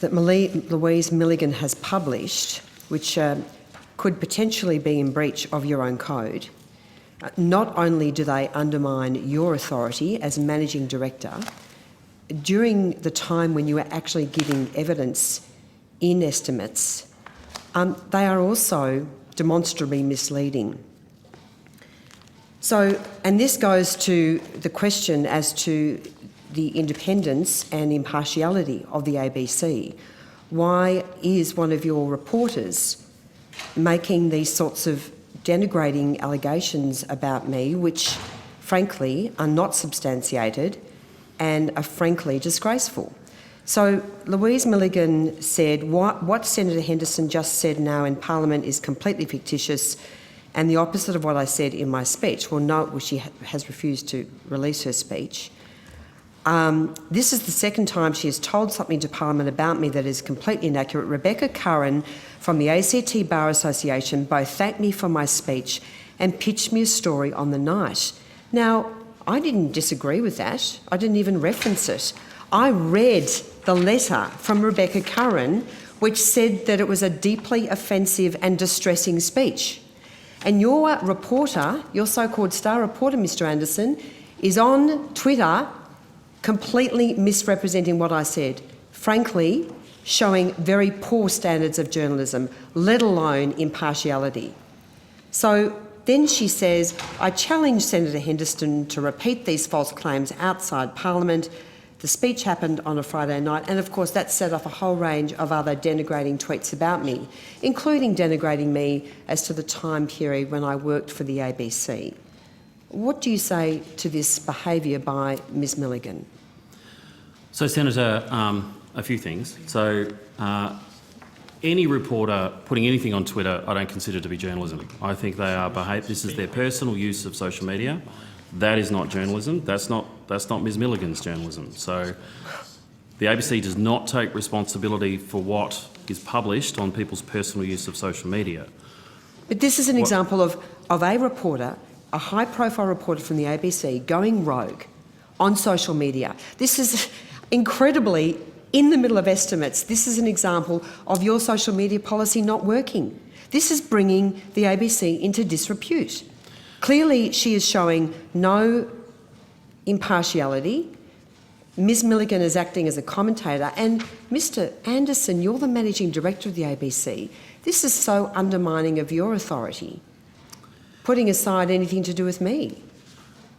that Louise Milligan has published, which could potentially be in breach of your own code. Not only do they undermine your authority as managing director, during the time when you were actually giving evidence in estimates, they are also demonstrably misleading. So, and this goes to the question as to the independence and impartiality of the ABC. Why is one of your reporters making these sorts of denigrating allegations about me, which frankly are not substantiated and are frankly disgraceful? So Louise Milligan said what Senator Henderson just said now in Parliament is completely fictitious and the opposite of what I said in my speech. Well, no, she has refused to release her speech. This is the second time she has told something to Parliament about me that is completely inaccurate. Rebecca Curran from the ACT Bar Association both thanked me for my speech and pitched me a story on the night. Now, I didn't disagree with that. I didn't even reference it. I read the letter from Rebecca Curran which said that it was a deeply offensive and distressing speech. And your reporter, your so-called star reporter, Mr Anderson, is on Twitter completely misrepresenting what I said, frankly showing very poor standards of journalism, let alone impartiality. So then she says, I challenge Senator Henderson to repeat these false claims outside Parliament. The speech happened on a Friday night, and of course that set off a whole range of other denigrating tweets about me, including denigrating me as to the time period when I worked for the ABC. What do you say to this behaviour by Ms Milligan? So, Senator, a few things. So, any reporter putting anything on Twitter, I don't consider to be journalism. I think they are this is their personal use of social media. That is not journalism. That's not Ms Milligan's journalism. So, the ABC does not take responsibility for what is published on people's personal use of social media. But this is an example of a reporter, a high-profile reporter from the ABC, going rogue on social media. This is incredibly in the middle of estimates. This is an example of your social media policy not working. This is bringing the ABC into disrepute. Clearly, she is showing no impartiality. Ms Milligan is acting as a commentator, and Mr Anderson, you're the Managing Director of the ABC. This is so undermining of your authority, putting aside anything to do with me.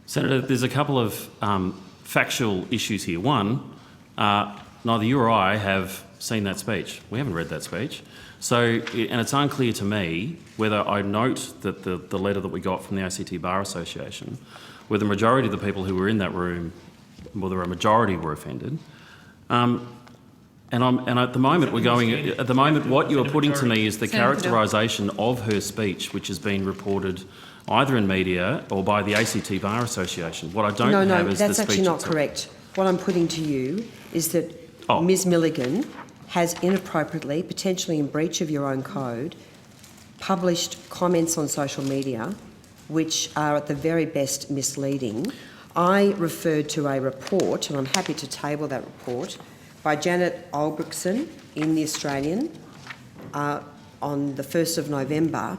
Senator, there's a couple of factual issues here. One, neither you or I have seen that speech. We haven't read that speech. So, and it's unclear to me whether I note that the letter that we got from the ACT Bar Association, where the majority of the people who were in that room, whether a majority were offended. And at the moment what you are putting to me is the characterisation of her speech, which has been reported either in media or by the ACT Bar Association. What I don't have is the speech. No, that's actually not correct. What I'm putting to you is that Ms Milligan has inappropriately, potentially in breach of your own code, published comments on social media which are at the very best misleading. I referred to a report, and I'm happy to table that report, by Janet Albrechtsen in The Australian on the 1st of November,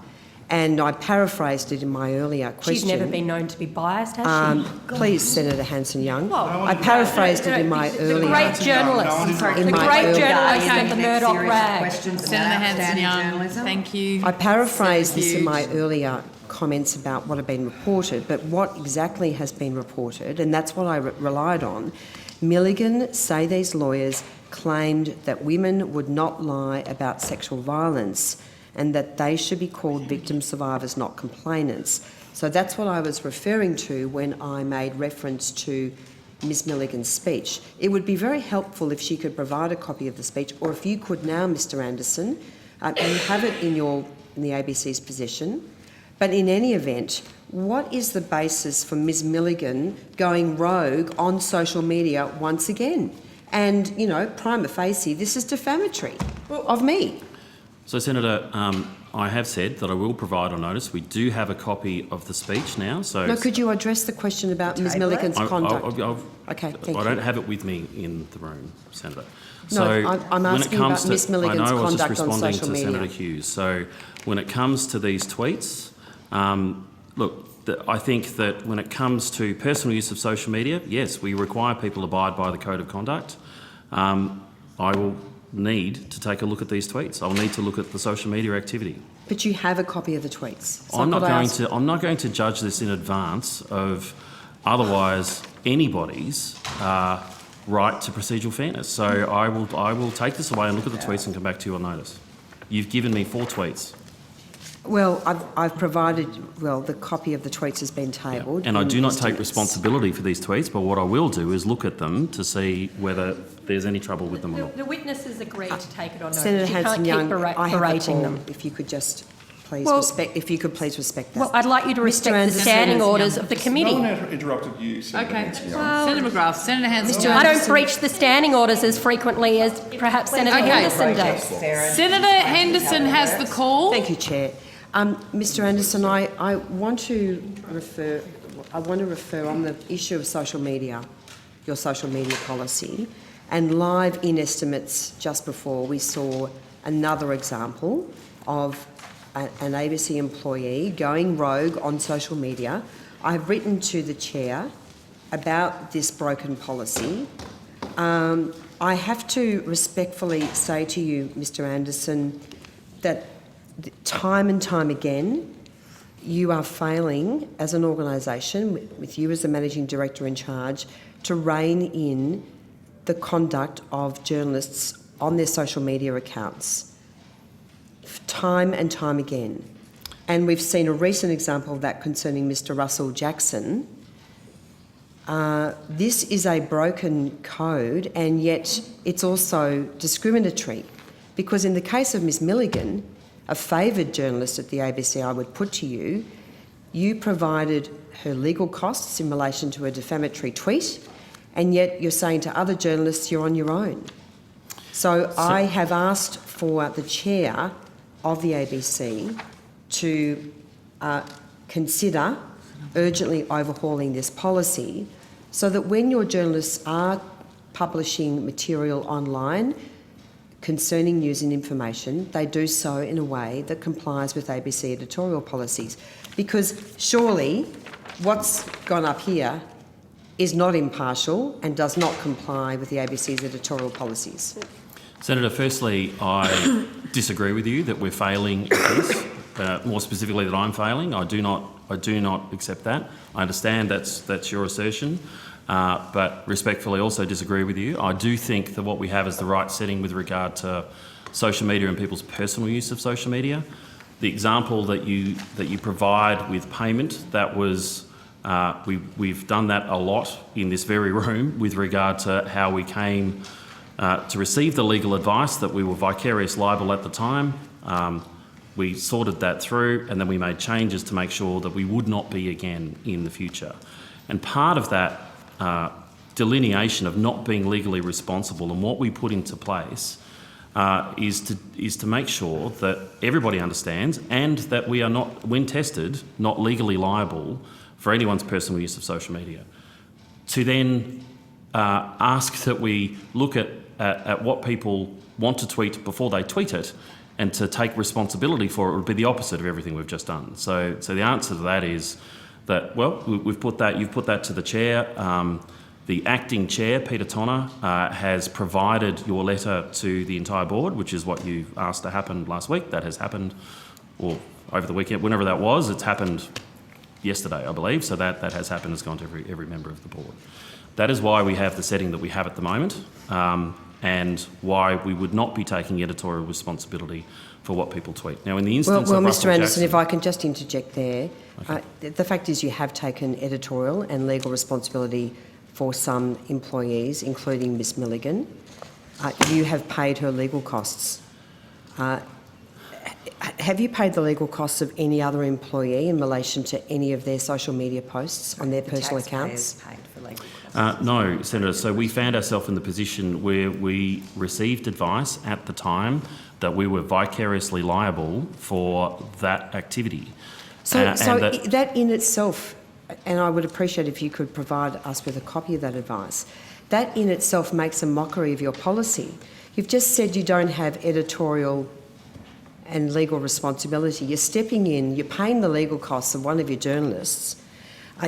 and I paraphrased it in my earlier question. She's never been known to be biased, has she? Please, Senator Hanson-Young. I paraphrased it in my earlier... The great journalist. The great journalist of the Murdoch rag. Senator Hanson-Young, thank you. I paraphrased this in my earlier comments about what had been reported, but what exactly has been reported, and that's what I relied on. Milligan, say these lawyers, claimed that women would not lie about sexual violence and that they should be called victim survivors, not complainants. So that's what I was referring to when I made reference to Ms Milligan's speech. It would be very helpful if she could provide a copy of the speech, or if you could now, Mr Anderson, you have it in the ABC's possession. But in any event, what is the basis for Ms Milligan going rogue on social media once again? And, you know, prima facie, this is defamatory of me. So, Senator, I have said that I will provide on notice. We do have a copy of the speech now. So, no, could you address the question about Ms Milligan's conduct? Okay, thank you. I don't have it with me in the room, Senator. No, so I'm asking about Ms Milligan's conduct on social media. I know I was just responding to Senator Hughes. So when it comes to these tweets, look, I think that when it comes to personal use of social media, yes, we require people to abide by the Code of Conduct. I will need to take a look at these tweets. I'll need to look at the social media activity. But you have a copy of the tweets. So I'm not going to judge this in advance of otherwise anybody's right to procedural fairness. So I will take this away and look at the tweets and come back to you on notice. You've given me 4 tweets. Well, I've provided, the copy of the tweets has been tabled. Yeah. And I do not take responsibility for these tweets, but what I will do is look at them to see whether there's any trouble with them or not. The witnesses agreed to take it on notice. Senator Hanson-Young, I have a berating them. If you could just please respect that. Well, I'd like you to respect the standing orders of the committee. No one interrupted you, Senator Hanson-Young. Senator McGrath, Senator Hanson. I don't breach the standing orders as frequently as perhaps Senator Henderson does. Senator Henderson has the call. Thank you, Chair. Mr Anderson, I want to refer on the issue of social media, your social media policy, and live in estimates just before we saw another example of an ABC employee going rogue on social media. I've written to the Chair about this broken policy. I have to respectfully say to you, Mr Anderson, that time and time again, you are failing as an organisation, with you as the Managing Director in charge, to rein in the conduct of journalists on their social media accounts. Time and time again. And we've seen a recent example of that concerning Mr Russell Jackson. This is a broken code, and yet it's also discriminatory, because in the case of Ms Milligan, a favoured journalist at the ABC, I would put to you, you provided her legal costs in relation to a defamatory tweet, and yet you're saying to other journalists you're on your own. So I have asked for the chair of the ABC to consider urgently overhauling this policy so that when your journalists are publishing material online concerning news and information, they do so in a way that complies with ABC editorial policies. Because surely what's gone up here is not impartial and does not comply with the ABC's editorial policies. Senator, firstly, I disagree with you that we're failing at this. More specifically, that I'm failing. I do not accept that. I understand that's your assertion, but respectfully also disagree with you. I do think that what we have is the right setting with regard to social media and people's personal use of social media. The example that you provide with payment, that was we've done that a lot in this very room with regard to how we came to receive the legal advice that we were vicarious liable at the time. We sorted that through, and then we made changes to make sure that we would not be again in the future. And part of that delineation of not being legally responsible and what we put into place is to make sure that everybody understands, and that we are not, when tested, not legally liable for anyone's personal use of social media. To then ask that we look at what people want to tweet before they tweet it, and to take responsibility for it would be the opposite of everything we've just done. So the answer to that is that, well, you've put that to the chair. The acting chair, Peter Tonner, has provided your letter to the entire board, which is what you asked to happen last week. That has happened, or over the weekend, whenever that was. It's happened yesterday, I believe. So that has happened, has gone to every member of the board. That is why we have the setting that we have at the moment. And why we would not be taking editorial responsibility for what people tweet. Now, in the instance well, of Mr Anderson, Jackson, if I can just interject there, okay. The fact is you have taken editorial and legal responsibility for some employees, including Miss Milligan. You have paid her legal costs. Have you paid the legal costs of any other employee in relation to any of their social media posts on their personal accounts? Paid for legal costs. No, Senator. So we found ourselves in the position where we received advice at the time that we were vicariously liable for that activity. So that in itself, and I would appreciate if you could provide us with a copy of that advice, that in itself makes a mockery of your policy. You've just said you don't have editorial and legal responsibility. You're stepping in, you're paying the legal costs of one of your journalists.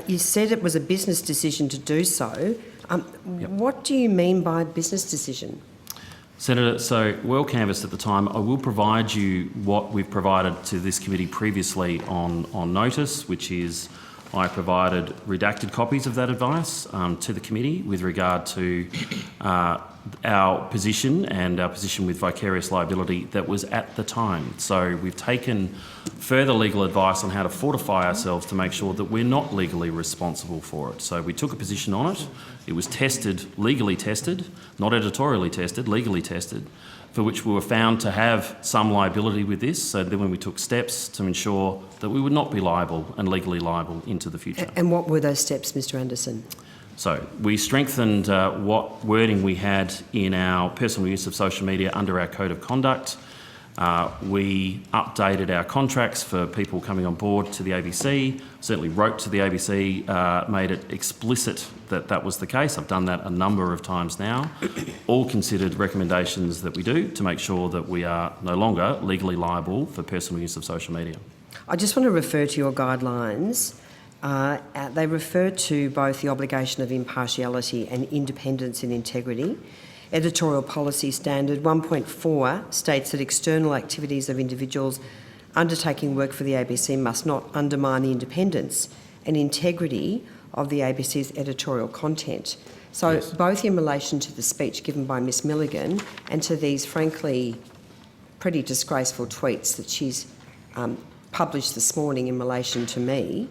You said it was a business decision to do so. Yep. What do you mean by business decision? Senator, so well canvassed at the time. I will provide you what we've provided to this committee previously on notice, which is I provided redacted copies of that advice to the committee with regard to our position and our position with vicarious liability that was at the time. So we've taken further legal advice on how to fortify ourselves to make sure that we're not legally responsible for it. So we took a position on it. It was tested, legally tested, not editorially tested, legally tested, for which we were found to have some liability with this. So then when we took steps to ensure that we would not be liable and legally liable into the future. And what were those steps, Mr Anderson? So we strengthened what wording we had in our personal use of social media under our code of conduct. We updated our contracts for people coming on board to the ABC, certainly wrote to the ABC, made it explicit that that was the case. I've done that a number of times now. All considered recommendations that we do to make sure that we are no longer legally liable for personal use of social media. I just want to refer to your guidelines. They refer to both the obligation of impartiality and independence and integrity. Editorial Policy Standard 1.4 states that external activities of individuals undertaking work for the ABC must not undermine the independence and integrity of the ABC's editorial content. So yes. Both in relation to the speech given by Ms Milligan and to these frankly pretty disgraceful tweets that she's published this morning in relation to me,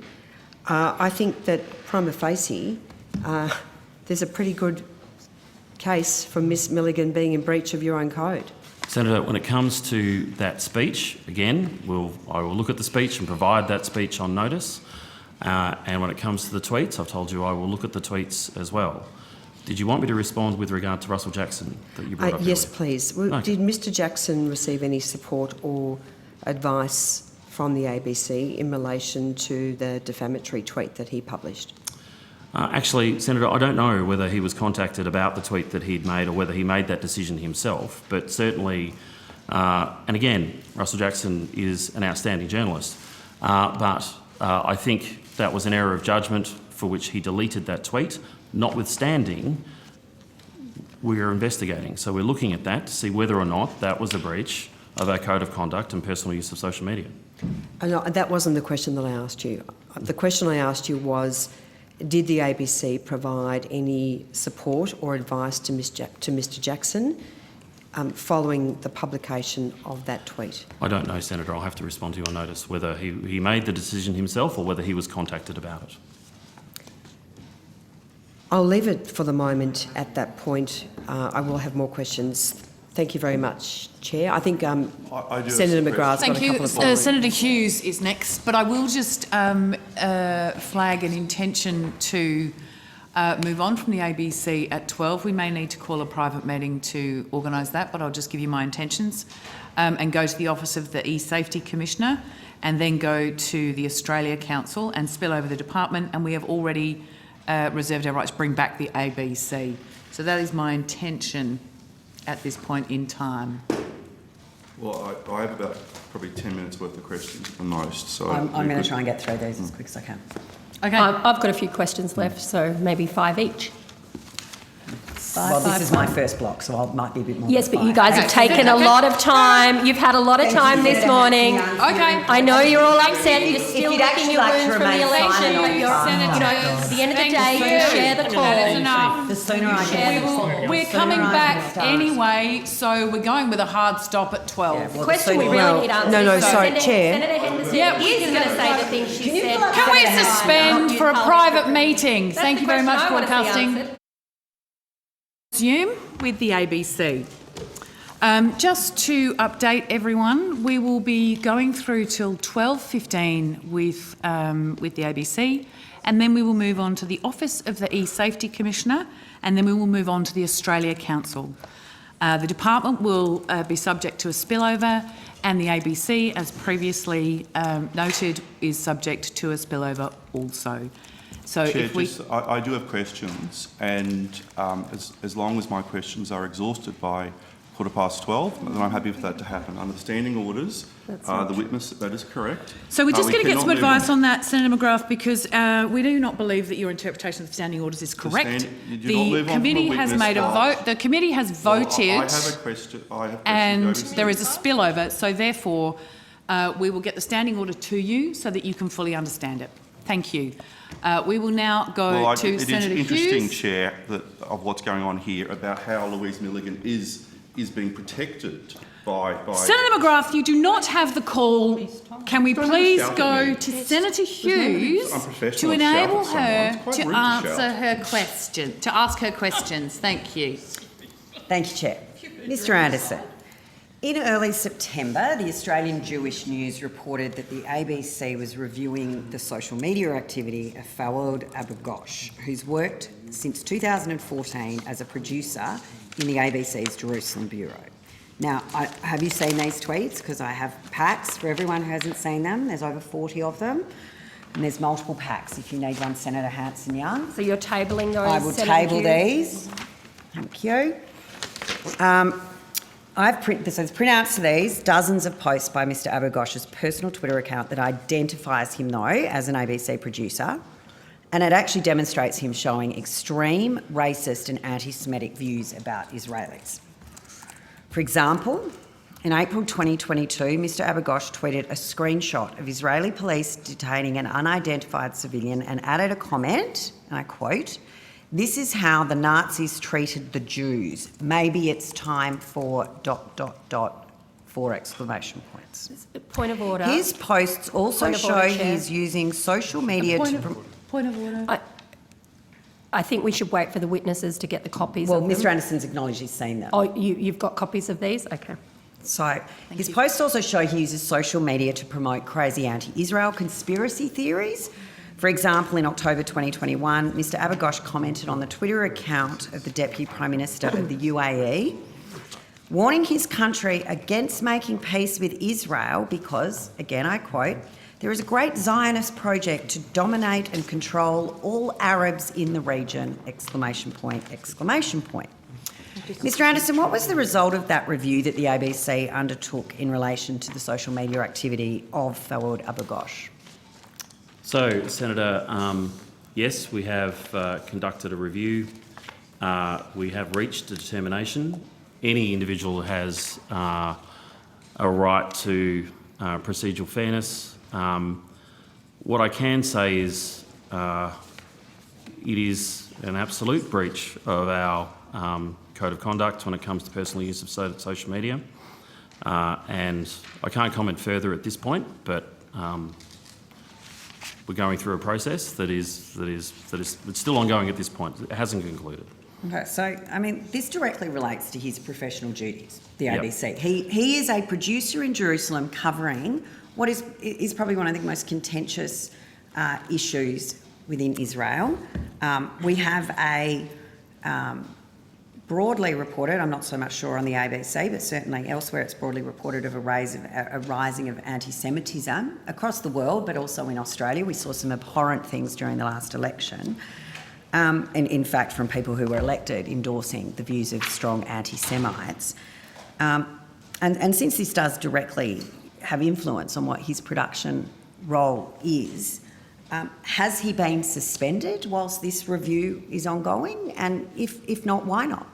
I think that prima facie, there's a pretty good case for Miss Milligan being in breach of your own code. Senator, when it comes to that speech, again, I will look at the speech and provide that speech on notice. And when it comes to the tweets, I've told you I will look at the tweets as well. Did you want me to respond with regard to Russell Jackson that you brought up? Yes, earlier? please. Okay. Did Mr Jackson receive any support or advice from the ABC in relation to the defamatory tweet that he published? Actually, Senator, I don't know whether he was contacted about the tweet that he'd made or whether he made that decision himself, but certainly, and again, Russell Jackson is an outstanding journalist, but I think that was an error of judgment for which he deleted that tweet. Notwithstanding, we are investigating. So we're looking at that to see whether or not that was a breach of our code of conduct and personal use of social media. No, that wasn't the question that I asked you. The question I asked you was, did the ABC provide any support or advice to Mr Jackson following the publication of that tweet? I don't know, Senator. I'll have to respond to you on notice whether he made the decision himself or whether he was contacted about it. I'll leave it for the moment at that point. I will have more questions. Thank you very much, Chair. I think I do Senator have some McGrath's got Thank a you. couple of points. Senator Hughes is next, but I will just flag an intention to move on from the ABC at 12. We may need to call a private meeting to organise that, but I'll just give you my intentions and go to the Office of the E-Safety Commissioner and then go to the Australia Council and spill over the department, and we have already reserved our right to bring back the ABC. So that is my intention at this point in time. Well, I have about probably 10 minutes worth of questions at the most, so... I'm going to try and get through these as quick as I can. Okay. I've got a few questions left, so maybe 5 each. Well, this is my first block, so I might be a bit more. Yes, than but you five. guys have taken a lot of time. You've had a lot of time this morning. Okay. I know you're all upset. You're still you'd looking actually your like to wounds from the remain election, silent but on you're, fire. at the end of the day, Thank you you. share the That is call. enough. The sooner I Share get the We're coming back anyway, so we're going with a hard stop at 12. The question we really need answered. No, is, sorry, Senator Chair. Henderson Yeah, we is can going to have say a the things she said. Can we suspend for a private meeting? Thank you very much, broadcasting. Resume with the ABC. Just to update everyone, we will be going through till 12:15 with the ABC, and then we will move on to the Office of the E-Safety Commissioner, and then we will move on to the Australia Council. The department will be subject to a spillover, and the ABC, as previously noted, is subject to a spillover also. So Chair, if we... I do have questions, and as long as my questions are exhausted by 12:15, then I'm happy for that to happen. Under standing orders, the witness, that is correct. So we're just going to get cannot some move advice on that, Senator McGrath, because we do not believe that your interpretation of the standing orders is correct. You do not move The on from a committee has witness made a vote. vote. The committee has voted, I have a question. and Go to there is a spillover. So therefore, we will get the standing order to you so that you can fully understand it. Thank you. We will now go to Senator Hughes. It is interesting, Chair, of what's going on here about how Louise Milligan is being protected by... Senator McGrath, you do not have the call. Can we please go to Senator Hughes to enable her to answer her question, to ask her questions? Thank you. Thank you, Chair. Mr Anderson, in early September, the Australian Jewish News reported that the ABC was reviewing the social media activity of Fawad Abu Ghosh, who's worked since 2014 as a producer in the ABC's Jerusalem Bureau. Now, have you seen these tweets? Because I have packs for everyone who hasn't seen them. There's over 40 of them. And there's multiple packs if you need one, Senator Hanson-Young. So you're tabling those, I will Senator table Hughes? these. Thank you. There's printouts to these, dozens of posts by Mr Abu Ghosh's personal Twitter account that identifies him, though, as an ABC producer, and it actually demonstrates him showing extreme racist and anti-Semitic views about Israelis. For example, in April 2022, Mr Abu Ghosh tweeted a screenshot of Israeli police detaining an unidentified civilian and added a comment, and I quote, "This is how the Nazis treated the Jews. Maybe it's time for ... 4 exclamation points. Point of order. His posts also Point of show order, Chair. he's using social media to... Point of order. I think we should wait for the witnesses to get the copies Well, of them. Mr Anderson's acknowledged he's seen them. Oh, you've got copies of these? Okay. So his posts also show he uses social media to promote crazy anti-Israel conspiracy theories. For example, in October 2021, Mr Abagosh commented on the Twitter account of the Deputy Prime Minister of the UAE, warning his country against making peace with Israel because, again I quote, there is a great Zionist project to dominate and control all Arabs in the region, exclamation point, exclamation point. Mr Anderson, what was the result of that review that the ABC undertook in relation to the social media activity of Fawad Abagosh? So, Senator, yes, we have conducted a review. We have reached a determination. Any individual has a right to procedural fairness. What I can say is it is an absolute breach of our code of conduct when it comes to personal use of social media. And I can't comment further at this point, but we're going through a process that is it's still ongoing at this point. It hasn't concluded. Okay, so, I mean, this directly relates to his professional duties, the Yep. ABC. He is a producer in Jerusalem covering what is probably one of the most contentious issues within Israel. We have a broadly reported, I'm not so much sure on the ABC, but certainly elsewhere it's broadly reported of a rising of anti-Semitism across the world, but also in Australia. We saw some abhorrent things during the last election. And in fact, from people who were elected endorsing the views of strong anti-Semites. And since this does directly have influence on what his production role is, has he been suspended whilst this review is ongoing? And if not, why not?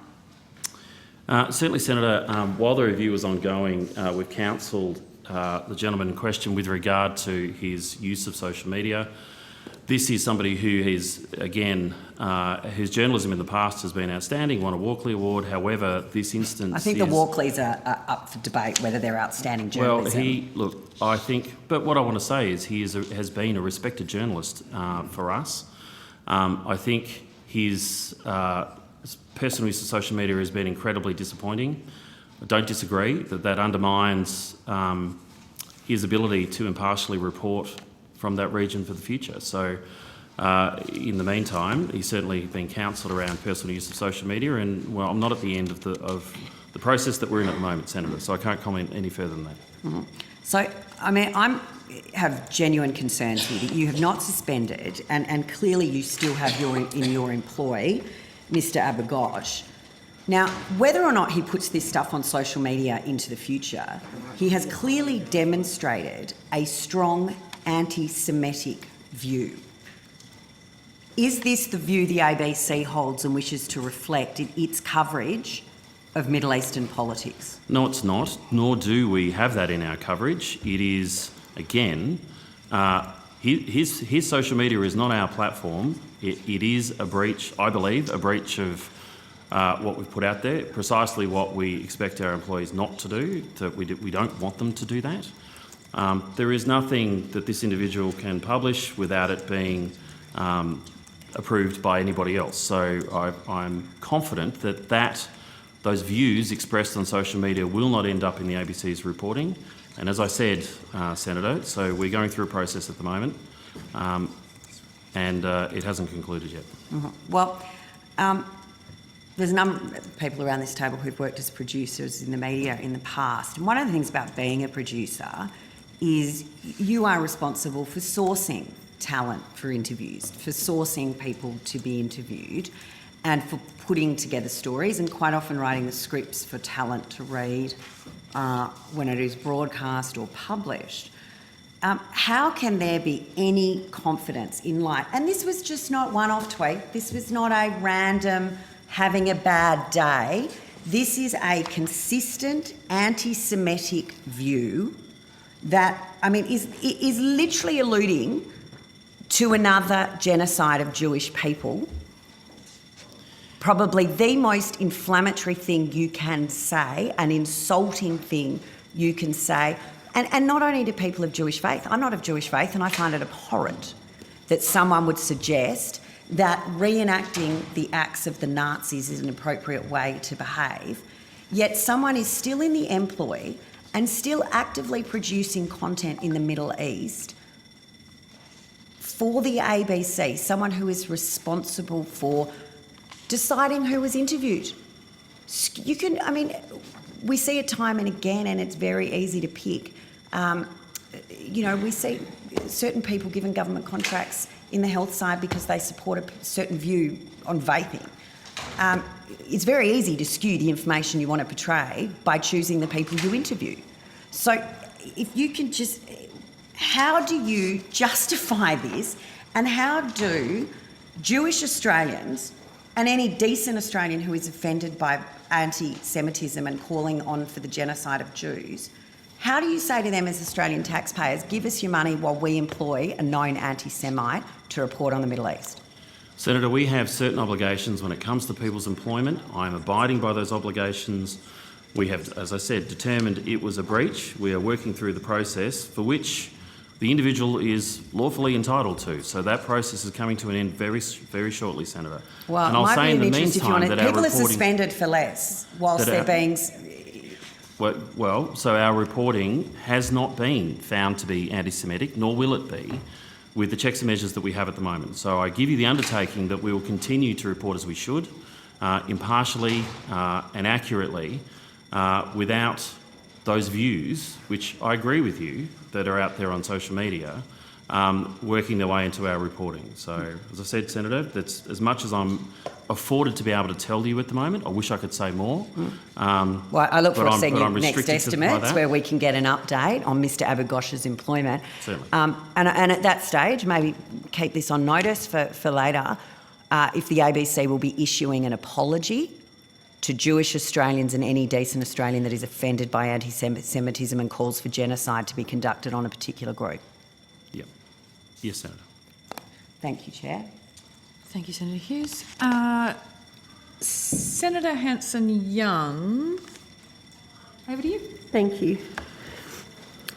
Certainly, Senator, while the review was ongoing, we've counselled the gentleman in question with regard to his use of social media. This is somebody who is, again, whose journalism in the past has been outstanding, won a Walkley Award. However, this instance I think the Walkleys are up for debate whether they're outstanding journalism. Well, I think, but what I want to say is he has been a respected journalist for us. I think his personal use of social media has been incredibly disappointing. I don't disagree that undermines his ability to impartially report from that region for the future. So in the meantime, he's certainly been counselled around personal use of social media, and well, I'm not at the end of the process that we're in at the moment, Senator, so I can't comment any further than that. Mm-hmm. So, I mean, I have genuine concerns here that you have not suspended, and clearly you still have in your employ Mr Abagosh. Now, whether or not he puts this stuff on social media into the future, he has clearly demonstrated a strong anti-Semitic view. Is this the view the ABC holds and wishes to reflect in its coverage of Middle Eastern politics? No, it's not, nor do we have that in our coverage. It is, again, his social media is not our platform. It is a breach, I believe, a breach of what we've put out there, precisely what we expect our employees not to do. We don't want them to do that. There is nothing that this individual can publish without it being approved by anybody else. So I'm confident that those views expressed on social media will not end up in the ABC's reporting. And as I said, Senator, so we're going through a process at the moment, and it hasn't concluded yet. Mm-hmm. Well, there's a number of people around this table who've worked as producers in the media in the past. And one of the things about being a producer is you are responsible for sourcing talent for interviews, for sourcing people to be interviewed, and for putting together stories and quite often writing the scripts for talent to read when it is broadcast or published. How can there be any confidence in light? And this was just not one-off tweet. This was not a random having a bad day. This is a consistent anti-Semitic view that, I mean, is literally alluding to another genocide of Jewish people. Probably the most inflammatory thing you can say, an insulting thing you can say, and not only to people of Jewish faith, I'm not of Jewish faith, and I find it abhorrent that someone would suggest that reenacting the acts of the Nazis is an appropriate way to behave, yet someone is still in the employ and still actively producing content in the Middle East for the ABC, someone who is responsible for deciding who was interviewed. You can, I mean, we see it time and again, and it's very easy to pick. You know, we see certain people given government contracts in the health side because they support a certain view on vaping. It's very easy to skew the information you want to portray by choosing the people you interview. So if you can just, how do you justify this, and how do Jewish Australians and any decent Australian who is offended by anti-Semitism and calling on for the genocide of Jews, how do you say to them as Australian taxpayers, give us your money while we employ a known anti-Semite to report on the Middle East? Senator, we have certain obligations when it comes to people's employment. I am abiding by those obligations. We have, as I said, determined it was a breach. We are working through the process for which the individual is lawfully entitled to. So that process is coming to an end very, very shortly, Senator. Well, and I'll might say be in of the interest if you meantime want that to, people our are reporting, suspended for less whilst that they're our- being... well, so our reporting has not been found to be anti-Semitic, nor will it be, with the checks and measures that we have at the moment. So I give you the undertaking that we will continue to report as we should, impartially and accurately, without those views, which I agree with you, that are out there on social media, working their way into our reporting. So, as I said, Senator, that's as much as I'm afforded to be able to tell you at the moment. I wish I could say more. Well, I look forward to seeing your next restricted by estimates that. where we can get an update on Mr Abagosh's employment. Certainly. And at that stage, maybe keep this on notice for later, if the ABC will be issuing an apology to Jewish Australians and any decent Australian that is offended by anti-Semitism and calls for genocide to be conducted on a particular group. Yep. Yes, Senator. Thank you, Chair. Thank you, Senator Hughes. Senator Hanson-Young, over to you. Thank you.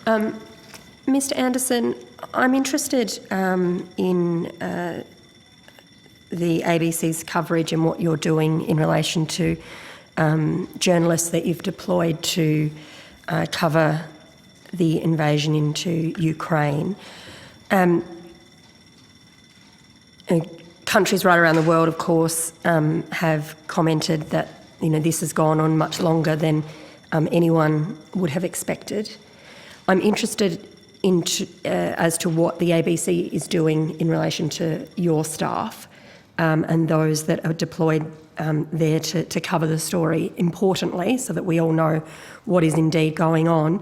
Mr Anderson, I'm interested in the ABC's coverage and what you're doing in relation to journalists that you've deployed to cover the invasion into Ukraine. Countries right around the world, of course, have commented that this has gone on much longer than anyone would have expected. I'm interested as to what the ABC is doing in relation to your staff and those that are deployed there to cover the story, importantly, so that we all know what is indeed going on.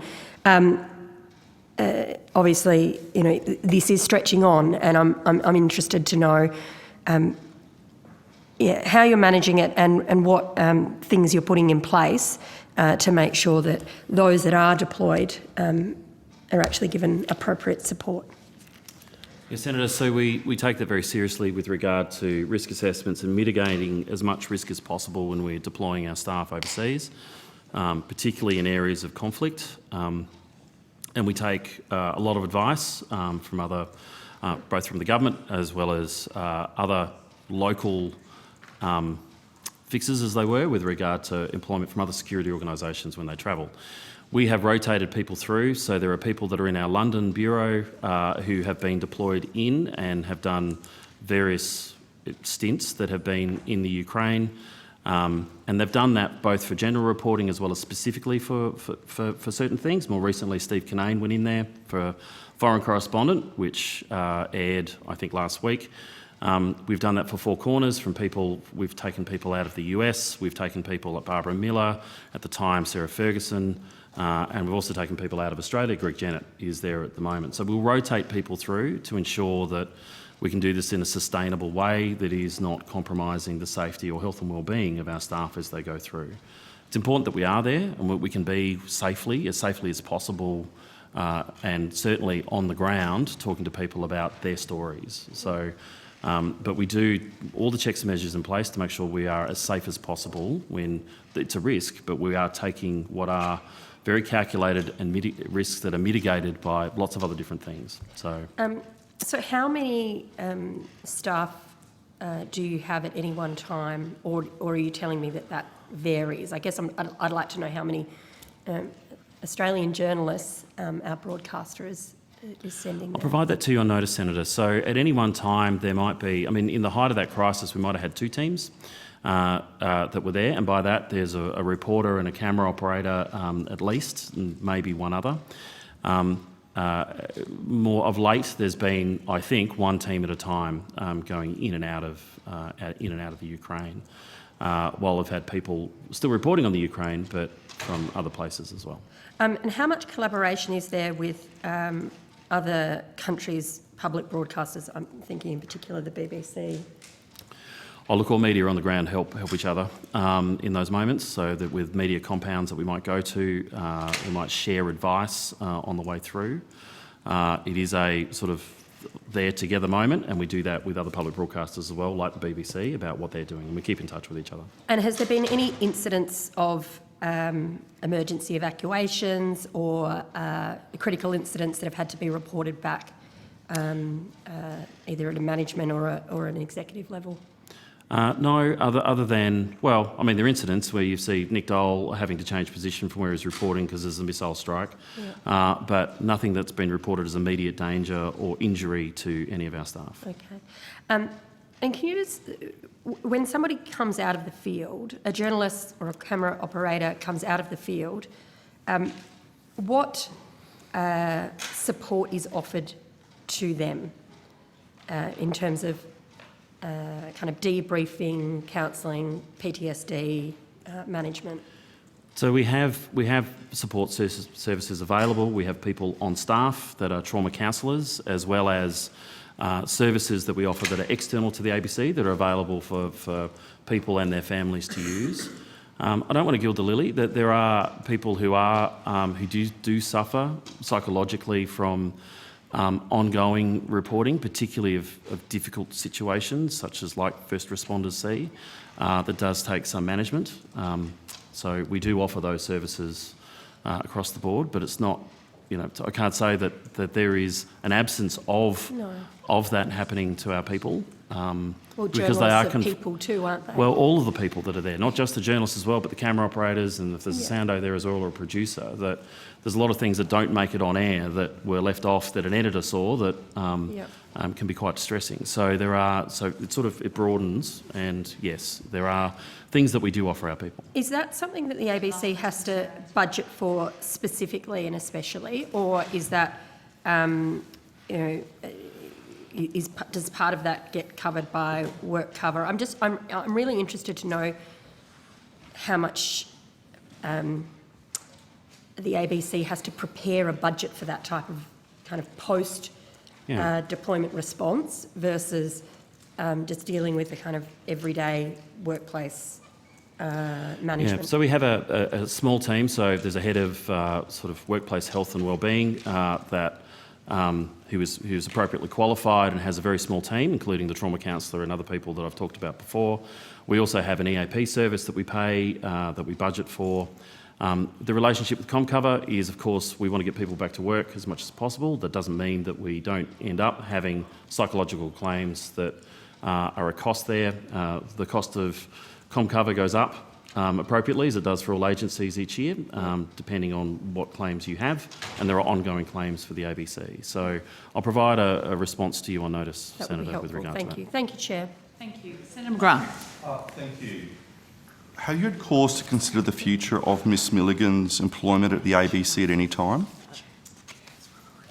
Obviously, this is stretching on, and I'm interested to know how you're managing it and what things you're putting in place to make sure that those that are deployed are actually given appropriate support. Yes, Senator, so we take that very seriously with regard to risk assessments and mitigating as much risk as possible when we're deploying our staff overseas, particularly in areas of conflict. And we take a lot of advice from other, both from the government as well as other local fixes, as they were, with regard to employment from other security organisations when they travel. We have rotated people through, so there are people that are in our London bureau who have been deployed in and have done various stints that have been in the Ukraine. And they've done that both for general reporting as well as specifically for certain things. More recently, Steve Kinane went in there for Foreign Correspondent, which aired, I think, last week. We've done that for Four Corners from people. We've taken people out of the US. We've taken people at Barbara Miller, at the time Sarah Ferguson, and we've also taken people out of Australia. Greg Jennett is there at the moment. So we'll rotate people through to ensure that we can do this in a sustainable way that is not compromising the safety or health and well-being of our staff as they go through. It's important that we are there and we can be safely as possible, and certainly on the ground talking to people about their stories. So, but we do all the checks and measures in place to make sure we are as safe as possible when it's a risk, but we are taking what are very calculated and risks that are mitigated by lots of other different things. So, So how many staff do you have at any one time, or are you telling me that varies? I guess I'd like to know how many Australian journalists our broadcaster is sending. I'll provide that to you on notice, Senator. So at any one time there might be, I mean, in the height of that crisis we might have had 2 teams that were there, and by that there's a reporter and a camera operator at least, and maybe one other. More of late, there's been, I think, 1 team at a time going in and out of the Ukraine. While we've had people still reporting on the Ukraine, but from other places as well. And how much collaboration is there with other countries' public broadcasters? I'm thinking in particular the BBC. Oh, look, all media on the ground help each other in those moments, so that with media compounds that we might go to, we might share advice on the way through. It is a sort of there together moment, and we do that with other public broadcasters as well, like the BBC, about what they're doing, and we keep in touch with each other. And has there been any incidents of emergency evacuations or critical incidents that have had to be reported back, either at a management or an executive level? No, other than, well, I mean, there are incidents where you see Nick Dole having to change position from where he's reporting because there's a missile strike, but nothing that's been reported as immediate danger or injury to any of our staff. Okay. And can you just, when somebody comes out of the field, a journalist or a camera operator comes out of the field, what support is offered to them in terms of kind of debriefing, counselling, PTSD, management? So we have support services available. We have people on staff that are trauma counsellors, as well as services that we offer that are external to the ABC that are available for people and their families to use. I don't want to gild the lily that there are people who do suffer psychologically from ongoing reporting, particularly of difficult situations, such as like first responders see, that does take some management. So we do offer those services across the board, but it's not, I can't say that there is an absence of that happening to our people. Well, because journalists are people too, aren't they? Well, all of the people that are there, not just the journalists as well, but the camera operators, and if there's a soundo there as well, or a producer, that there's a lot of things that don't make it on air that were left off that an editor saw that can be quite distressing. So it broadens, and yes, there are things that we do offer our people. Is that something that the ABC has to budget for specifically and especially, or is that, does part of that get covered by work cover? I'm really interested to know how much the ABC has to prepare a budget for that type of kind of post deployment response versus just dealing with the kind of everyday workplace management. Yeah, so we have a small team. So there's a head of sort of workplace health and wellbeing who is appropriately qualified and has a very small team, including the trauma counsellor and other people that I've talked about before. We also have an EAP service that we pay, that we budget for. The relationship with ComCover is, of course, we want to get people back to work as much as possible. That doesn't mean that we don't end up having psychological claims that are a cost there. The cost of ComCover goes up appropriately, as it does for all agencies each year, depending on what claims you have, and there are ongoing claims for the ABC. So I'll provide a response to you on notice, that Senator, with regard to that. Thank you. Thank you, Chair. Thank you. Senator McGrath. Thank you. Have you had cause to consider the future of Miss Milligan's employment at the ABC at any time?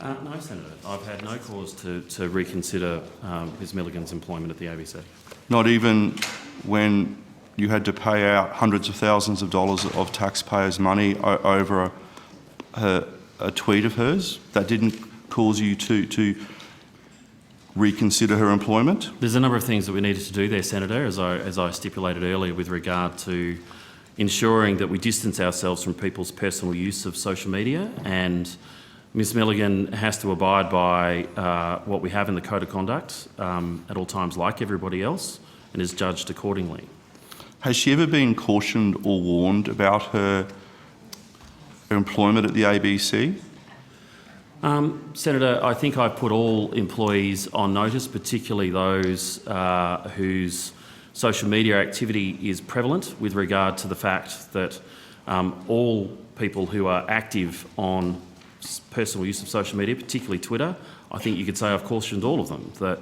No, Senator. I've had no cause to reconsider Ms Milligan's employment at the ABC. Not even when you had to pay out hundreds of thousands of dollars of taxpayers' money over a tweet of hers? That didn't cause you to reconsider her employment? There's a number of things that we needed to do there, Senator, as I stipulated earlier, with regard to ensuring that we distance ourselves from people's personal use of social media, and Ms Milligan has to abide by what we have in the Code of Conduct at all times, like everybody else, and is judged accordingly. Has she ever been cautioned or warned about her employment at the ABC? Senator, I think I've put all employees on notice, particularly those whose social media activity is prevalent, with regard to the fact that all people who are active on personal use of social media, particularly Twitter, I think you could say I've cautioned all of them that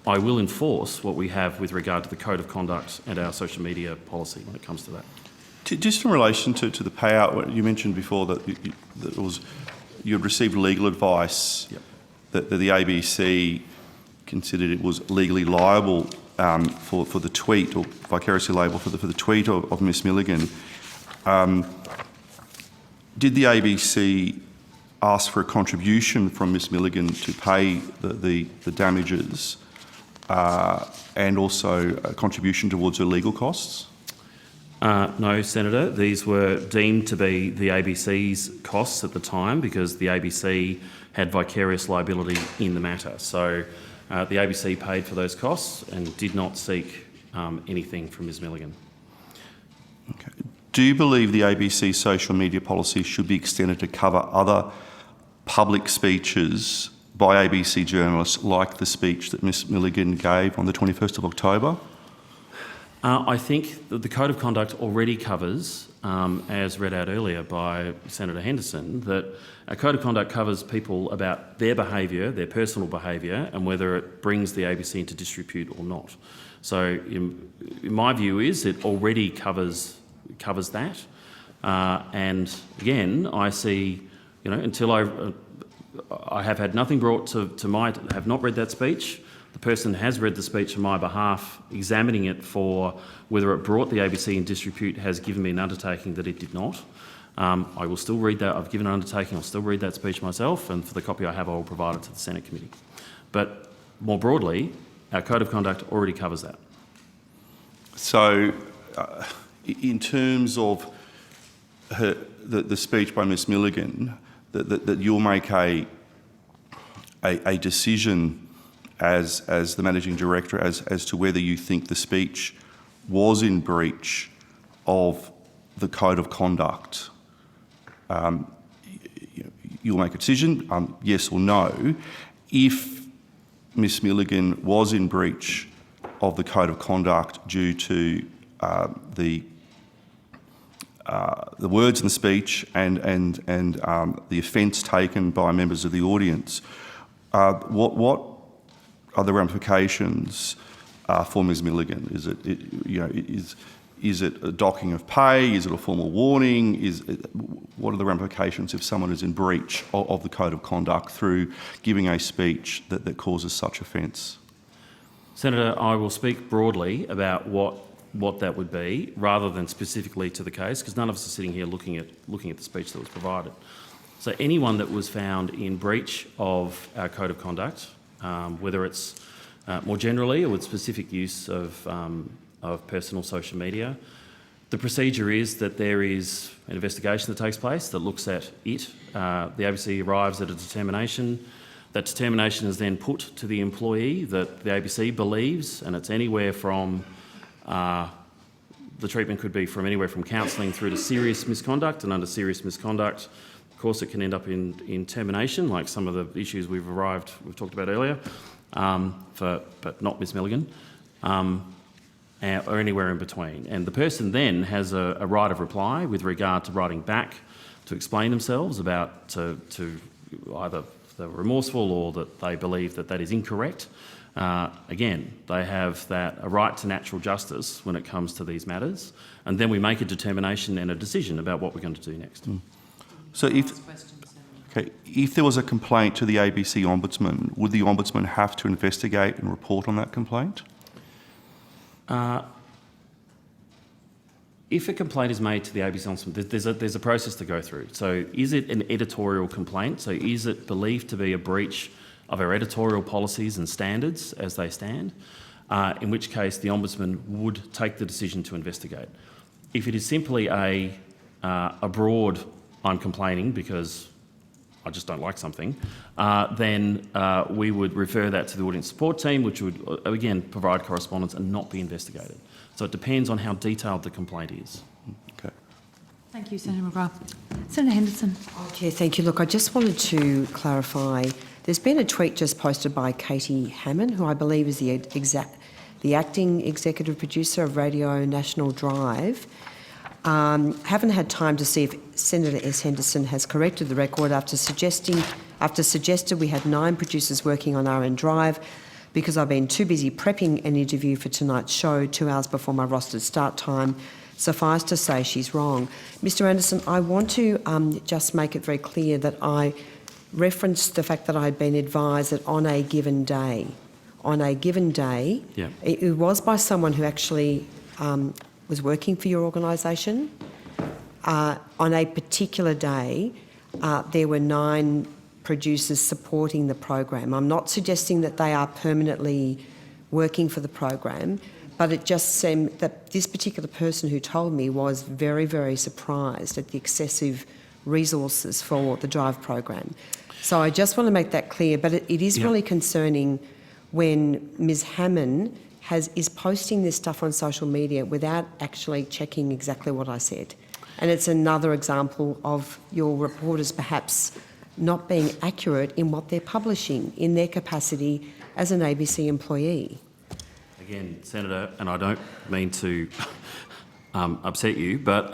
I will enforce what we have with regard to the Code of Conduct and our social media policy when it comes to that. Just in relation to the payout, you mentioned before that you'd received legal advice. Yep. That the ABC considered it was legally liable for the tweet, or vicariously liable for the tweet of Ms Milligan. Did the ABC ask for a contribution from Ms Milligan to pay the damages and also a contribution towards her legal costs? No, Senator. These were deemed to be the ABC's costs at the time because the ABC had vicarious liability in the matter. So the ABC paid for those costs and did not seek anything from Ms Milligan. Okay. Do you believe the ABC social media policy should be extended to cover other public speeches by ABC journalists, like the speech that Ms Milligan gave on the 21st of October? I think that the Code of Conduct already covers, as read out earlier by Senator Henderson, that a Code of Conduct covers people about their behaviour, their personal behaviour, and whether it brings the ABC into disrepute or not. So, in my view, is it already covers that. And again, I see, until I have had nothing brought to my, have not read that speech. The person has read the speech on my behalf, examining it for whether it brought the ABC in disrepute, has given me an undertaking that it did not. I will still read that. I've given an undertaking. I'll still read that speech myself, and for the copy I have, I will provide it to the Senate committee. But more broadly, our Code of Conduct already covers that. So, in terms of the speech by Ms Milligan, that you'll make a decision as the Managing Director as to whether you think the speech was in breach of the Code of Conduct. You'll make a decision, yes or no. If Ms Milligan was in breach of the Code of Conduct due to the words in the speech and the offence taken by members of the audience, what are the ramifications for Ms Milligan? Is it a docking of pay? Is it a formal warning? What are the ramifications if someone is in breach of the Code of Conduct through giving a speech that causes such offence? Senator, I will speak broadly about what that would be, rather than specifically to the case, because none of us are sitting here looking at the speech that was provided. So anyone that was found in breach of our Code of Conduct, whether it's more generally or with specific use of personal social media, the procedure is that there is an investigation that takes place that looks at it. The ABC arrives at a determination. That determination is then put to the employee that the ABC believes, and it's anywhere from the treatment could be from anywhere from counselling through to serious misconduct, and under serious misconduct, of course, it can end up in termination, like some of the issues we've talked about earlier, but not Ms Milligan, or anywhere in between. And the person then has a right of reply with regard to writing back to explain themselves about to either they're remorseful or that they believe that is incorrect. Again, they have a right to natural justice when it comes to these matters, and then we make a determination and a decision about what we're going to do next. So if there was a complaint to the ABC Ombudsman, would the Ombudsman have to investigate and report on that complaint? If a complaint is made to the ABC Ombudsman, there's a process to go through. So is it an editorial complaint? So is it believed to be a breach of our editorial policies and standards as they stand? In which case the Ombudsman would take the decision to investigate. If it is simply a broad, I'm complaining because I just don't like something, then we would refer that to the audience support team, which would, again, provide correspondence and not be investigated. So it depends on how detailed the complaint is. Okay. Thank you, Senator McGrath. Senator Henderson. Chair, thank you. Look, I just wanted to clarify. There's been a tweet just posted by Katie Hammond, who I believe is the acting executive producer of Radio National Drive. Haven't had time to see if Senator S. Henderson has corrected the record after suggested we had 9 producers working on RN Drive because I've been too busy prepping an interview for tonight's show 2 hours before my rostered start time. Suffice to say she's wrong. Mr. Anderson, I want to just make it very clear that I referenced the fact that I had been advised that on a given day, Yeah. it was by someone who actually was working for your organisation. On a particular day, there were 9 producers supporting the program. I'm not suggesting that they are permanently working for the program, but it just seemed that this particular person who told me was very, very surprised at the excessive resources for the Drive program. So I just want to make that clear, but it is really concerning when Ms Hammond is posting this stuff on social media without actually checking exactly what I said. And it's another example of your reporters perhaps not being accurate in what they're publishing in their capacity as an ABC employee. Again, Senator, and I don't mean to upset you, but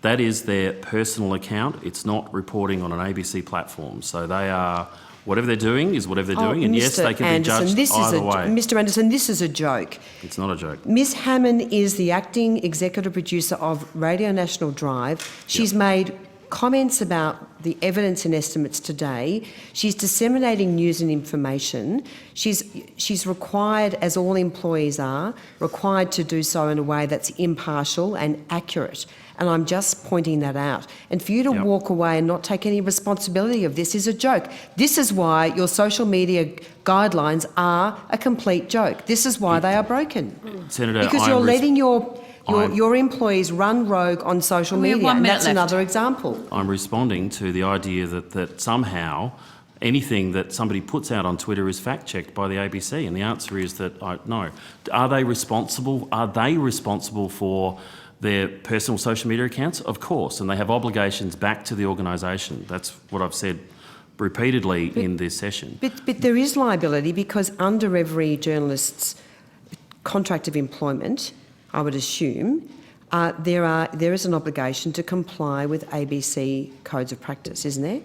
that is their personal account. It's not reporting on an ABC platform. So they are, whatever they're doing is whatever they're doing, and yes, they can be judged either way. Mr. Anderson, this is a joke. It's not a joke. Ms Hammond is the acting executive producer of Radio National Drive. She's made comments about the evidence and estimates today. She's disseminating news and information. She's required, as all employees are, required to do so in a way that's impartial and accurate. And I'm just pointing that out. And for you to walk away and not take any responsibility of this is a joke. This is why your social media guidelines are a complete joke. This is why they are broken. Senator, because you're letting your employees run rogue on social media, and that's another example. I'm responding to the idea that somehow anything that somebody puts out on Twitter is fact-checked by the ABC, and the answer is that no. Are they responsible? Are they responsible for their personal social media accounts? Of course, and they have obligations back to the organisation. That's what I've said repeatedly in this session. But there is liability because under every journalist's contract of employment, I would assume, there is an obligation to comply with ABC codes of practice, isn't there?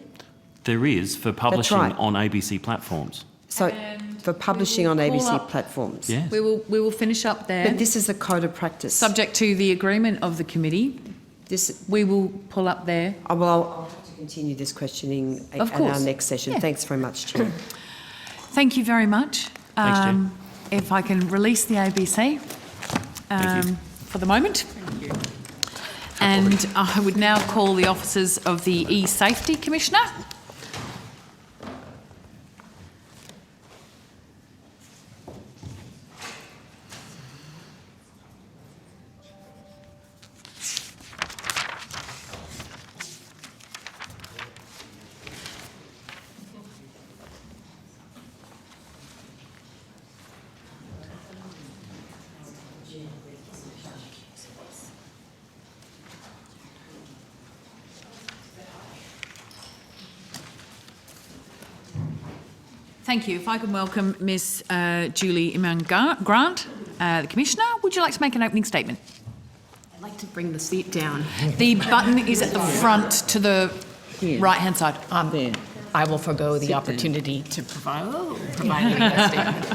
There is for publishing right. on ABC platforms. So for publishing on ABC platforms. Yes. We will finish up there. But this is a code of practice. Subject to the agreement of the committee. We will pull up there. Well, I'll have to continue this questioning at our next session. Yeah. Thanks very much, Chair. Thanks very much. Thanks, Chair. If I can release the ABC for the moment. Thank you. And I would now call the officers of the E-Safety Commissioner. Thank you. If I can welcome Ms Julie Iman-Grant, the Commissioner. Would you like to make an opening statement? I'd like to bring the seat down. The button is at the front to the right-hand side. I will forgo the opportunity to provide a statement.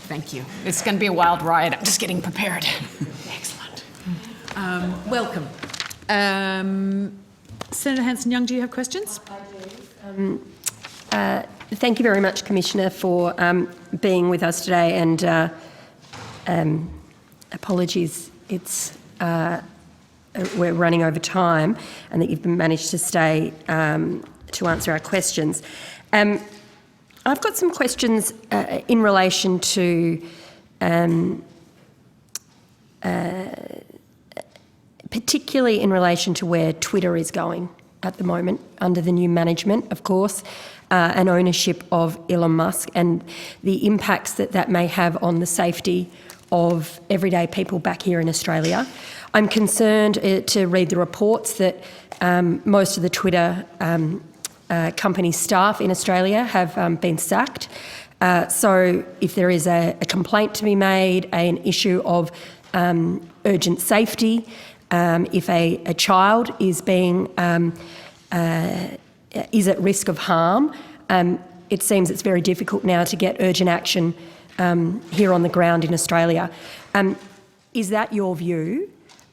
Thank you. It's going to be a wild ride. I'm just getting prepared. Excellent. Welcome. Senator Hanson-Young, do you have questions? I do. Thank you very much, Commissioner, for being with us today, and apologies, we're running over time, and that you've managed to stay to answer our questions. I've got some questions in relation to particularly in relation to where Twitter is going at the moment under the new management, of course, and ownership of Elon Musk, and the impacts that may have on the safety of everyday people back here in Australia. I'm concerned to read the reports that most of the Twitter company staff in Australia have been sacked. So if there is a complaint to be made, an issue of urgent safety, if a child is being is at risk of harm, it seems it's very difficult now to get urgent action here on the ground in Australia. Is that your view?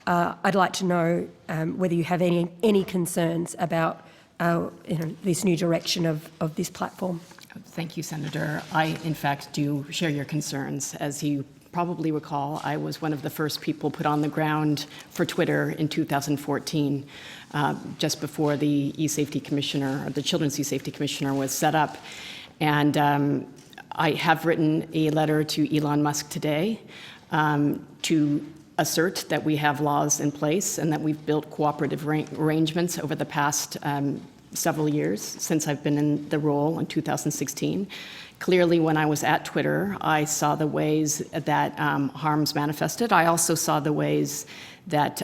I'd like to know whether you have any concerns about this new direction of this platform. Thank you, Senator. I, in fact, do share your concerns. As you probably recall, I was one of the first people put on the ground for Twitter in 2014, just before the eSafety Commissioner, or the Children's eSafety Commissioner, was set up. And I have written a letter to Elon Musk today to assert that we have laws in place and that we've built cooperative arrangements over the past several years since I've been in the role in 2016. Clearly, when I was at Twitter, I saw the ways that harms manifested. I also saw the ways that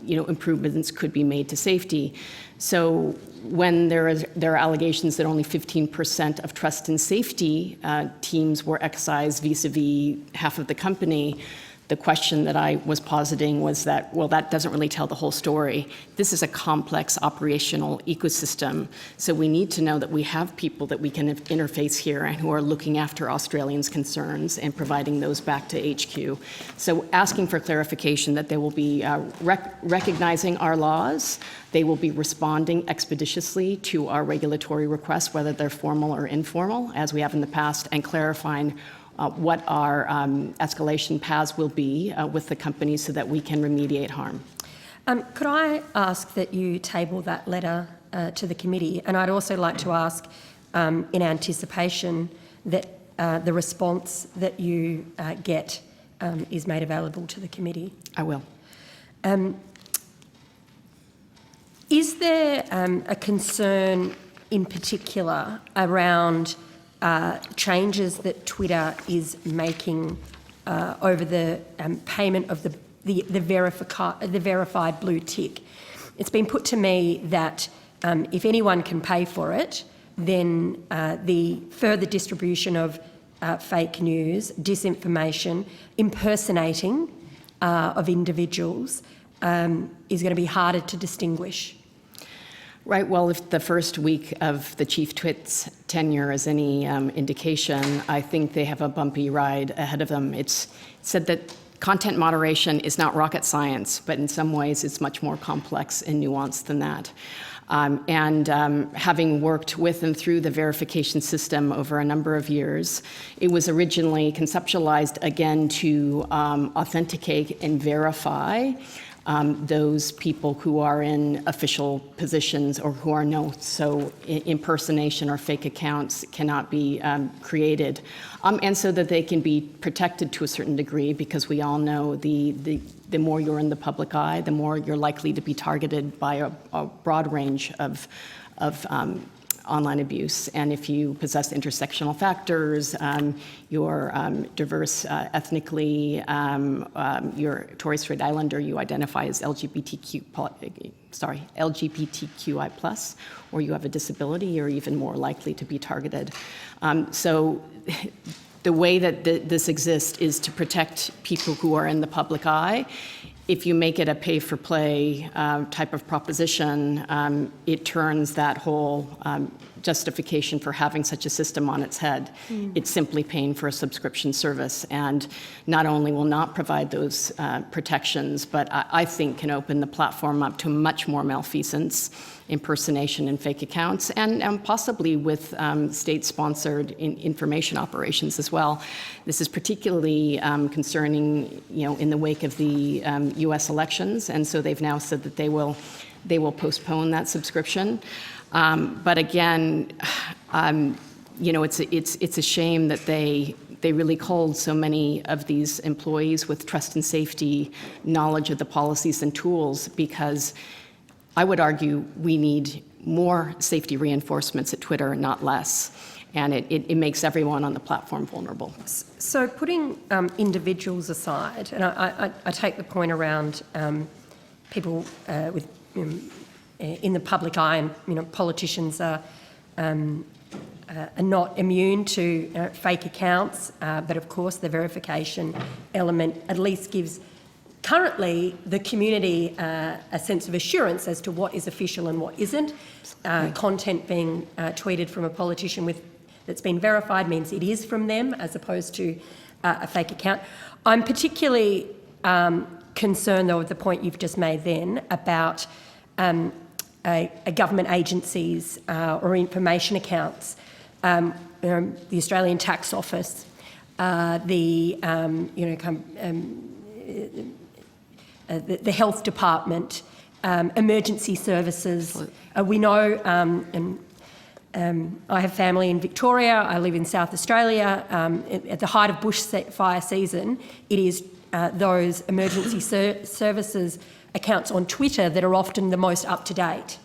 improvements could be made to safety. So when there are allegations that only 15% of trust and safety teams were excised vis-a-vis half of the company, the question that I was positing was that, well, that doesn't really tell the whole story. This is a complex operational ecosystem, so we need to know that we have people that we can interface here and who are looking after Australians' concerns and providing those back to HQ. So asking for clarification that they will be recognizing our laws, they will be responding expeditiously to our regulatory requests, whether they're formal or informal, as we have in the past, and clarifying what our escalation paths will be with the companies so that we can remediate harm. Could I ask that you table that letter to the committee? And I'd also like to ask, in anticipation, that the response that you get is made available to the committee. I will. Is there a concern in particular around changes that Twitter is making over the payment of the verified blue tick? It's been put to me that if anyone can pay for it, then the further distribution of fake news, disinformation, impersonating of individuals is going to be harder to distinguish. Right. Well, if the first week of the Chief Twit's tenure is any indication, I think they have a bumpy ride ahead of them. It's said that content moderation is not rocket science, but in some ways it's much more complex and nuanced than that. Having worked with and through the verification system over a number of years, it was originally conceptualized again to authenticate and verify those people who are in official positions or who are known. So impersonation or fake accounts cannot be created. And so that they can be protected to a certain degree, because we all know the more you're in the public eye, the more you're likely to be targeted by a broad range of online abuse. And if you possess intersectional factors, you're diverse ethnically, you're a Torres Strait Islander, you identify as LGBTQI+, or you have a disability, you're even more likely to be targeted. So the way that this exists is to protect people who are in the public eye. If you make it a pay-for-play type of proposition, it turns that whole justification for having such a system on its head. It's simply paying for a subscription service, and not only will not provide those protections, but I think can open the platform up to much more malfeasance, impersonation and fake accounts, and possibly with state-sponsored information operations as well. This is particularly concerning, in the wake of the U.S. elections, and so they've now said that they will postpone that subscription. But again, it's a shame that they really hold so many of these employees with trust and safety knowledge of the policies and tools, because I would argue we need more safety reinforcements at Twitter, not less. and it makes everyone on the platform vulnerable. So putting individuals aside, and I take the point around people with in the public eye, and politicians are not immune to fake accounts, but of course the verification element at least gives currently the community a sense of assurance as to what is official and what isn't. Content being tweeted from a politician that's been verified means it is from them as opposed to a fake account. I'm particularly concerned, though, with the point you've just made then about a government agencies or information accounts, the Australian Tax Office, the Health Department, emergency services. We know, and I have family in Victoria, I live in South Australia. At the height of bushfire season, it is those emergency services accounts on Twitter that are often the most up-to-date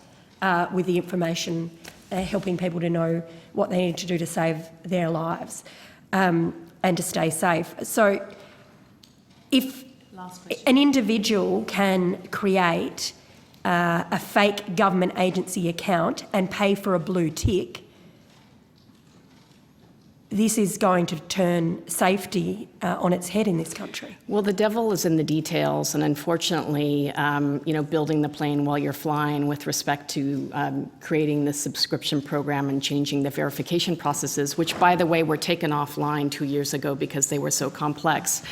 with the information, helping people to know what they need to do to save their lives and to stay safe. So if an individual can create a fake government agency account and pay for a blue tick, this is going to turn safety on its head in this country. Well, the devil is in the details, and unfortunately, building the plane while you're flying with respect to creating the subscription program and changing the verification processes, which, by the way, were taken offline 2 years ago because they were so complex.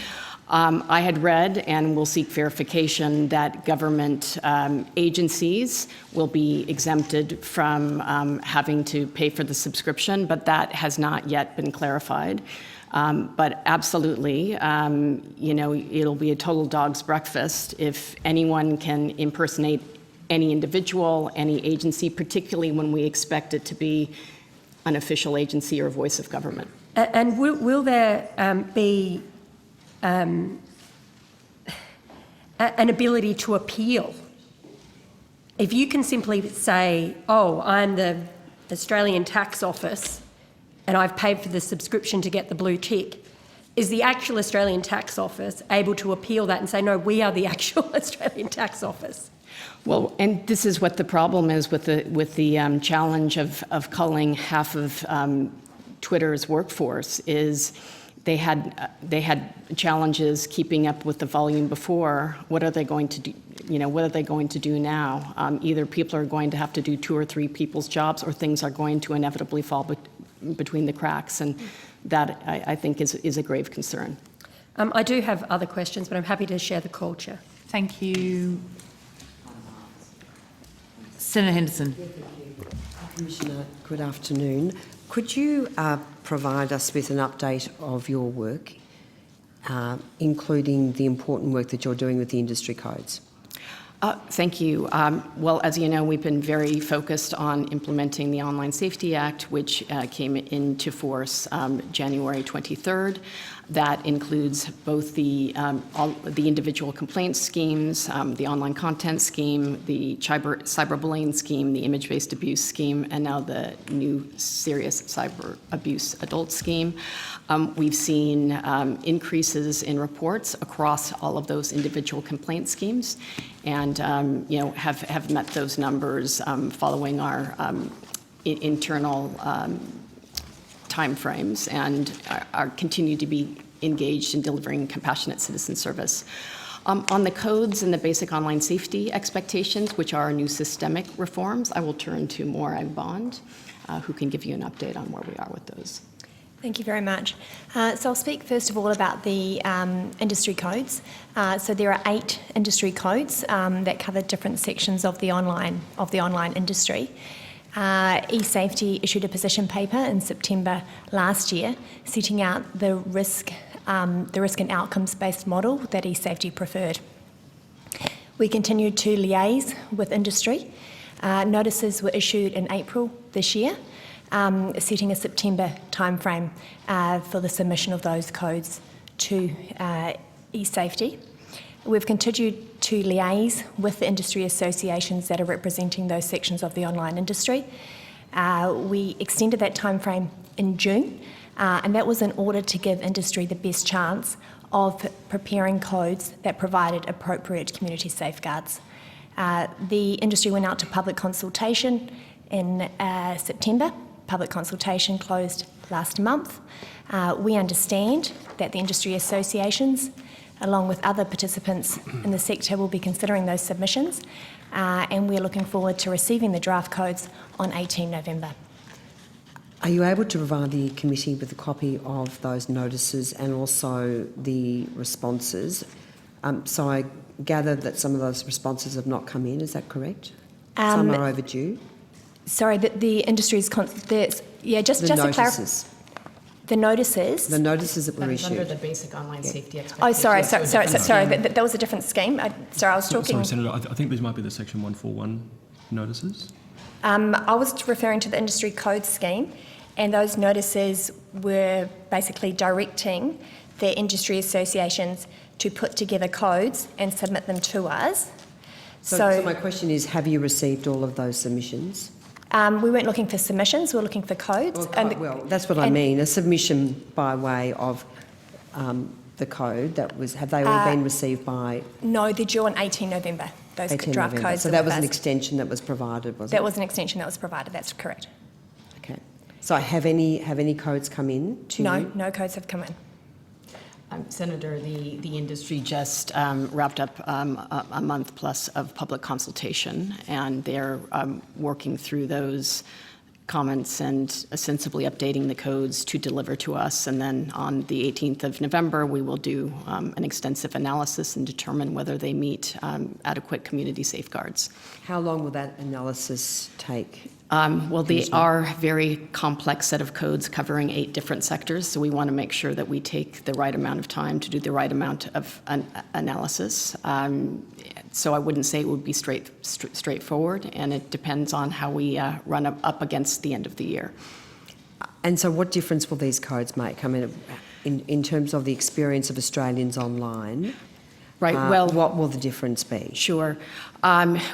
I had read and will seek verification that government agencies will be exempted from having to pay for the subscription, but that has not yet been clarified. But absolutely, it'll be a total dog's breakfast if anyone can impersonate any individual, any agency, particularly when we expect it to be an official agency or voice of government. And will there be an ability to appeal? If you can simply say, oh, I'm the Australian Tax Office and I've paid for the subscription to get the blue tick, is the actual Australian Tax Office able to appeal that and say, no, we are the actual Australian Tax Office? Well, and this is what the problem is with the challenge of culling half of Twitter's workforce is they had challenges keeping up with the volume before. What are they going to do? What are they going to do now? Either people are going to have to do 2 or 3 people's jobs, or things are going to inevitably fall between the cracks, and that I think is a grave concern. I do have other questions, but I'm happy to share the call, Chair. Thank you. Senator Henderson. Commissioner, good afternoon. Could you provide us with an update of your work, including the important work that you're doing with the industry codes? Thank you. Well, as you know, we've been very focused on implementing the Online Safety Act, which came into force January 23rd. That includes both the individual complaint schemes, the online content scheme, the cyberbullying scheme, the image-based abuse scheme, and now the new serious cyber abuse adult scheme. We've seen increases in reports across all of those individual complaint schemes, and have met those numbers following our internal timeframes, and are continue to be engaged in delivering compassionate citizen service. On the codes and the basic online safety expectations, which are our new systemic reforms, I will turn to Morag Bond, who can give you an update on where we are with those. Thank you very much. So I'll speak first of all about the industry codes. So there are 8 industry codes that cover different sections of the online industry. eSafety issued a position paper in September last year, setting out the risk and outcomes-based model that eSafety preferred. We continued to liaise with industry. Notices were issued in April this year, setting a September timeframe for the submission of those codes to eSafety. We've continued to liaise with the industry associations that are representing those sections of the online industry. We extended that timeframe in June, and that was in order to give industry the best chance of preparing codes that provided appropriate community safeguards. The industry went out to public consultation in September. Public consultation closed last month. We understand that the industry associations, along with other participants in the sector, will be considering those submissions, and we're looking forward to receiving the draft codes on 18 November. Are you able to provide the committee with a copy of those notices and also the responses? So I gather that some of those responses have not come in, is that correct? Some are overdue? Sorry, the industry's... just to clarify... The notices? The notices that were That is issued. under the basic online safety expectations. Oh, sorry, that was a different scheme. I was talking... Sorry, Senator, I think these might be the Section 141 notices. I was referring to the industry code scheme, and those notices were basically directing the industry associations to put together codes and submit them to us. So my question is, have you received all of those submissions? We weren't looking for submissions, we were looking for codes. Well, that's what I mean, a submission by way of the code, have they all been received by... No, they're due on 18 November, those 18 draft November. codes. So that was an extension that was provided, was it? That was an extension that was provided, that's correct. Okay. So have any codes come in to you? No codes have come in. Senator, the industry just wrapped up a month plus of public consultation, and they're working through those comments and sensibly updating the codes to deliver to us. And then on the 18th of November, we will do an extensive analysis and determine whether they meet adequate community safeguards. How long will that analysis take? Well, they are a very complex set of codes covering 8 different sectors, so we want to make sure that we take the right amount of time to do the right amount of analysis. So I wouldn't say it would be straightforward, and it depends on how we run up against the end of the year. And so what difference will these codes make? I mean, in terms of the experience of Australians online, right, well, what will the difference be? Sure.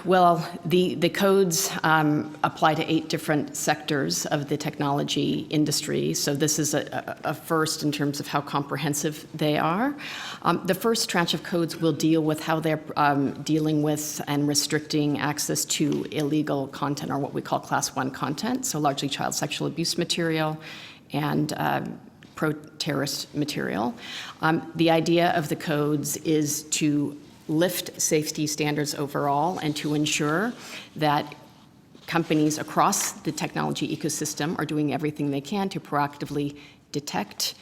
Well, the codes apply to 8 different sectors of the technology industry, so this is a first in terms of how comprehensive they are. The first tranche of codes will deal with how they're dealing with and restricting access to illegal content, or what we call Class 1 content, so largely child sexual abuse material and pro-terrorist material. The idea of the codes is to lift safety standards overall and to ensure that companies across the technology ecosystem are doing everything they can to proactively detect,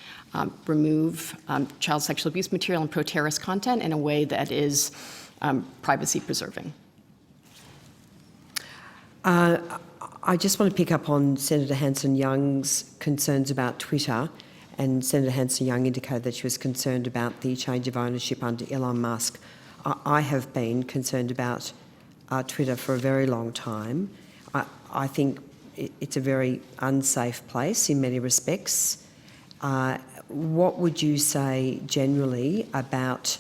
remove child sexual abuse material and pro-terrorist content in a way that is privacy preserving. I just want to pick up on Senator Hanson-Young's concerns about Twitter. And Senator Hanson-Young indicated that she was concerned about the change of ownership under Elon Musk. I have been concerned about Twitter for a very long time. I think it's a very unsafe place in many respects. What would you say generally about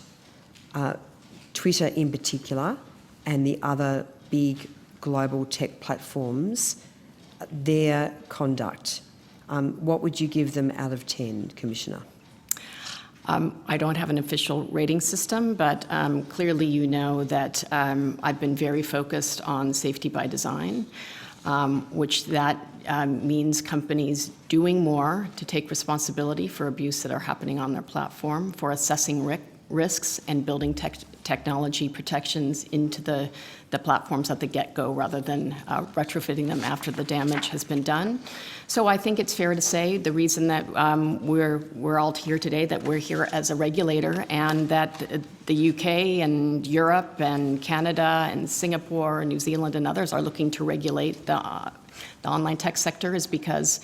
Twitter in particular and the other big global tech platforms, their conduct? What would you give them out of 10, Commissioner? I don't have an official rating system, but clearly you know that I've been very focused on safety by design, which that means companies doing more to take responsibility for abuse that are happening on their platform, for assessing risks and building technology protections into the platforms at the get-go rather than retrofitting them after the damage has been done. So I think it's fair to say the reason that we're all here today, that we're here as a regulator, and that the UK and Europe and Canada and Singapore and New Zealand and others are looking to regulate the online tech sector is because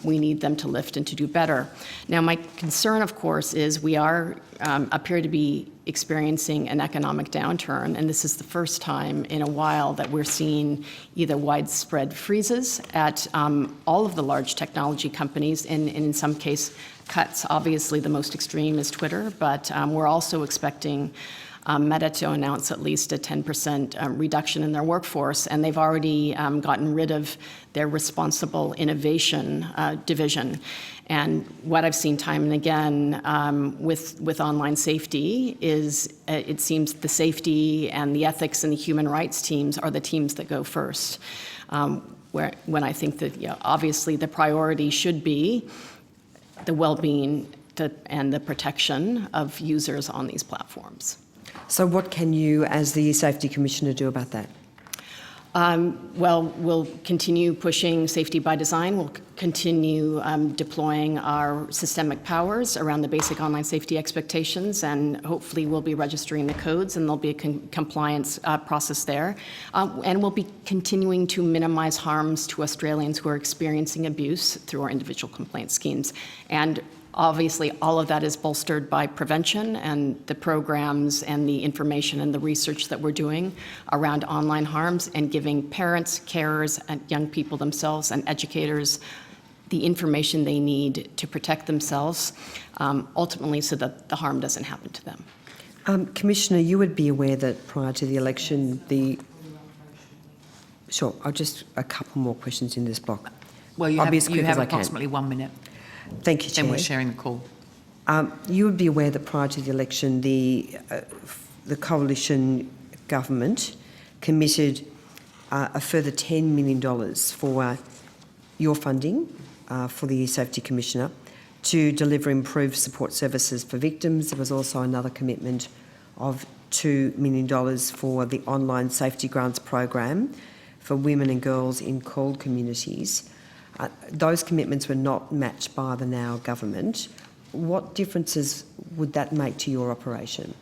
we need them to lift and to do better. Now, my concern, of course, is we appear to be experiencing an economic downturn, and this is the first time in a while that we're seeing either widespread freezes at all of the large technology companies, and in some case, cuts. Obviously, the most extreme is Twitter, but we're also expecting Meta to announce at least a 10% reduction in their workforce, and they've already gotten rid of their responsible innovation division. And what I've seen time and again with online safety is it seems the safety and the ethics and the human rights teams are the teams that go first. When I think that obviously the priority should be the well-being and the protection of users on these platforms. So what can you, as the Safety Commissioner, do about that? Well, we'll continue pushing safety by design. We'll continue deploying our systemic powers around the basic online safety expectations, and hopefully we'll be registering the codes and there'll be a compliance process there. And we'll be continuing to minimize harms to Australians who are experiencing abuse through our individual complaint schemes. And obviously, all of that is bolstered by prevention and the programs and the information and the research that we're doing around online harms and giving parents, carers, and young people themselves and educators the information they need to protect themselves, ultimately so that the harm doesn't happen to them. Commissioner, you would be aware that prior to the election, Sure, I'll just a couple more questions in this block. Well, you have approximately 1 minute. Thank you, Chair. Then we're sharing the call. You would be aware that prior to the election, the coalition government committed a further $10 million for your funding for the Safety Commissioner to deliver improved support services for victims. There was also another commitment of $2 million for the online safety grants program for women and girls in CALD communities. Those commitments were not matched by the now government. What differences would that make to your operation?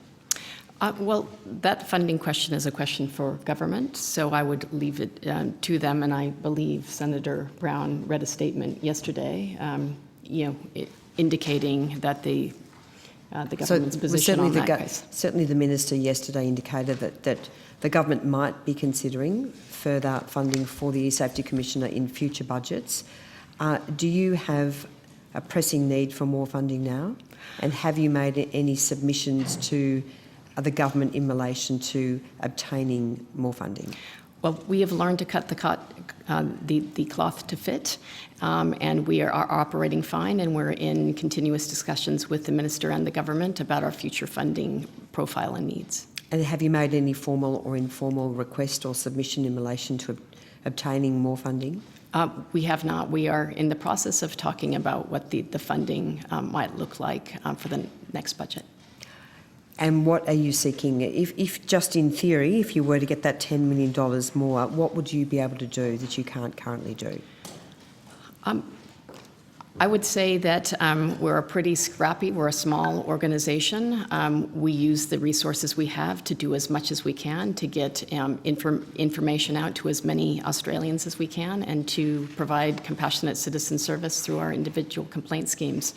Well, that funding question is a question for government, so I would leave it to them. And I believe Senator Brown read a statement yesterday, indicating that the government's position on that case. Certainly, the minister yesterday indicated that the government might be considering further funding for the Safety Commissioner in future budgets. Do you have a pressing need for more funding now? And have you made any submissions to the government in relation to obtaining more funding? Well, we have learned to cut the cloth to fit, and we are operating fine, and we're in continuous discussions with the minister and the government about our future funding profile and needs. And have you made any formal or informal request or submission in relation to obtaining more funding? We have not. We are in the process of talking about what the funding might look like for the next budget. And what are you seeking? If just in theory, if you were to get that $10 million more, what would you be able to do that you can't currently do? I would say that we're a pretty scrappy, we're a small organization. We use the resources we have to do as much as we can to get information out to as many Australians as we can and to provide compassionate citizen service through our individual complaint schemes.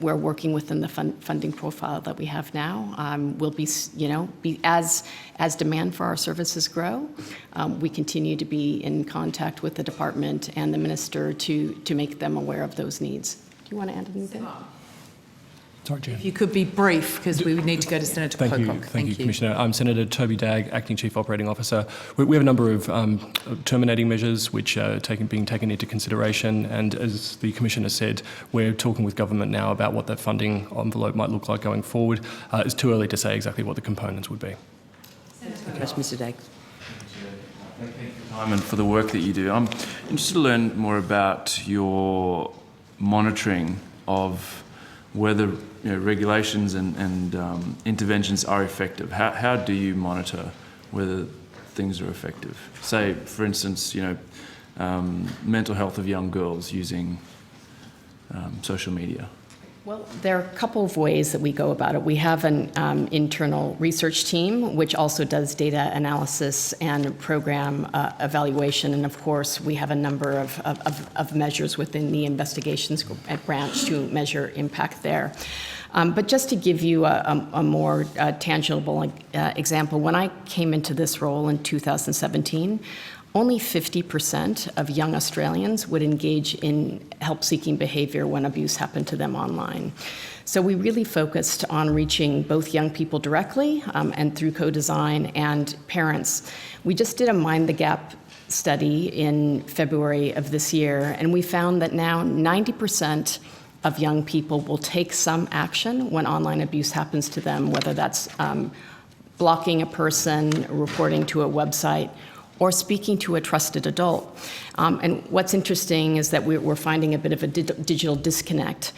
We're working within the funding profile that we have now. We'll be as demand for our services grow, we continue to be in contact with the department and the minister to make them aware of those needs. Do you want to add anything? Sorry, Chair. If you could be brief, because we would need to go to Senator Pocock. Thank you, Commissioner. I'm Senator Toby Dagg, Acting Chief Operating Officer. We have a number of terminating measures which are being taken into consideration, and as the Commissioner said, we're talking with government now about what that funding envelope might look like going forward. It's too early to say exactly what the components would be. Yes, Mr. Dagg. Thank you for the time and for the work that you do. I'm interested to learn more about your monitoring of whether regulations and interventions are effective. How do you monitor whether things are effective? Say, for instance, mental health of young girls using social media. Well, there are a couple of ways that we go about it. We have an internal research team, which also does data analysis and program evaluation. And of course, we have a number of measures within the investigations branch to measure impact there. But just to give you a more tangible example, when I came into this role in 2017, only 50% of young Australians would engage in help-seeking behaviour when abuse happened to them online. So we really focused on reaching both young people directly and through co-design and parents. We just did a Mind the Gap study in February of this year, and we found that now 90% of young people will take some action when online abuse happens to them, whether that's blocking a person, reporting to a website, or speaking to a trusted adult. And what's interesting is that we're finding a bit of a digital disconnect.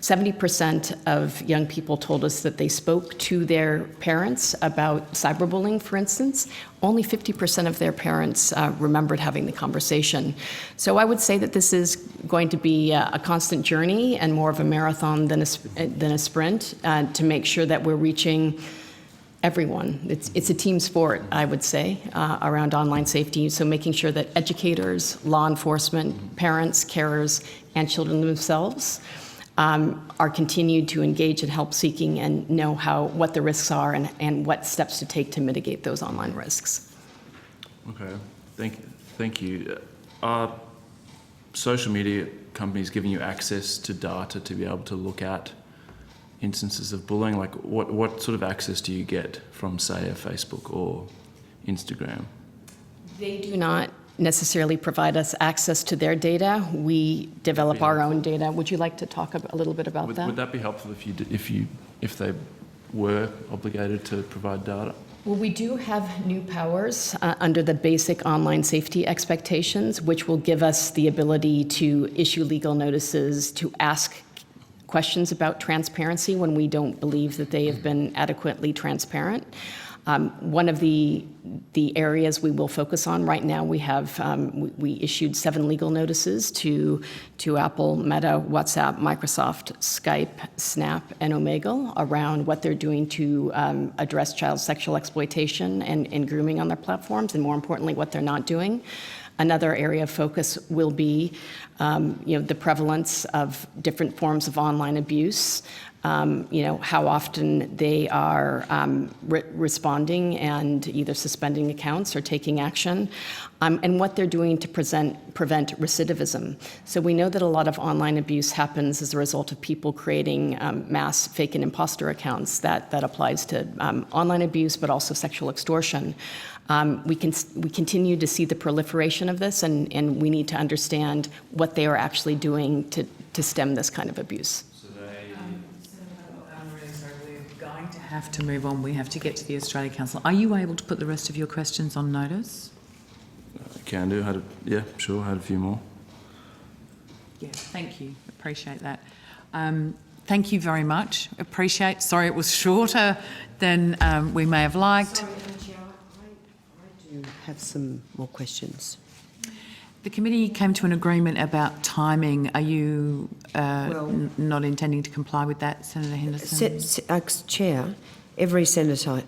70% of young people told us that they spoke to their parents about cyberbullying, for instance. Only 50% of their parents remembered having the conversation. So I would say that this is going to be a constant journey and more of a marathon than a sprint to make sure that we're reaching everyone. It's a team sport, I would say, around online safety. So making sure that educators, law enforcement, parents, carers, and children themselves are continued to engage in help seeking and know what the risks are and what steps to take to mitigate those online risks. Okay, thank you. Are social media companies giving you access to data to be able to look at instances of bullying? Like what sort of access do you get from, say, a Facebook or Instagram? They do not necessarily provide us access to their data. We develop our own data. Would you like to talk a little bit about that? Would that be helpful if they were obligated to provide data? Well, we do have new powers under the basic online safety expectations, which will give us the ability to issue legal notices, to ask questions about transparency when we don't believe that they have been adequately transparent. One of the areas we will focus on right now, we have we issued 7 legal notices to Apple, Meta, WhatsApp, Microsoft, Skype, Snap, and Omegle around what they're doing to address child sexual exploitation and grooming on their platforms, and more importantly, what they're not doing. Another area of focus will be the prevalence of different forms of online abuse. How often they are responding and either suspending accounts or taking action, and what they're doing to prevent recidivism. So we know that a lot of online abuse happens as a result of people creating mass fake and imposter accounts. That applies to online abuse, but also sexual extortion. We continue to see the proliferation of this, and we need to understand what they are actually doing to stem this kind of abuse. Have to move on. We have to get to the Australia Council. Are you able to put the rest of your questions on notice? Can do. Yeah, sure. I had a few more. Yeah, thank you. Appreciate that. Thank you very much. Sorry it was shorter than we may have liked. Sorry, Chair, I do have some more questions. The committee came to an agreement about timing. Are you not intending to comply with that, Senator Henderson? Chair, every senator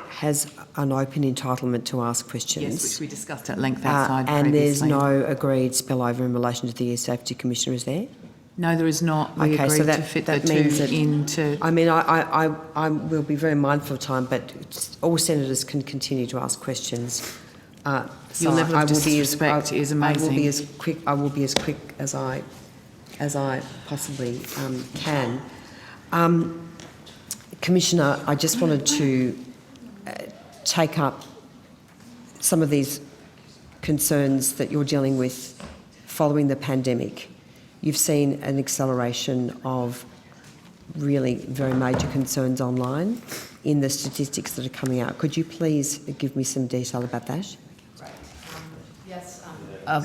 has an open entitlement to ask questions. Yes, which we discussed at length outside and previously. there's no agreed spillover in relation to the Air Safety Commissioner, is there? No, there is not. We agreed to fit the two into... I mean, I will be very mindful of time, but all senators can continue to ask questions. Your level of disrespect is amazing. I will be as quick as I possibly can. Commissioner, I just wanted to take up some of these concerns that you're dealing with following the pandemic. You've seen an acceleration of really very major concerns online in the statistics that are coming out. Could you please give me some detail about that?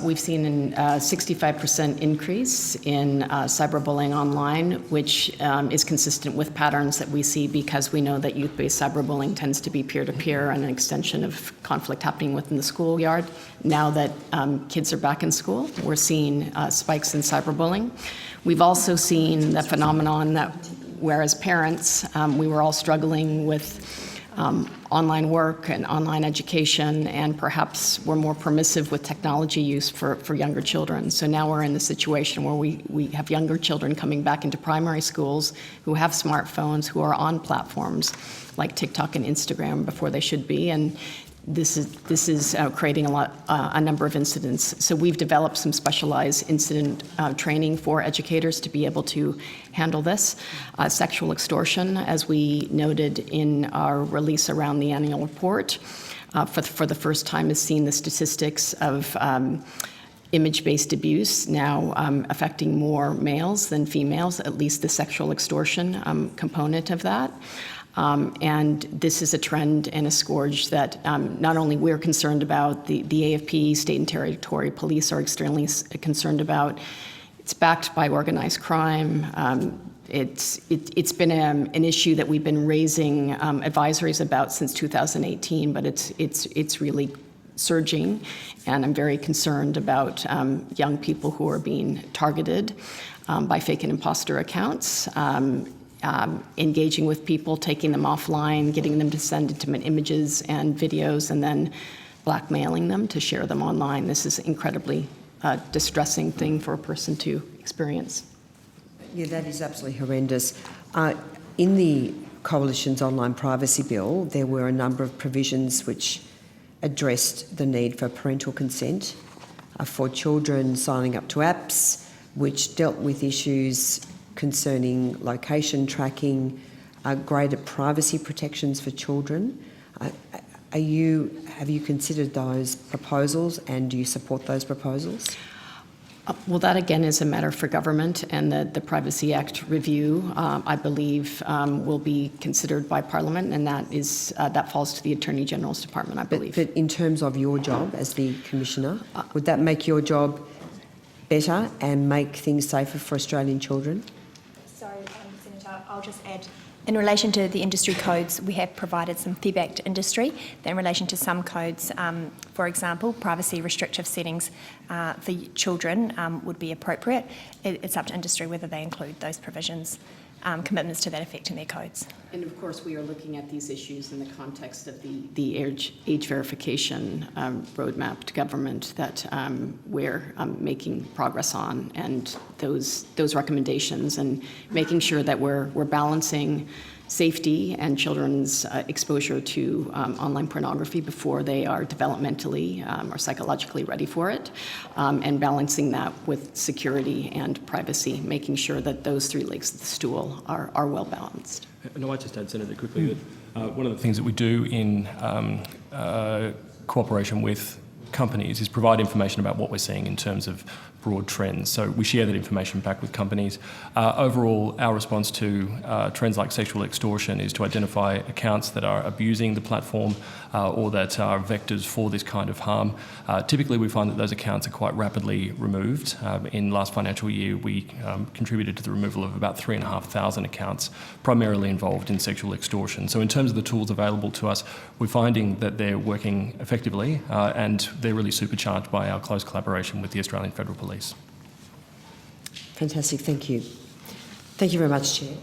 We've seen a 65% increase in cyberbullying online, which is consistent with patterns that we see because we know that youth-based cyberbullying tends to be peer-to-peer and an extension of conflict happening within the schoolyard. Now that kids are back in school, we're seeing spikes in cyberbullying. We've also seen the phenomenon that whereas parents, we were all struggling with online work and online education, and perhaps we're more permissive with technology use for younger children. So now we're in the situation where we have younger children coming back into primary schools who have smartphones, who are on platforms like TikTok and Instagram before they should be, and this is creating a number of incidents. So we've developed some specialized incident training for educators to be able to handle this. Sexual extortion, as we noted in our release around the annual report, for the first time has seen the statistics of image-based abuse now affecting more males than females, at least the sexual extortion component of that. And this is a trend and a scourge that not only we're concerned about, the AFP, state and territory police are extremely concerned about. It's backed by organized crime. It's been an issue that we've been raising advisories about since 2018, but it's really surging, and I'm very concerned about young people who are being targeted by fake and imposter accounts. Engaging with people, taking them offline, getting them to send intimate images and videos, and then blackmailing them to share them online. This is an incredibly distressing thing for a person to experience. Yeah, that is absolutely horrendous. In the Coalition's online privacy bill, there were a number of provisions which addressed the need for parental consent for children signing up to apps, which dealt with issues concerning location tracking, greater privacy protections for children. Have you considered those proposals, and do you support those proposals? Well, that again is a matter for government, and the Privacy Act review, I believe, will be considered by Parliament, and that falls to the Attorney General's Department, I believe. But in terms of your job as the Commissioner, would that make your job better and make things safer for Australian children? Sorry, Senator, I'll just add. In relation to the industry codes, we have provided some feedback to industry that in relation to some codes, for example, privacy restrictive settings for children would be appropriate. It's up to industry whether they include those provisions, commitments to that effect in their codes. And of course, we are looking at these issues in the context of the age verification roadmap to government that we're making progress on, and those recommendations, and making sure that we're balancing safety and children's exposure to online pornography before they are developmentally or psychologically ready for it, and balancing that with security and privacy, making sure that those three legs of the stool are well balanced. And I might just add, Senator, quickly, that one of the things that we do in cooperation with companies is provide information about what we're seeing in terms of broad trends. So we share that information back with companies. Overall, our response to trends like sexual extortion is to identify accounts that are abusing the platform or that are vectors for this kind of harm. Typically, we find that those accounts are quite rapidly removed. In last financial year, we contributed to the removal of about 3,500 accounts, primarily involved in sexual extortion. So in terms of the tools available to us, we're finding that they're working effectively, and they're really supercharged by our close collaboration with the Australian Federal Police. Fantastic, thank you. Thank you very much, Chair.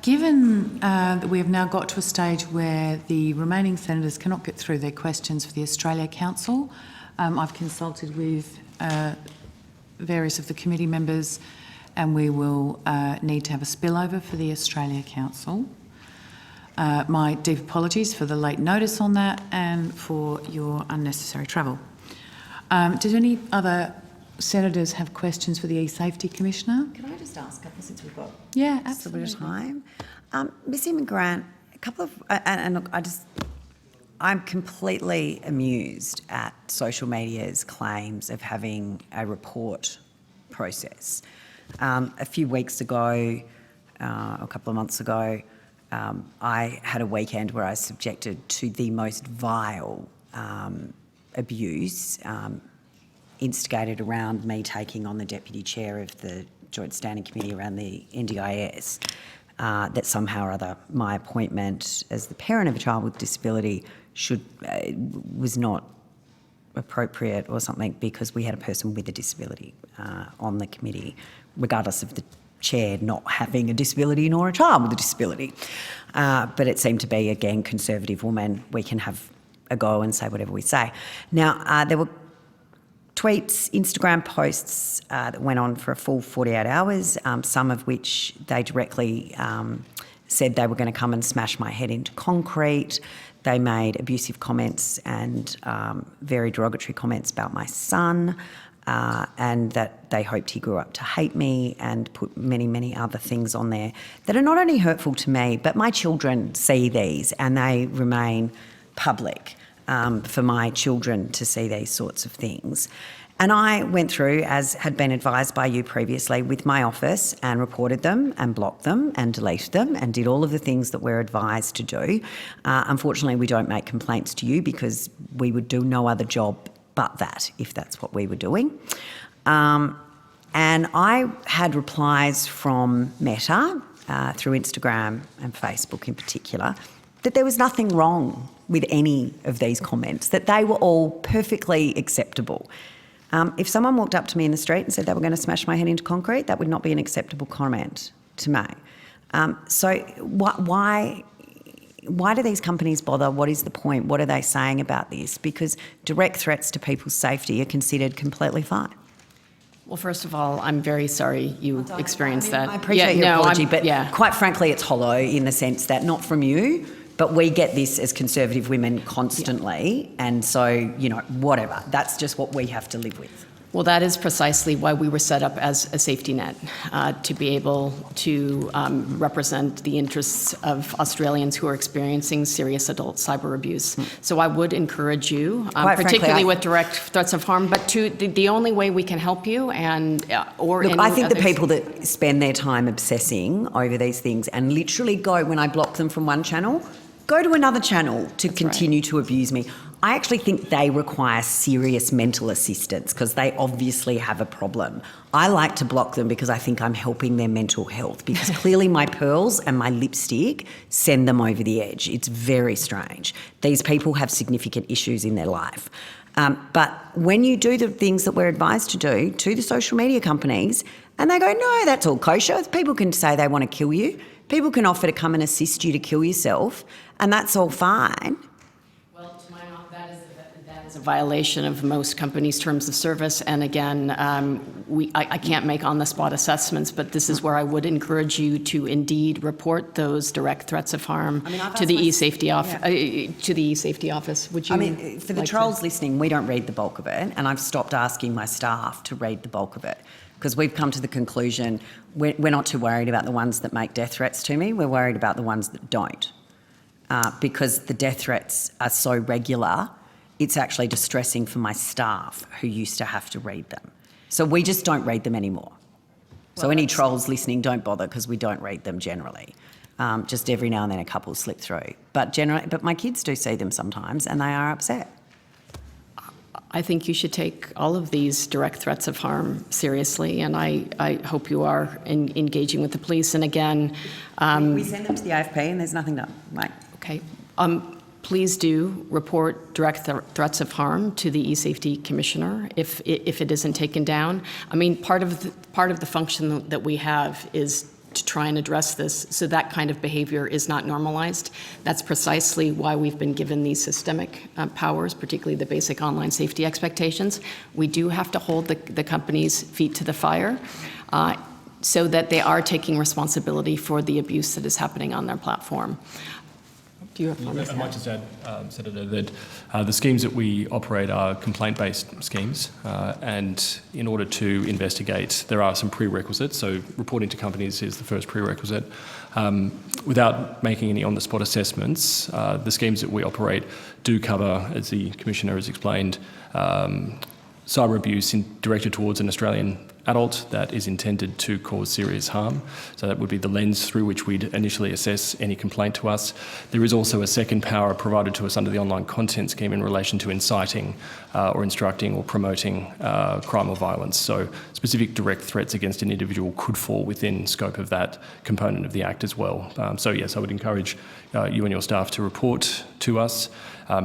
Given that we have now got to a stage where the remaining senators cannot get through their questions for the Australia Council, I've consulted with various of the committee members, and we will need to have a spillover for the Australia Council. My deep apologies for the late notice on that and for your unnecessary travel. Does any other senators have questions for the E-Safety Commissioner? Can I just ask a couple since we've got a little bit of time? Ms. Immigrant, a couple of, and look, I'm completely amused at social media's claims of having a report process. A few weeks ago, a couple of months ago, I had a weekend where I was subjected to the most vile abuse instigated around me taking on the Deputy Chair of the Joint Standing Committee around the NDIS, that somehow or other my appointment as the parent of a child with disability was not appropriate or something because we had a person with a disability on the committee, regardless of the Chair not having a disability nor a child with a disability. But it seemed to be, again, Conservative woman, we can have a go and say whatever we say. Now, there were tweets, Instagram posts that went on for a full 48 hours, some of which they directly said they were going to come and smash my head into concrete. they made abusive comments and very derogatory comments about my son, and that they hoped he grew up to hate me, and put many, many other things on there that are not only hurtful to me, but my children see these and they remain public for my children to see these sorts of things. And I went through, as had been advised by you previously, with my office and reported them and blocked them and deleted them and did all of the things that we're advised to do. Unfortunately, we don't make complaints to you because we would do no other job but that, if that's what we were doing. And I had replies from Meta, through Instagram and Facebook in particular, that there was nothing wrong with any of these comments, that they were all perfectly acceptable. If someone walked up to me in the street and said they were going to smash my head into concrete, that would not be an acceptable comment to me. So why do these companies bother? What is the point? What are they saying about this? Because direct threats to people's safety are considered completely fine. Well, first of all, I'm very sorry you experienced that. I appreciate your apology, but quite frankly, it's hollow in the sense that not from you, but we get this as Conservative women constantly, and so, you know, whatever. That's just what we have to live with. Well, that is precisely why we were set up as a safety net, to be able to represent the interests of Australians who are experiencing serious adult cyber abuse. So I would encourage you, particularly with direct threats of harm, but the only way we can help you Look, I think the people that spend their time obsessing over these things and literally go, when I block them from one channel, go to another channel to continue to abuse me. I actually think they require serious mental assistance because they obviously have a problem. I like to block them because I think I'm helping their mental health, because clearly my pearls and my lipstick send them over the edge. It's very strange. These people have significant issues in their life. But when you do the things that we're advised to do to the social media companies, and they go, no, that's all kosher. People can say they want to kill you. People can offer to come and assist you to kill yourself, and that's all fine. Well, to my knowledge, that is a violation of most companies' terms of service. And again, I can't make on-the-spot assessments, but this is where I would encourage you to indeed report those direct threats of harm to the e-safety office. Would you? I mean, for the trolls listening, we don't read the bulk of it, and I've stopped asking my staff to read the bulk of it, because we've come to the conclusion we're not too worried about the ones that make death threats to me. We're worried about the ones that don't, because the death threats are so regular, it's actually distressing for my staff who used to have to read them. So we just don't read them anymore. So any trolls listening, don't bother, because we don't read them generally. Just every now and then a couple slip through. But my kids do see them sometimes, and they are upset. I think you should take all of these direct threats of harm seriously, and I hope you are engaging with the police. And again, we send them to the AFP, and there's nothing done. Right? Okay. Please do report direct threats of harm to the eSafety Commissioner if it isn't taken down. I mean, part of the function that we have is to try and address this so that kind of behaviour is not normalised. That's precisely why we've been given these systemic powers, particularly the basic online safety expectations. We do have to hold the company's feet to the fire so that they are taking responsibility for the abuse that is happening on their platform. Do you have I might just add, Senator, that the schemes that we operate are complaint-based schemes, and in order to investigate, there are some prerequisites. So reporting to companies is the first prerequisite. Without making any on-the-spot assessments, the schemes that we operate do cover, as the Commissioner has explained, cyber abuse directed towards an Australian adult that is intended to cause serious harm. So that would be the lens through which we'd initially assess any complaint to us. There is also a second power provided to us under the online content scheme in relation to inciting or instructing or promoting crime or violence. So specific direct threats against an individual could fall within scope of that component of the Act as well. So yes, I would encourage you and your staff to report to us.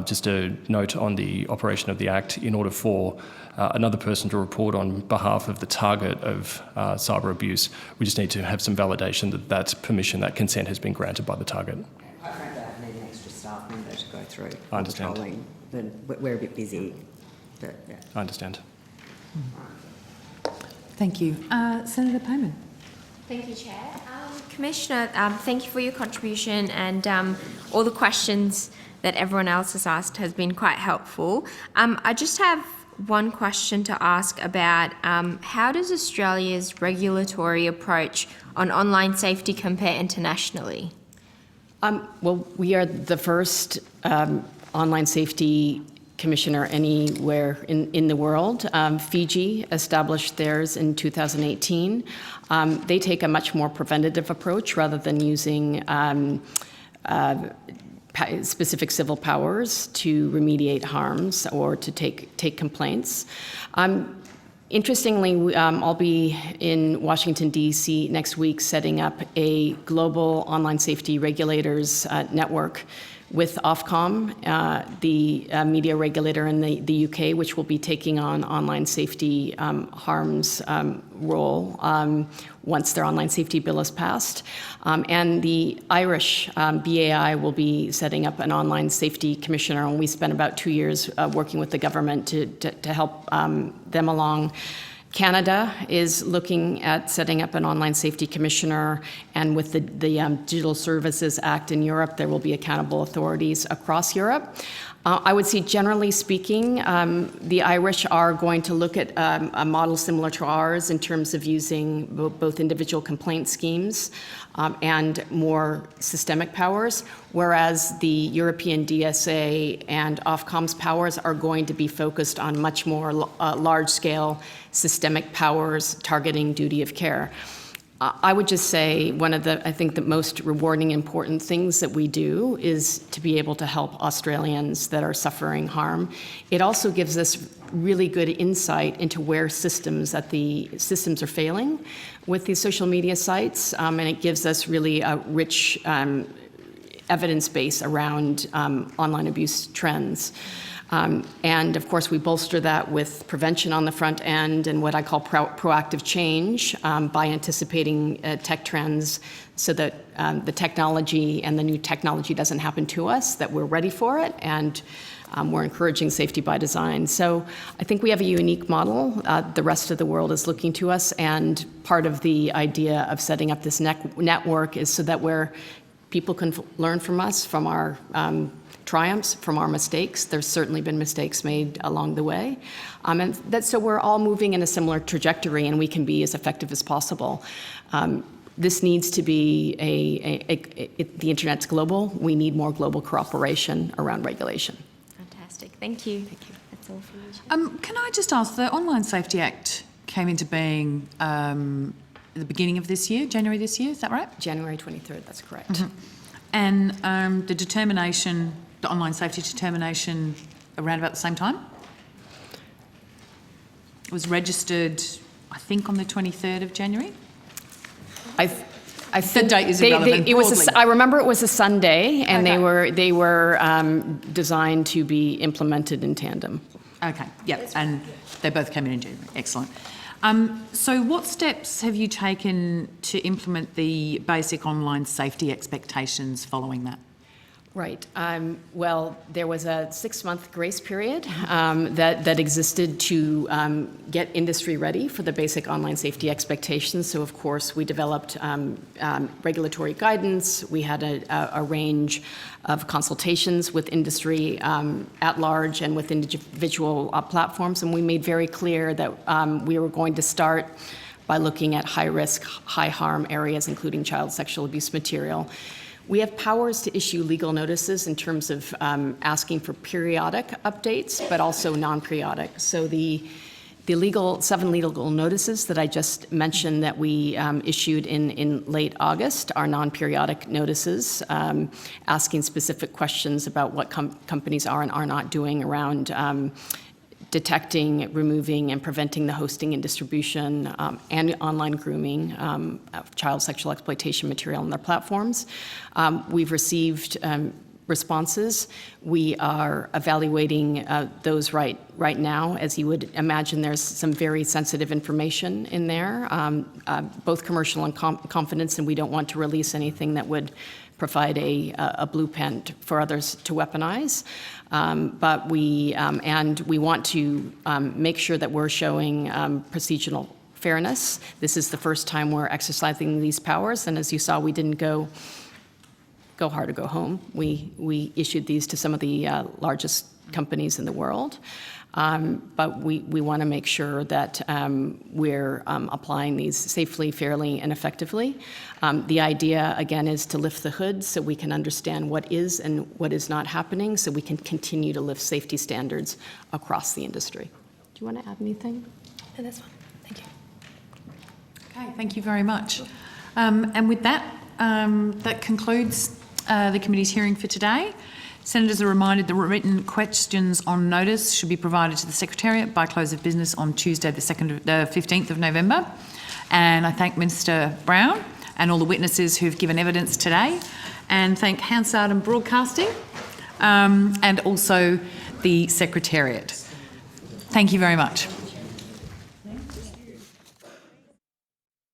Just a note on the operation of the Act, in order for another person to report on behalf of the target of cyber abuse, we just need to have some validation that that permission, that consent has been granted by the target. Quite frankly, I need an extra staff member to go through. I understand. We're a bit busy, but yeah. I understand. Thank you. Senator Payman. Thank you, Chair. Commissioner, thank you for your contribution and all the questions that everyone else has asked has been quite helpful. I just have one question to ask about how does Australia's regulatory approach on online safety compare internationally? Well, we are the first online safety commissioner anywhere in the world. Fiji established theirs in 2018. They take a much more preventative approach rather than using specific civil powers to remediate harms or to take complaints. Interestingly, I'll be in Washington, D.C. next week setting up a global online safety regulators network with Ofcom, the media regulator in the UK, which will be taking on online safety harms role once their online safety bill is passed. And the Irish BAI will be setting up an online safety commissioner, and we spent about 2 years working with the government to help them along. Canada is looking at setting up an online safety commissioner, and with the Digital Services Act in Europe, there will be accountable authorities across Europe. I would say, generally speaking, the Irish are going to look at a model similar to ours in terms of using both individual complaint schemes and more systemic powers, whereas the European DSA and Ofcom's powers are going to be focused on much more large-scale systemic powers targeting duty of care. I would just say I think the most rewarding, important things that we do is to be able to help Australians that are suffering harm. It also gives us really good insight into where systems are failing with these social media sites, and it gives us really a rich evidence base around online abuse trends. And of course, we bolster that with prevention on the front end and what I call proactive change by anticipating tech trends so that the technology and the new technology doesn't happen to us, that we're ready for it, and we're encouraging safety by design. So I think we have a unique model. The rest of the world is looking to us, and part of the idea of setting up this network is so that people can learn from us, from our triumphs, from our mistakes. There's certainly been mistakes made along the way. And so we're all moving in a similar trajectory, and we can be as effective as possible. This needs to be the internet's global. We need more global cooperation around regulation. Fantastic. Thank you. That's all for you. Can I just ask, the Online Safety Act came into being at the beginning of this year, January this year, is that right? January 23rd, that's correct. Mm-hmm. And the online safety determination around about the same time? It was registered, I think, on the 23rd of January? I the date is irrelevant. I remember it was a Sunday, and they were designed to be implemented in tandem. Okay, yep, and they both came in January. Excellent. So what steps have you taken to implement the basic online safety expectations following that? Right. Well, there was a 6-month grace period that existed to get industry ready for the basic online safety expectations. So, of course, we developed regulatory guidance. We had a range of consultations with industry at large and with individual platforms. And we made very clear that we were going to start by looking at high-risk, high-harm areas, including child sexual abuse material. We have powers to issue legal notices in terms of asking for periodic updates, but also non-periodic. So the 7 legal notices that I just mentioned that we issued in late August are non-periodic notices, asking specific questions about what companies are and are not doing around detecting, removing, and preventing the hosting and distribution and online grooming of child sexual exploitation material on their platforms. We've received responses. We are evaluating those right now. As you would imagine, there's some very sensitive information in there, both commercial and confidence, and we don't want to release anything that would provide a blueprint for others to weaponize. But we want to make sure that we're showing procedural fairness. This is the first time we're exercising these powers, and as you saw, we didn't go go hard or go home. We issued these to some of the largest companies in the world. But we want to make sure that we're applying these safely, fairly, and effectively. The idea, again, is to lift the hood so we can understand what is and what is not happening, so we can continue to lift safety standards across the industry. Do you want to add anything? No, that's fine. Thank you. Okay, thank you very much. And with that, that concludes the committee's hearing for today. Senators are reminded that written questions on notice should be provided to the Secretariat by close of business on Tuesday, the 15th of November. And I thank Minister Brown and all the witnesses who've given evidence today, and thank Hansard and Broadcasting, and also the Secretariat. Thank you very much.